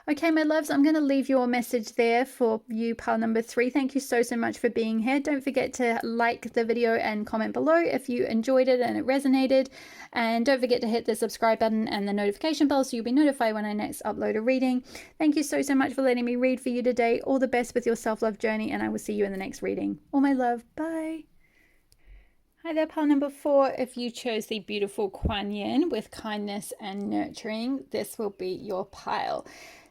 Okay, my loves, I'm going to leave your message there for you, pile number 3. Thank you so much for being here. Don't forget to like the video and comment below if you enjoyed it and it resonated. And don't forget to hit the subscribe button and the notification bell so you'll be notified when I next upload a reading. Thank you so much for letting me read for you today. All the best with your self-love journey, and I will see you in the next reading. All my love. Bye. Hi there, pile number 4. If you chose the beautiful Kuan Yin with kindness and nurturing, this will be your pile.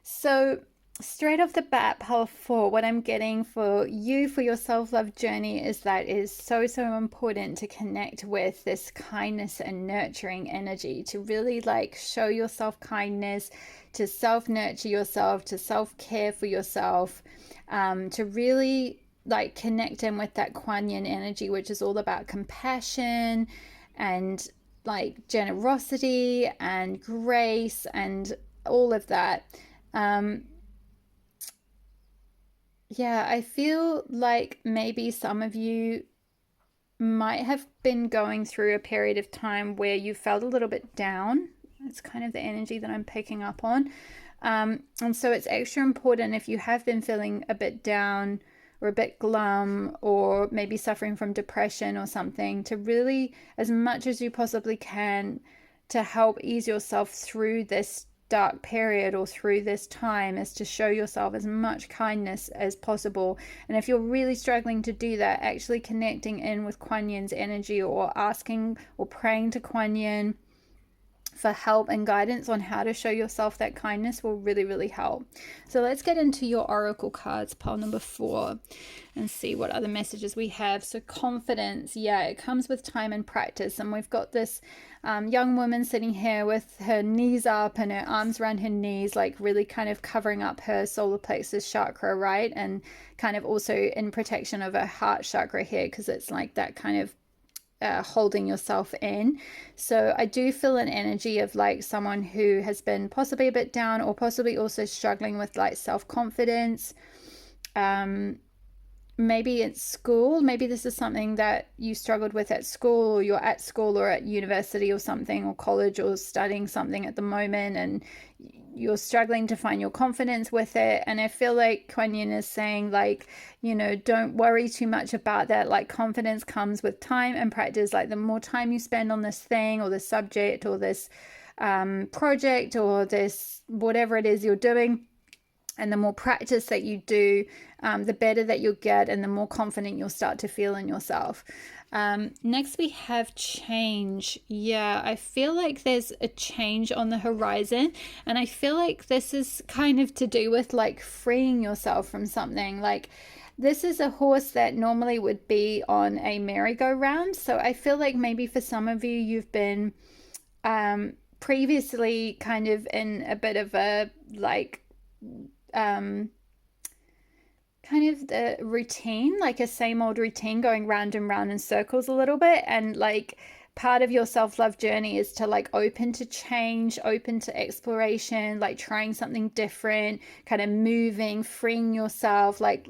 So straight off the bat, pile 4, what I'm getting for you for your self-love journey is that it is so important to connect with this kindness and nurturing energy, to really like show yourself kindness, to self-nurture yourself, to self-care for yourself, to really like connect in with that Kuan Yin energy, which is all about compassion and like generosity and grace and all of that. Yeah, I feel like maybe some of you might have been going through a period of time where you felt a little bit down. It's kind of the energy that I'm picking up on. And so it's extra important, if you have been feeling a bit down or a bit glum, or maybe suffering from depression or something, to really, as much as you possibly can, to help ease yourself through this dark period or through this time, is to show yourself as much kindness as possible. And if you're really struggling to do that, actually connecting in with Kuan Yin's energy, or asking or praying to Kuan Yin for help and guidance on how to show yourself that kindness, will really help. So let's get into your oracle cards, pile number 4, and see what other messages we have. So confidence, yeah, it comes with time and practice. And we've got this young woman sitting here with her knees up and her arms around her knees, like really kind of covering up her solar plexus chakra, right? And kind of also in protection of her heart chakra here, because it's like that kind of holding yourself in. So I do feel an energy of like someone who has been possibly a bit down, or possibly also struggling with like self-confidence. Maybe at school, maybe this is something that you struggled with at school, or you're at school or at university or something, or college, or studying something at the moment, and you're struggling to find your confidence with it. And I feel like Kuan Yin is saying like, don't worry too much about that. Like confidence comes with time and practice. Like the more time you spend on this thing or this subject or this project or this whatever it is you're doing, and the more practice that you do, the better that you'll get, and the more confident you'll start to feel in yourself. Next we have change. Yeah, I feel like there's a change on the horizon, and I feel like this is kind of to do with like freeing yourself from something. Like this is a horse that normally would be on a merry-go-round. So I feel like maybe for some of you, you've been previously kind of in a bit of a like kind of the routine, like a same old routine, going round and round in circles a little bit. And like part of your self-love journey is to like open to change, open to exploration, like trying something different, kind of moving, freeing yourself, like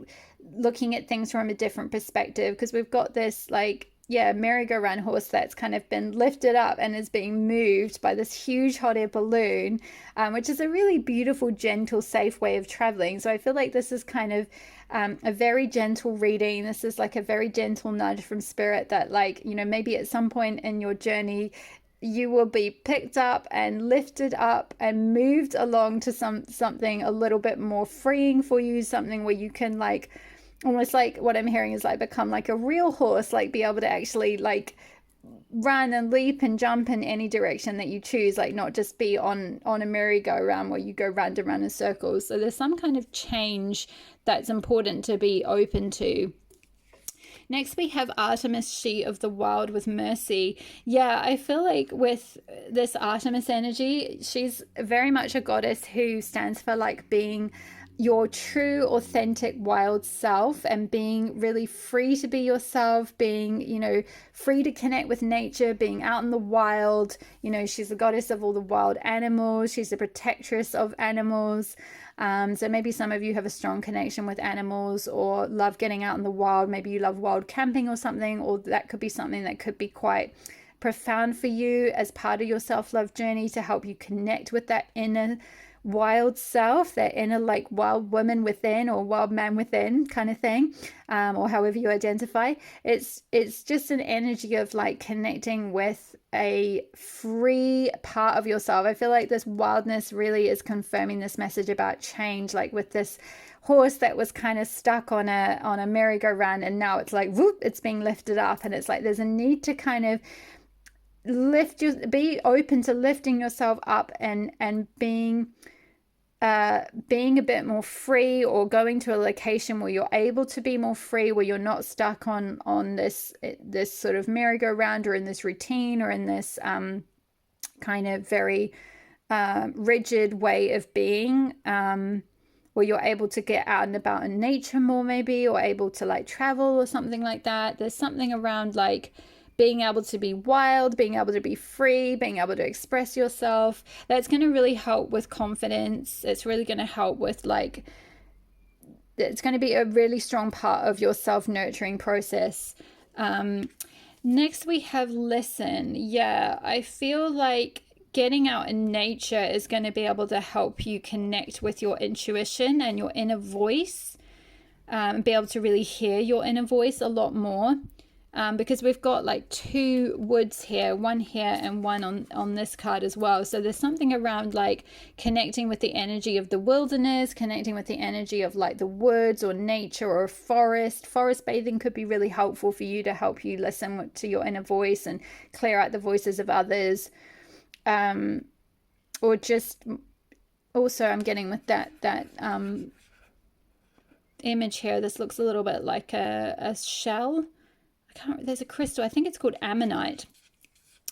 looking at things from a different perspective, because we've got this like, yeah, merry-go-round horse that's kind of been lifted up and is being moved by this huge hot air balloon, which is a really beautiful, gentle, safe way of traveling. So I feel like this is kind of a very gentle reading. This is like a very gentle nudge from spirit that, like, you know, maybe at some point in your journey you will be picked up and lifted up and moved along to something a little bit more freeing for you, something where you can, like, almost like what I'm hearing is like become like a real horse, like be able to actually like run and leap and jump in any direction that you choose, like not just be on a merry-go-round where you go round and round in circles. So there's some kind of change that's important to be open to. Next, we have Artemis, she of the wild with mercy. Yeah, I feel like with this Artemis energy, she's very much a goddess who stands for like being your true, authentic, wild self and being really free to be yourself, being, you know, free to connect with nature, being out in the wild. You know, she's the goddess of all the wild animals. She's the protectress of animals. So maybe some of you have a strong connection with animals or love getting out in the wild. Maybe you love wild camping or something, or that could be something that could be quite profound for you as part of your self-love journey to help you connect with that inner wild self, that inner like wild woman within or wild man within kind of thing, or however you identify. It's just an energy of like connecting with a free part of yourself. I feel like this wildness really is confirming this message about change, like with this horse that was kind of stuck on a merry-go-round, and now it's like whoop, it's being lifted up, and it's like there's a need to kind of be open to lifting yourself up and being a bit more free, or going to a location where you're able to be more free, where you're not stuck on this sort of merry-go-round or in this routine or in this kind of very rigid way of being, where you're able to get out and about in nature more maybe, or able to like travel or something like that. There's something around like being able to be wild, being able to be free, being able to express yourself. That's going to really help with confidence. It's really going to help with like, it's going to be a really strong part of your self-nurturing process. Next we have listen. Yeah, I feel like getting out in nature is going to be able to help you connect with your intuition and your inner voice, and be able to really hear your inner voice a lot more. Because we've got like two woods here, one here and one on this card as well. So there's something around like connecting with the energy of the wilderness, connecting with the energy of like the woods or nature or a forest. Forest bathing could be really helpful for you to help you listen to your inner voice and clear out the voices of others. Or just also I'm getting with that image here. This looks a little bit like a shell. There's a crystal, I think it's called ammonite,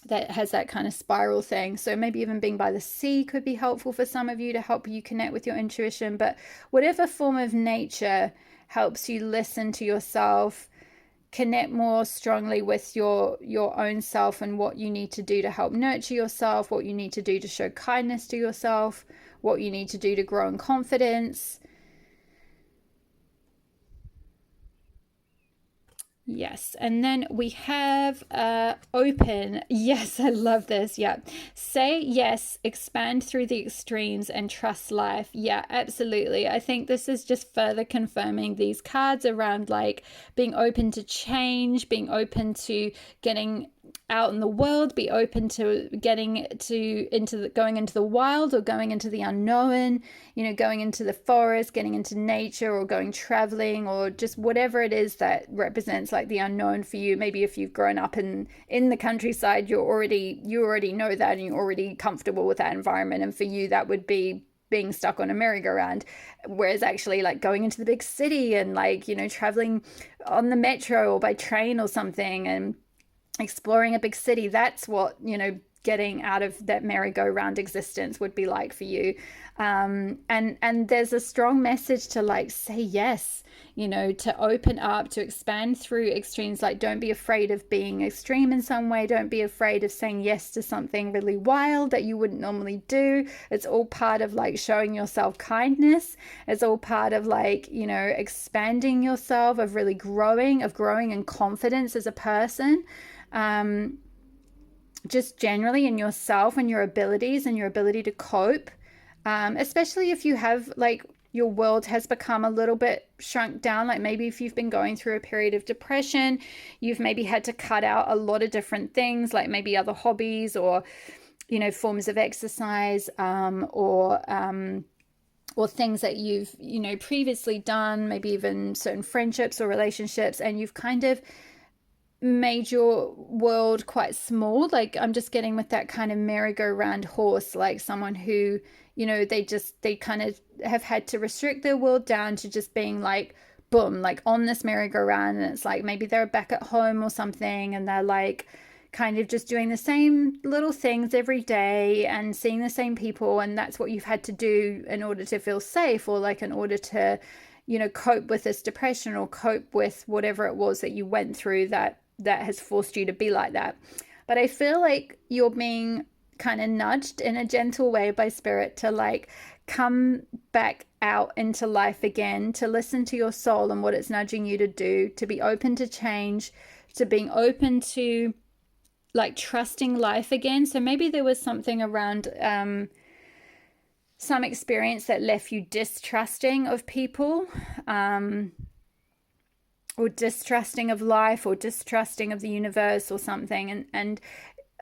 that has that kind of spiral thing. So maybe even being by the sea could be helpful for some of you to help you connect with your intuition. But whatever form of nature helps you listen to yourself, connect more strongly with your own self and what you need to do to help nurture yourself, what you need to do to show kindness to yourself, what you need to do to grow in confidence. Yes, and then we have open. Yes, I love this. Yeah. Say yes, expand through the extremes and trust life. Yeah, absolutely. I think this is just further confirming these cards around like being open to change, being open to getting out in the world, be open to getting going into the wild or going into the unknown, you know, going into the forest, getting into nature, or going traveling, or just whatever it is that represents like the unknown for you. Maybe if you've grown up in the countryside, you already know that and you're already comfortable with that environment, and for you that would be being stuck on a merry-go-round. Whereas actually like going into the big city and like, you know, traveling on the metro or by train or something and exploring a big city, that's what, you know, getting out of that merry-go-round existence would be like for you. And there's a strong message to like say yes, you know, to open up, to expand through extremes. Like, don't be afraid of being extreme in some way. Don't be afraid of saying yes to something really wild that you wouldn't normally do. It's all part of like showing yourself kindness. It's all part of like, you know, expanding yourself, of really growing in confidence as a person. Just generally in yourself and your abilities and your ability to cope. Especially if you have like your world has become a little bit shrunk down, like maybe if you've been going through a period of depression, you've maybe had to cut out a lot of different things, like maybe other hobbies or, you know, forms of exercise, or things that you've, you know, previously done, maybe even certain friendships or relationships, and you've kind of made your world quite small. Like, I'm just getting with that kind of merry-go-round horse, like someone who, you know, they kind of have had to restrict their world down to just being like, boom, like on this merry-go-round. And it's like maybe they're back at home or something, and they're like kind of just doing the same little things every day and seeing the same people. And that's what you've had to do in order to feel safe, or like in order to, you know, cope with this depression or cope with whatever it was that you went through that has forced you to be like that. But I feel like you're being kind of nudged in a gentle way by spirit to like come back out into life again, to listen to your soul and what it's nudging you to do, to be open to change, to being open to like trusting life again. So maybe there was something around some experience that left you distrusting of people, or distrusting of life, or distrusting of the universe or something. And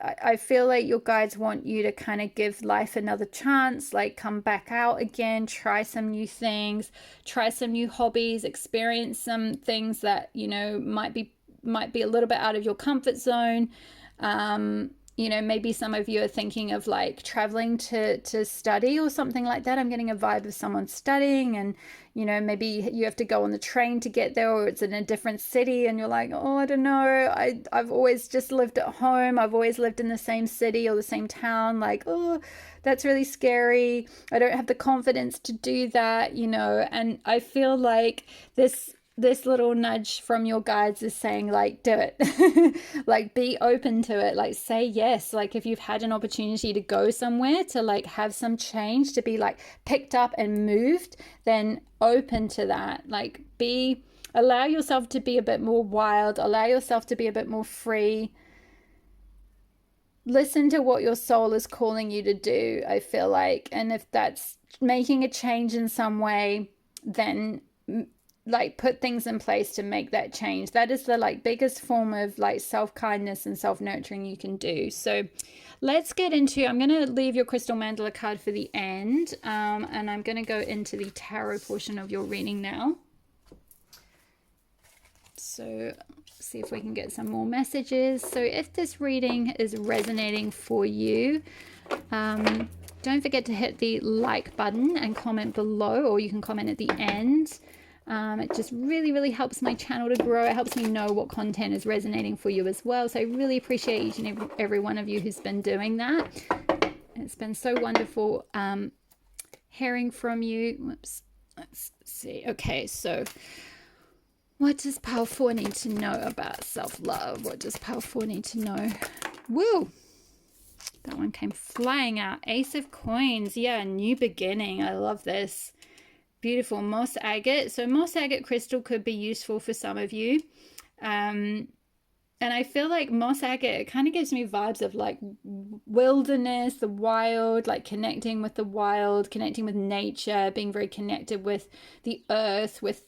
I feel like your guides want you to kind of give life another chance, like come back out again, try some new things, try some new hobbies, experience some things that, you know, might be a little bit out of your comfort zone. You know, maybe some of you are thinking of like traveling to study or something like that. I'm getting a vibe of someone studying, and, you know, maybe you have to go on the train to get there, or it's in a different city and you're like, oh, I don't know. I've always just lived at home. I've always lived in the same city or the same town. Like, oh, that's really scary. I don't have the confidence to do that, you know. And I feel like this little nudge from your guides is saying like, do it. Like, be open to it, like say yes. Like, if you've had an opportunity to go somewhere, to like have some change, to be like picked up and moved, then open to that. Like, allow yourself to be a bit more wild, allow yourself to be a bit more free. Listen to what your soul is calling you to do, I feel like. And if that's making a change in some way, then like put things in place to make that change. That is the like biggest form of like self-kindness and self-nurturing you can do. So let's get into, I'm going to leave your crystal mandala card for the end, and I'm going to go into the tarot portion of your reading now. So see if we can get some more messages. So if this reading is resonating for you, don't forget to hit the like button and comment below, or you can comment at the end. It just really helps my channel to grow. It helps me know what content is resonating for you as well. So I really appreciate each and every one of you who's been doing that. It's been so wonderful hearing from you. Whoops. Let's see. Okay, so what does Pile 4 need to know about self-love? What does Pile 4 need to know? Woo! That one came flying out. Ace of Coins. Yeah, new beginning. I love this. Beautiful. Moss agate. So moss agate crystal could be useful for some of you. And I feel like moss agate, it kind of gives me vibes of like wilderness, the wild, like connecting with the wild, connecting with nature, being very connected with the earth, with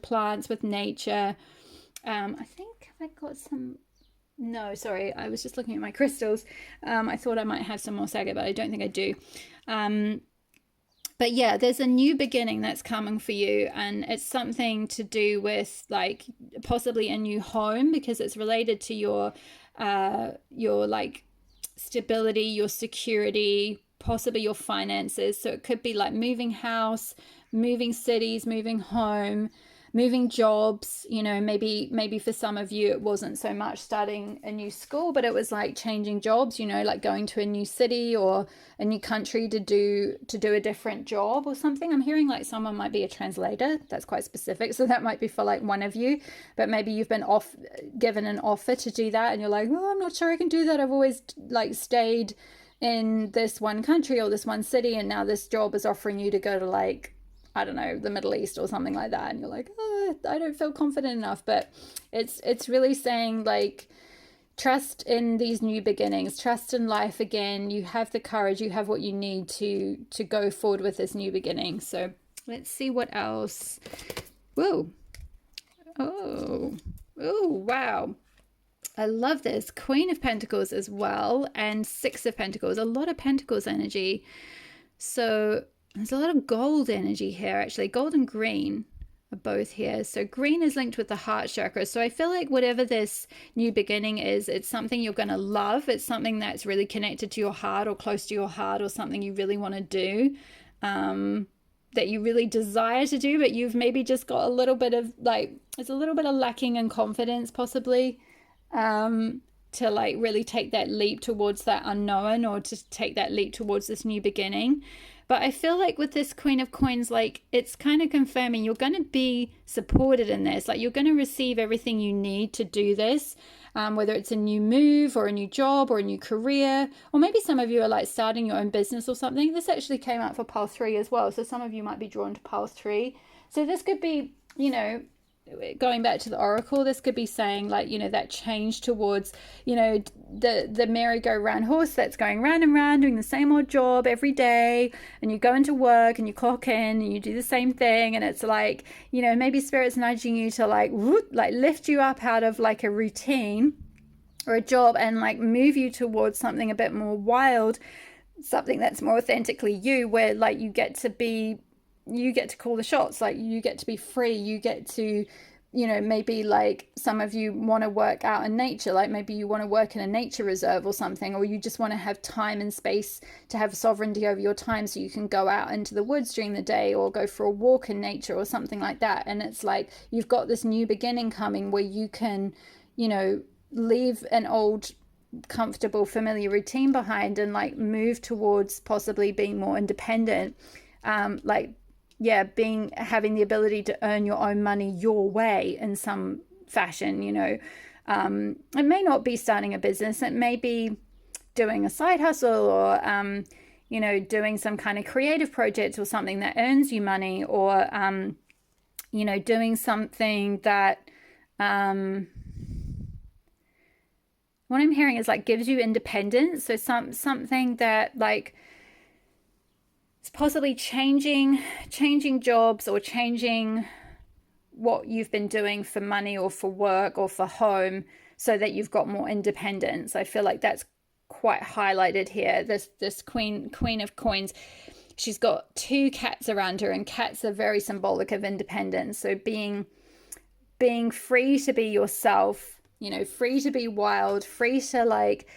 plants, with nature. I think have I got some... No, sorry. I was just looking at my crystals. I thought I might have some moss agate, but I don't think I do. But yeah, there's a new beginning that's coming for you, and it's something to do with like possibly a new home, because it's related to your like stability, your security, possibly your finances. So it could be like moving house, moving cities, moving home, moving jobs, you know, maybe for some of you it wasn't so much starting a new school, but it was like changing jobs, you know, like going to a new city or a new country to do a different job or something. I'm hearing like someone might be a translator. That's quite specific, so that might be for like one of you, but maybe you've been given an offer to do that and you're like, oh, I'm not sure I can do that. I've always like stayed in this one country or this one city, and now this job is offering you to go to like, I don't know, the Middle East or something like that, and you're like, oh, I don't feel confident enough. But it's really saying like, trust in these new beginnings, trust in life again. You have the courage, you have what you need to go forward with this new beginning. So let's see what else. Whoa. Oh wow, I love this. Queen of Pentacles as well, and Six of Pentacles. A lot of Pentacles energy. So there's a lot of gold energy here, actually. Gold and green are both here. So green is linked with the heart chakra. So I feel like whatever this new beginning is, it's something you're going to love. It's something that's really connected to your heart or close to your heart, or something you really want to do, that you really desire to do, but you've maybe just got a little bit of like, it's a little bit of lacking in confidence possibly. To like really take that leap towards that unknown, or to take that leap towards this new beginning. But I feel like with this Queen of Coins, like it's kind of confirming you're going to be supported in this. Like you're going to receive everything you need to do this, whether it's a new move or a new job or a new career, or maybe some of you are like starting your own business or something. This actually came out for pile 3 as well. So some of you might be drawn to pile 3. So this could be, you know, going back to the oracle, this could be saying like, you know, that change towards, you know, the merry-go-round horse that's going round and round doing the same old job every day, and you go into work and you clock in and you do the same thing, and it's like, you know, maybe spirit's nudging you to like whoop, like lift you up out of like a routine or a job and like move you towards something a bit more wild, something that's more authentically you, where like you get to call the shots, like you get to be free, you get to, you know, maybe like some of you want to work out in nature, like maybe you want to work in a nature reserve or something, or you just want to have time and space to have sovereignty over your time so you can go out into the woods during the day or go for a walk in nature or something like that. And it's like you've got this new beginning coming where you can, you know, leave an old comfortable familiar routine behind and like move towards possibly being more independent, having the ability to earn your own money your way in some fashion, you know. It may not be starting a business, it may be doing a side hustle, or you know, doing some kind of creative project or something that earns you money, or you know, doing something that what I'm hearing is like gives you independence. So something that like it's possibly changing jobs or changing what you've been doing for money or for work or for home, so that you've got more independence. I feel like that's quite highlighted here. This queen of coins, she's got 2 cats around her, and cats are very symbolic of independence. So being free to be yourself, you know, free to be wild, free to like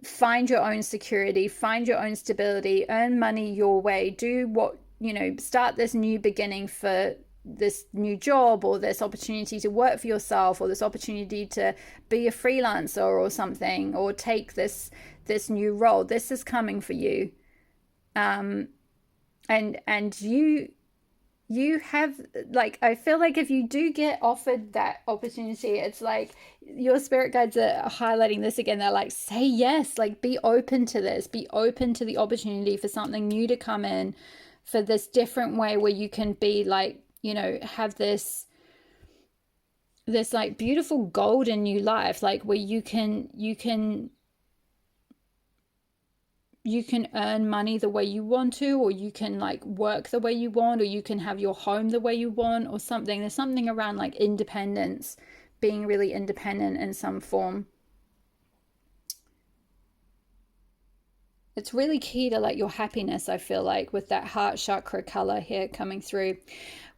find your own security, find your own stability, earn money your way, do what, you know, start this new beginning for this new job, or this opportunity to work for yourself, or this opportunity to be a freelancer or something, or take this new role. This is coming for you. And you have, like, I feel like if you do get offered that opportunity, it's like your spirit guides are highlighting this again. They're like, say yes, like be open to this, be open to the opportunity for something new to come in, for this different way where you can be like, you know, have this like beautiful golden new life, like where you can earn money the way you want to, or you can like work the way you want, or you can have your home the way you want, or something. There's something around like independence, being really independent in some form. It's really key to like your happiness, I feel like, with that heart chakra color here coming through.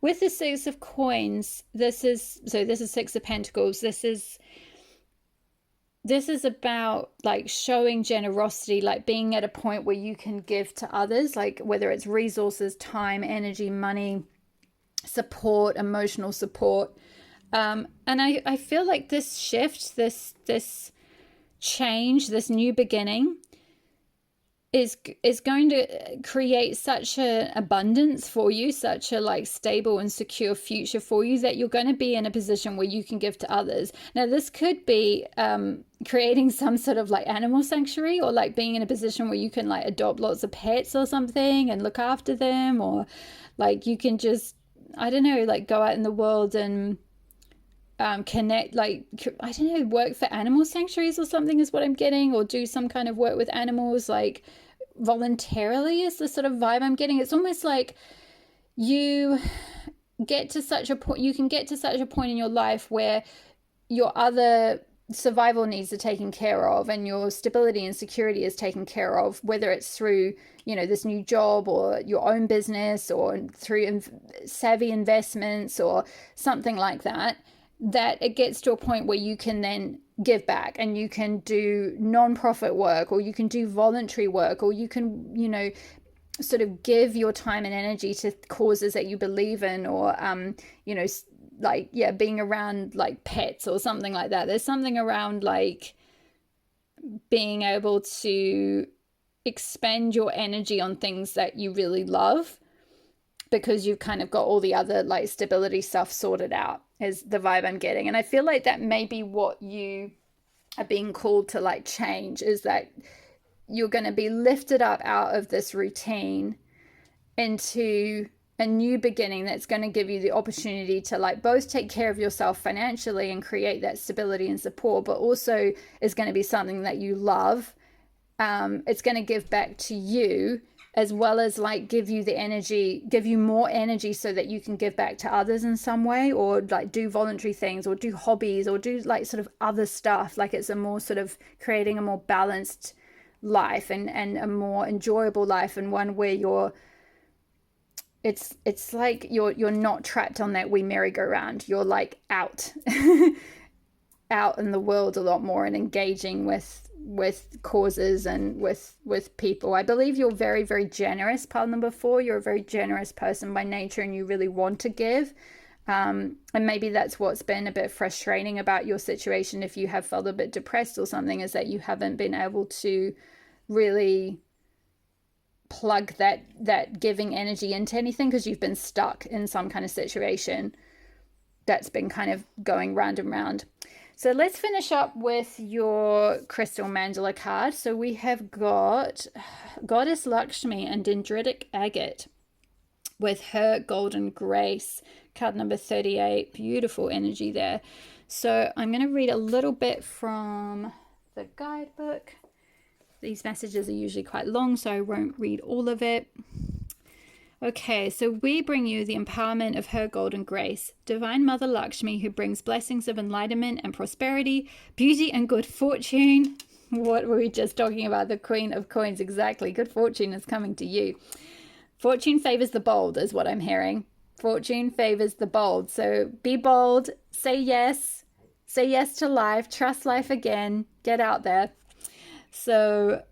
With the 6 of coins, this is 6 of pentacles. This is about like showing generosity, like being at a point where you can give to others, like whether it's resources, time, energy, money, support, emotional support. And I feel like this shift, this change, this new beginning is going to create such an abundance for you, such a like stable and secure future for you, that you're going to be in a position where you can give to others. Now, this could be creating some sort of like animal sanctuary, or like being in a position where you can like adopt lots of pets or something and look after them, or like you can just, I don't know, like go out in the world and connect, like, I don't know, work for animal sanctuaries or something is what I'm getting, or do some kind of work with animals like voluntarily is the sort of vibe I'm getting. It's almost like you get to such a point, you can get to such a point in your life where your other survival needs are taken care of and your stability and security is taken care of, whether it's through, you know, this new job or your own business or through savvy investments or something like that, that it gets to a point where you can then give back and you can do non-profit work, or you can do voluntary work, or you can, you know, sort of give your time and energy to causes that you believe in, or you know, like, yeah, being around like pets or something like that. There's something around like being able to expend your energy on things that you really love, because you've kind of got all the other like stability stuff sorted out, is the vibe I'm getting. And I feel like that may be what you are being called to like change, is that you're going to be lifted up out of this routine into a new beginning that's going to give you the opportunity to like both take care of yourself financially and create that stability and support, but also is going to be something that you love. It's going to give back to you, as well as like give you the energy, give you more energy so that you can give back to others in some way, or like do voluntary things, or do hobbies, or do like sort of other stuff. Like it's a more sort of creating a more balanced life and a more enjoyable life, and one where you're, it's like you're not trapped on that wee merry-go-round. You're like out out in the world a lot more and engaging with causes and with people. I believe you're very, very generous. Pile number 4, you're a very generous person by nature, and you really want to give. And maybe that's what's been a bit frustrating about your situation, if you have felt a bit depressed or something, is that you haven't been able to really plug that giving energy into anything, because you've been stuck in some kind of situation that's been kind of going round and round. So let's finish up with your crystal mandala card. So we have got Goddess Lakshmi and Dendritic Agate with her golden grace, card number 38. Beautiful energy there. So I'm going to read a little bit from the guidebook. These messages are usually quite long, so I won't read all of it. Okay, so we bring you the empowerment of her golden grace, Divine Mother Lakshmi, who brings blessings of enlightenment and prosperity, beauty and good fortune. What were we just talking about? The Queen of Coins, exactly. Good fortune is coming to you. Fortune favors the bold, is what I'm hearing. Fortune favors the bold. So be bold, say yes to life, trust life again, get out there. So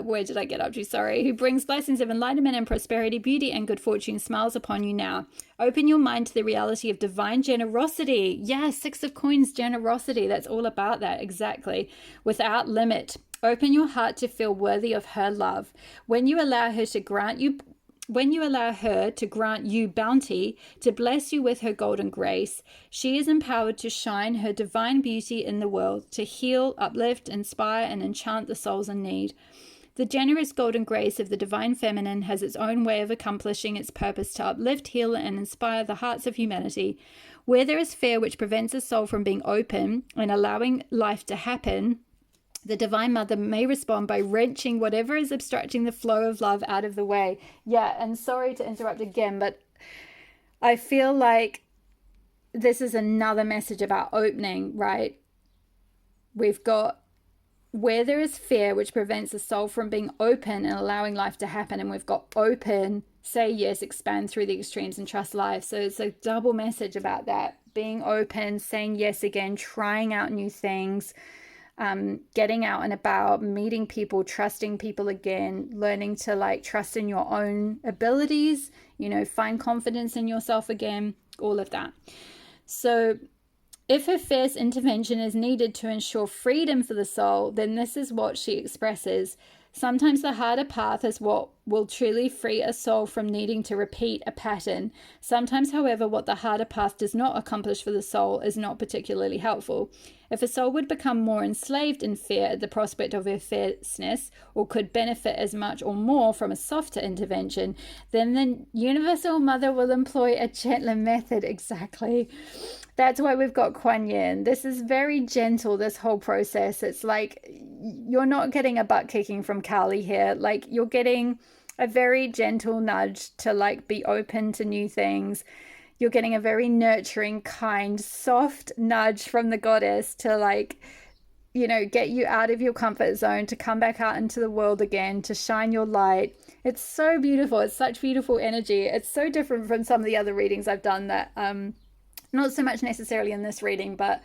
where did I get up to? Sorry. Who brings blessings of enlightenment and prosperity, beauty and good fortune, smiles upon you now. Open your mind to the reality of divine generosity. Yeah, 6 of Coins, generosity. That's all about that. Exactly. Without limit. Open your heart to feel worthy of her love. When you allow her to grant you bounty, to bless you with her golden grace, she is empowered to shine her divine beauty in the world, to heal, uplift, inspire, and enchant the souls in need. The generous golden grace of the divine feminine has its own way of accomplishing its purpose to uplift, heal, and inspire the hearts of humanity. Where there is fear which prevents a soul from being open and allowing life to happen, the Divine Mother may respond by wrenching whatever is obstructing the flow of love out of the way. Yeah, and sorry to interrupt again, but I feel like this is another message about opening, right? We've got where there is fear which prevents the soul from being open and allowing life to happen, and we've got open, say yes, expand through the extremes and trust life. So it's a double message about that. Being open, saying yes again, trying out new things, getting out and about, meeting people, trusting people again, learning to like trust in your own abilities, find confidence in yourself again, all of that. So if her fierce intervention is needed to ensure freedom for the soul, then this is what she expresses. Sometimes the harder path is what will truly free a soul from needing to repeat a pattern. Sometimes, however, what the harder path does not accomplish for the soul is not particularly helpful. If a soul would become more enslaved in fear at the prospect of her fierceness, or could benefit as much or more from a softer intervention, then the Universal Mother will employ a gentler method. Exactly. That's why we've got Kuan Yin. This is very gentle, this whole process. It's like you're not getting a butt kicking from Kali here. Like you're getting a very gentle nudge to like be open to new things. You're getting a very nurturing, kind, soft nudge from the goddess to like, get you out of your comfort zone, to come back out into the world again, to shine your light. It's so beautiful. It's such beautiful energy. It's so different from some of the other readings I've done that, not so much necessarily in this reading, but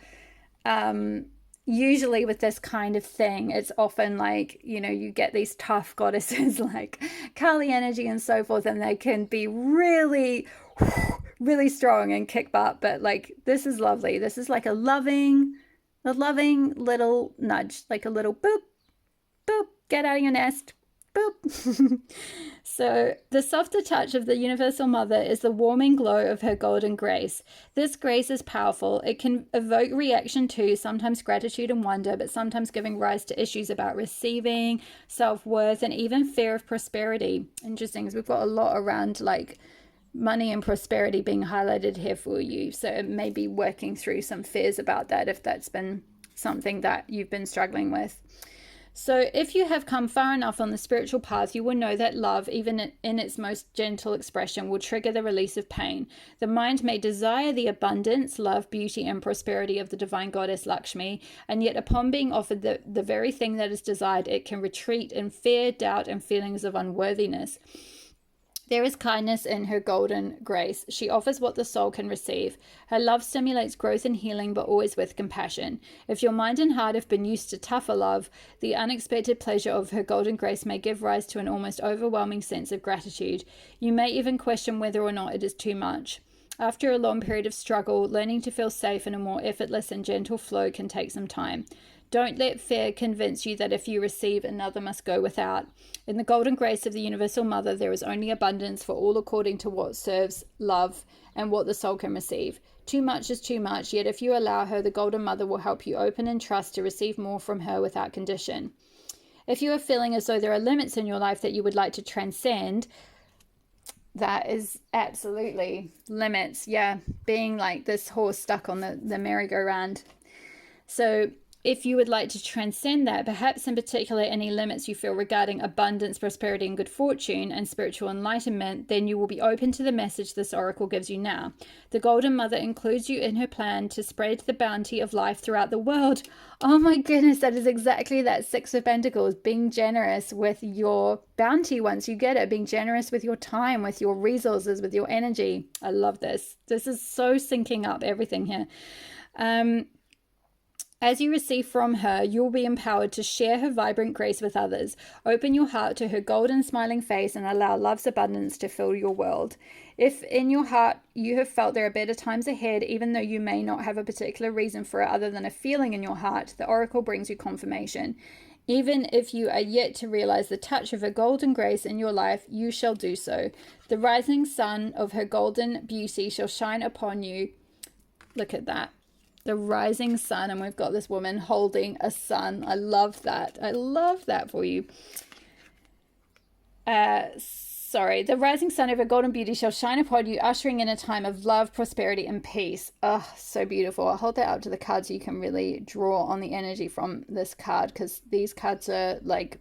usually with this kind of thing, it's often like, you get these tough goddesses like Kali energy and so forth, and they can be really, really strong and kick butt. But like, this is lovely. This is like a loving little nudge, like a little boop, boop, get out of your nest, boop. So the softer touch of the Universal Mother is the warming glow of her golden grace. This grace is powerful. It can evoke reaction to, sometimes gratitude and wonder, but sometimes giving rise to issues about receiving, self-worth, and even fear of prosperity. Interesting, because we've got a lot around like money and prosperity being highlighted here for you. So it may be working through some fears about that if that's been something that you've been struggling with. So if you have come far enough on the spiritual path, you will know that love, even in its most gentle expression, will trigger the release of pain. The mind may desire the abundance, love, beauty, and prosperity of the divine goddess Lakshmi, and yet upon being offered the very thing that is desired, it can retreat in fear, doubt, and feelings of unworthiness. There is kindness in her golden grace. She offers what the soul can receive. Her love stimulates growth and healing, but always with compassion. If your mind and heart have been used to tougher love, the unexpected pleasure of her golden grace may give rise to an almost overwhelming sense of gratitude. You may even question whether or not it is too much. After a long period of struggle, learning to feel safe in a more effortless and gentle flow can take some time. Don't let fear convince you that if you receive, another must go without. In the golden grace of the Universal Mother, there is only abundance for all according to what serves love and what the soul can receive. Too much is too much, yet if you allow her, the Golden Mother will help you open and trust to receive more from her without condition. If you are feeling as though there are limits in your life that you would like to transcend, that is absolutely limits. Yeah, being like this horse stuck on the merry-go-round. So if you would like to transcend that, perhaps in particular any limits you feel regarding abundance, prosperity, and good fortune and spiritual enlightenment, then you will be open to the message this oracle gives you now. The Golden Mother includes you in her plan to spread the bounty of life throughout the world. Oh my goodness, that is exactly that Six of Pentacles, being generous with your bounty once you get it, being generous with your time, with your resources, with your energy. I love this. This is so syncing up everything here. As you receive from her, you will be empowered to share her vibrant grace with others. Open your heart to her golden smiling face and allow love's abundance to fill your world. If in your heart you have felt there are better times ahead, even though you may not have a particular reason for it other than a feeling in your heart, the oracle brings you confirmation. Even if you are yet to realize the touch of her golden grace in your life, you shall do so. The rising sun of her golden beauty shall shine upon you. Look at that. The rising sun, and we've got this woman holding a sun. I love that. I love that for you. The rising sun of her golden beauty shall shine upon you, ushering in a time of love, prosperity, and peace. Oh, so beautiful. I'll hold that up to the card so you can really draw on the energy from this card, because these cards are like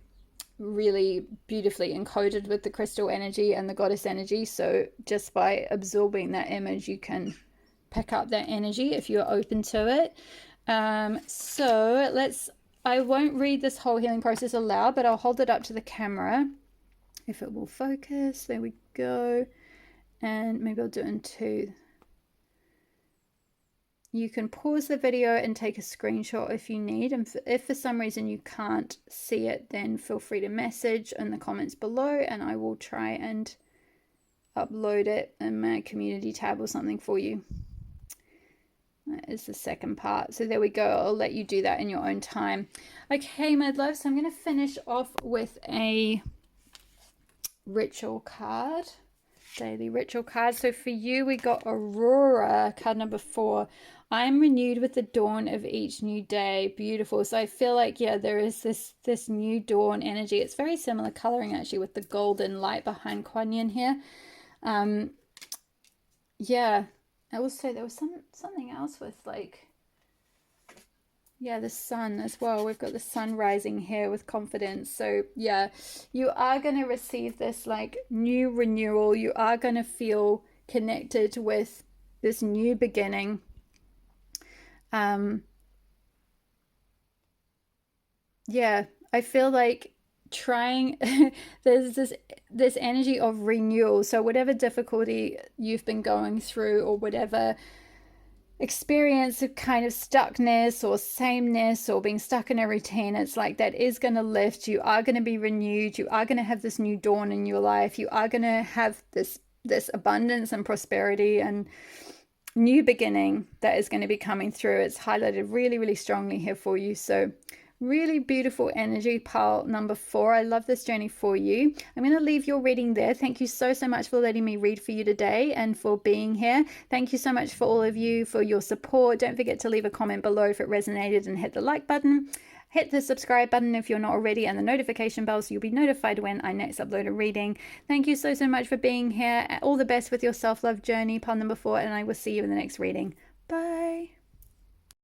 really beautifully encoded with the crystal energy and the goddess energy. So just by absorbing that image, you can pick up that energy if you're open to it. I won't read this whole healing process aloud, but I'll hold it up to the camera if it will focus. There we go. And maybe I'll do it in two. You can pause the video and take a screenshot if you need. And if for some reason you can't see it, then feel free to message in the comments below and I will try and upload it in my community tab or something for you. That is the second part. So there we go. I'll let you do that in your own time. Okay, my love. So I'm going to finish off with a ritual card. Daily ritual card. So for you, we got Aurora, card number 4. I am renewed with the dawn of each new day. Beautiful. So I feel like, yeah, there is this new dawn energy. It's very similar coloring actually with the golden light behind Kuan Yin here. Yeah. Also, there was something else with like, yeah, the sun as well. We've got the sun rising here with confidence. So yeah, you are going to receive this like new renewal. You are going to feel connected with this new beginning. Yeah, I feel like trying there's this energy of renewal. So whatever difficulty you've been going through or whatever experience of kind of stuckness or sameness or being stuck in a routine, it's like that is going to lift. You are going to be renewed. You are going to have this new dawn in your life. You are going to have this abundance and prosperity and new beginning that is going to be coming through. It's highlighted really, really strongly here for you. So really beautiful energy, pile number 4. I love this journey for you. I'm going to leave your reading there. Thank you so much for letting me read for you today and for being here. Thank you so much for all of you for your support. Don't forget to leave a comment below if it resonated and hit the like button. Hit the subscribe button if you're not already and the notification bell so you'll be notified when I next upload a reading. Thank you so much for being here. All the best with your self-love journey, pile number 4, and I will see you in the next reading. Bye.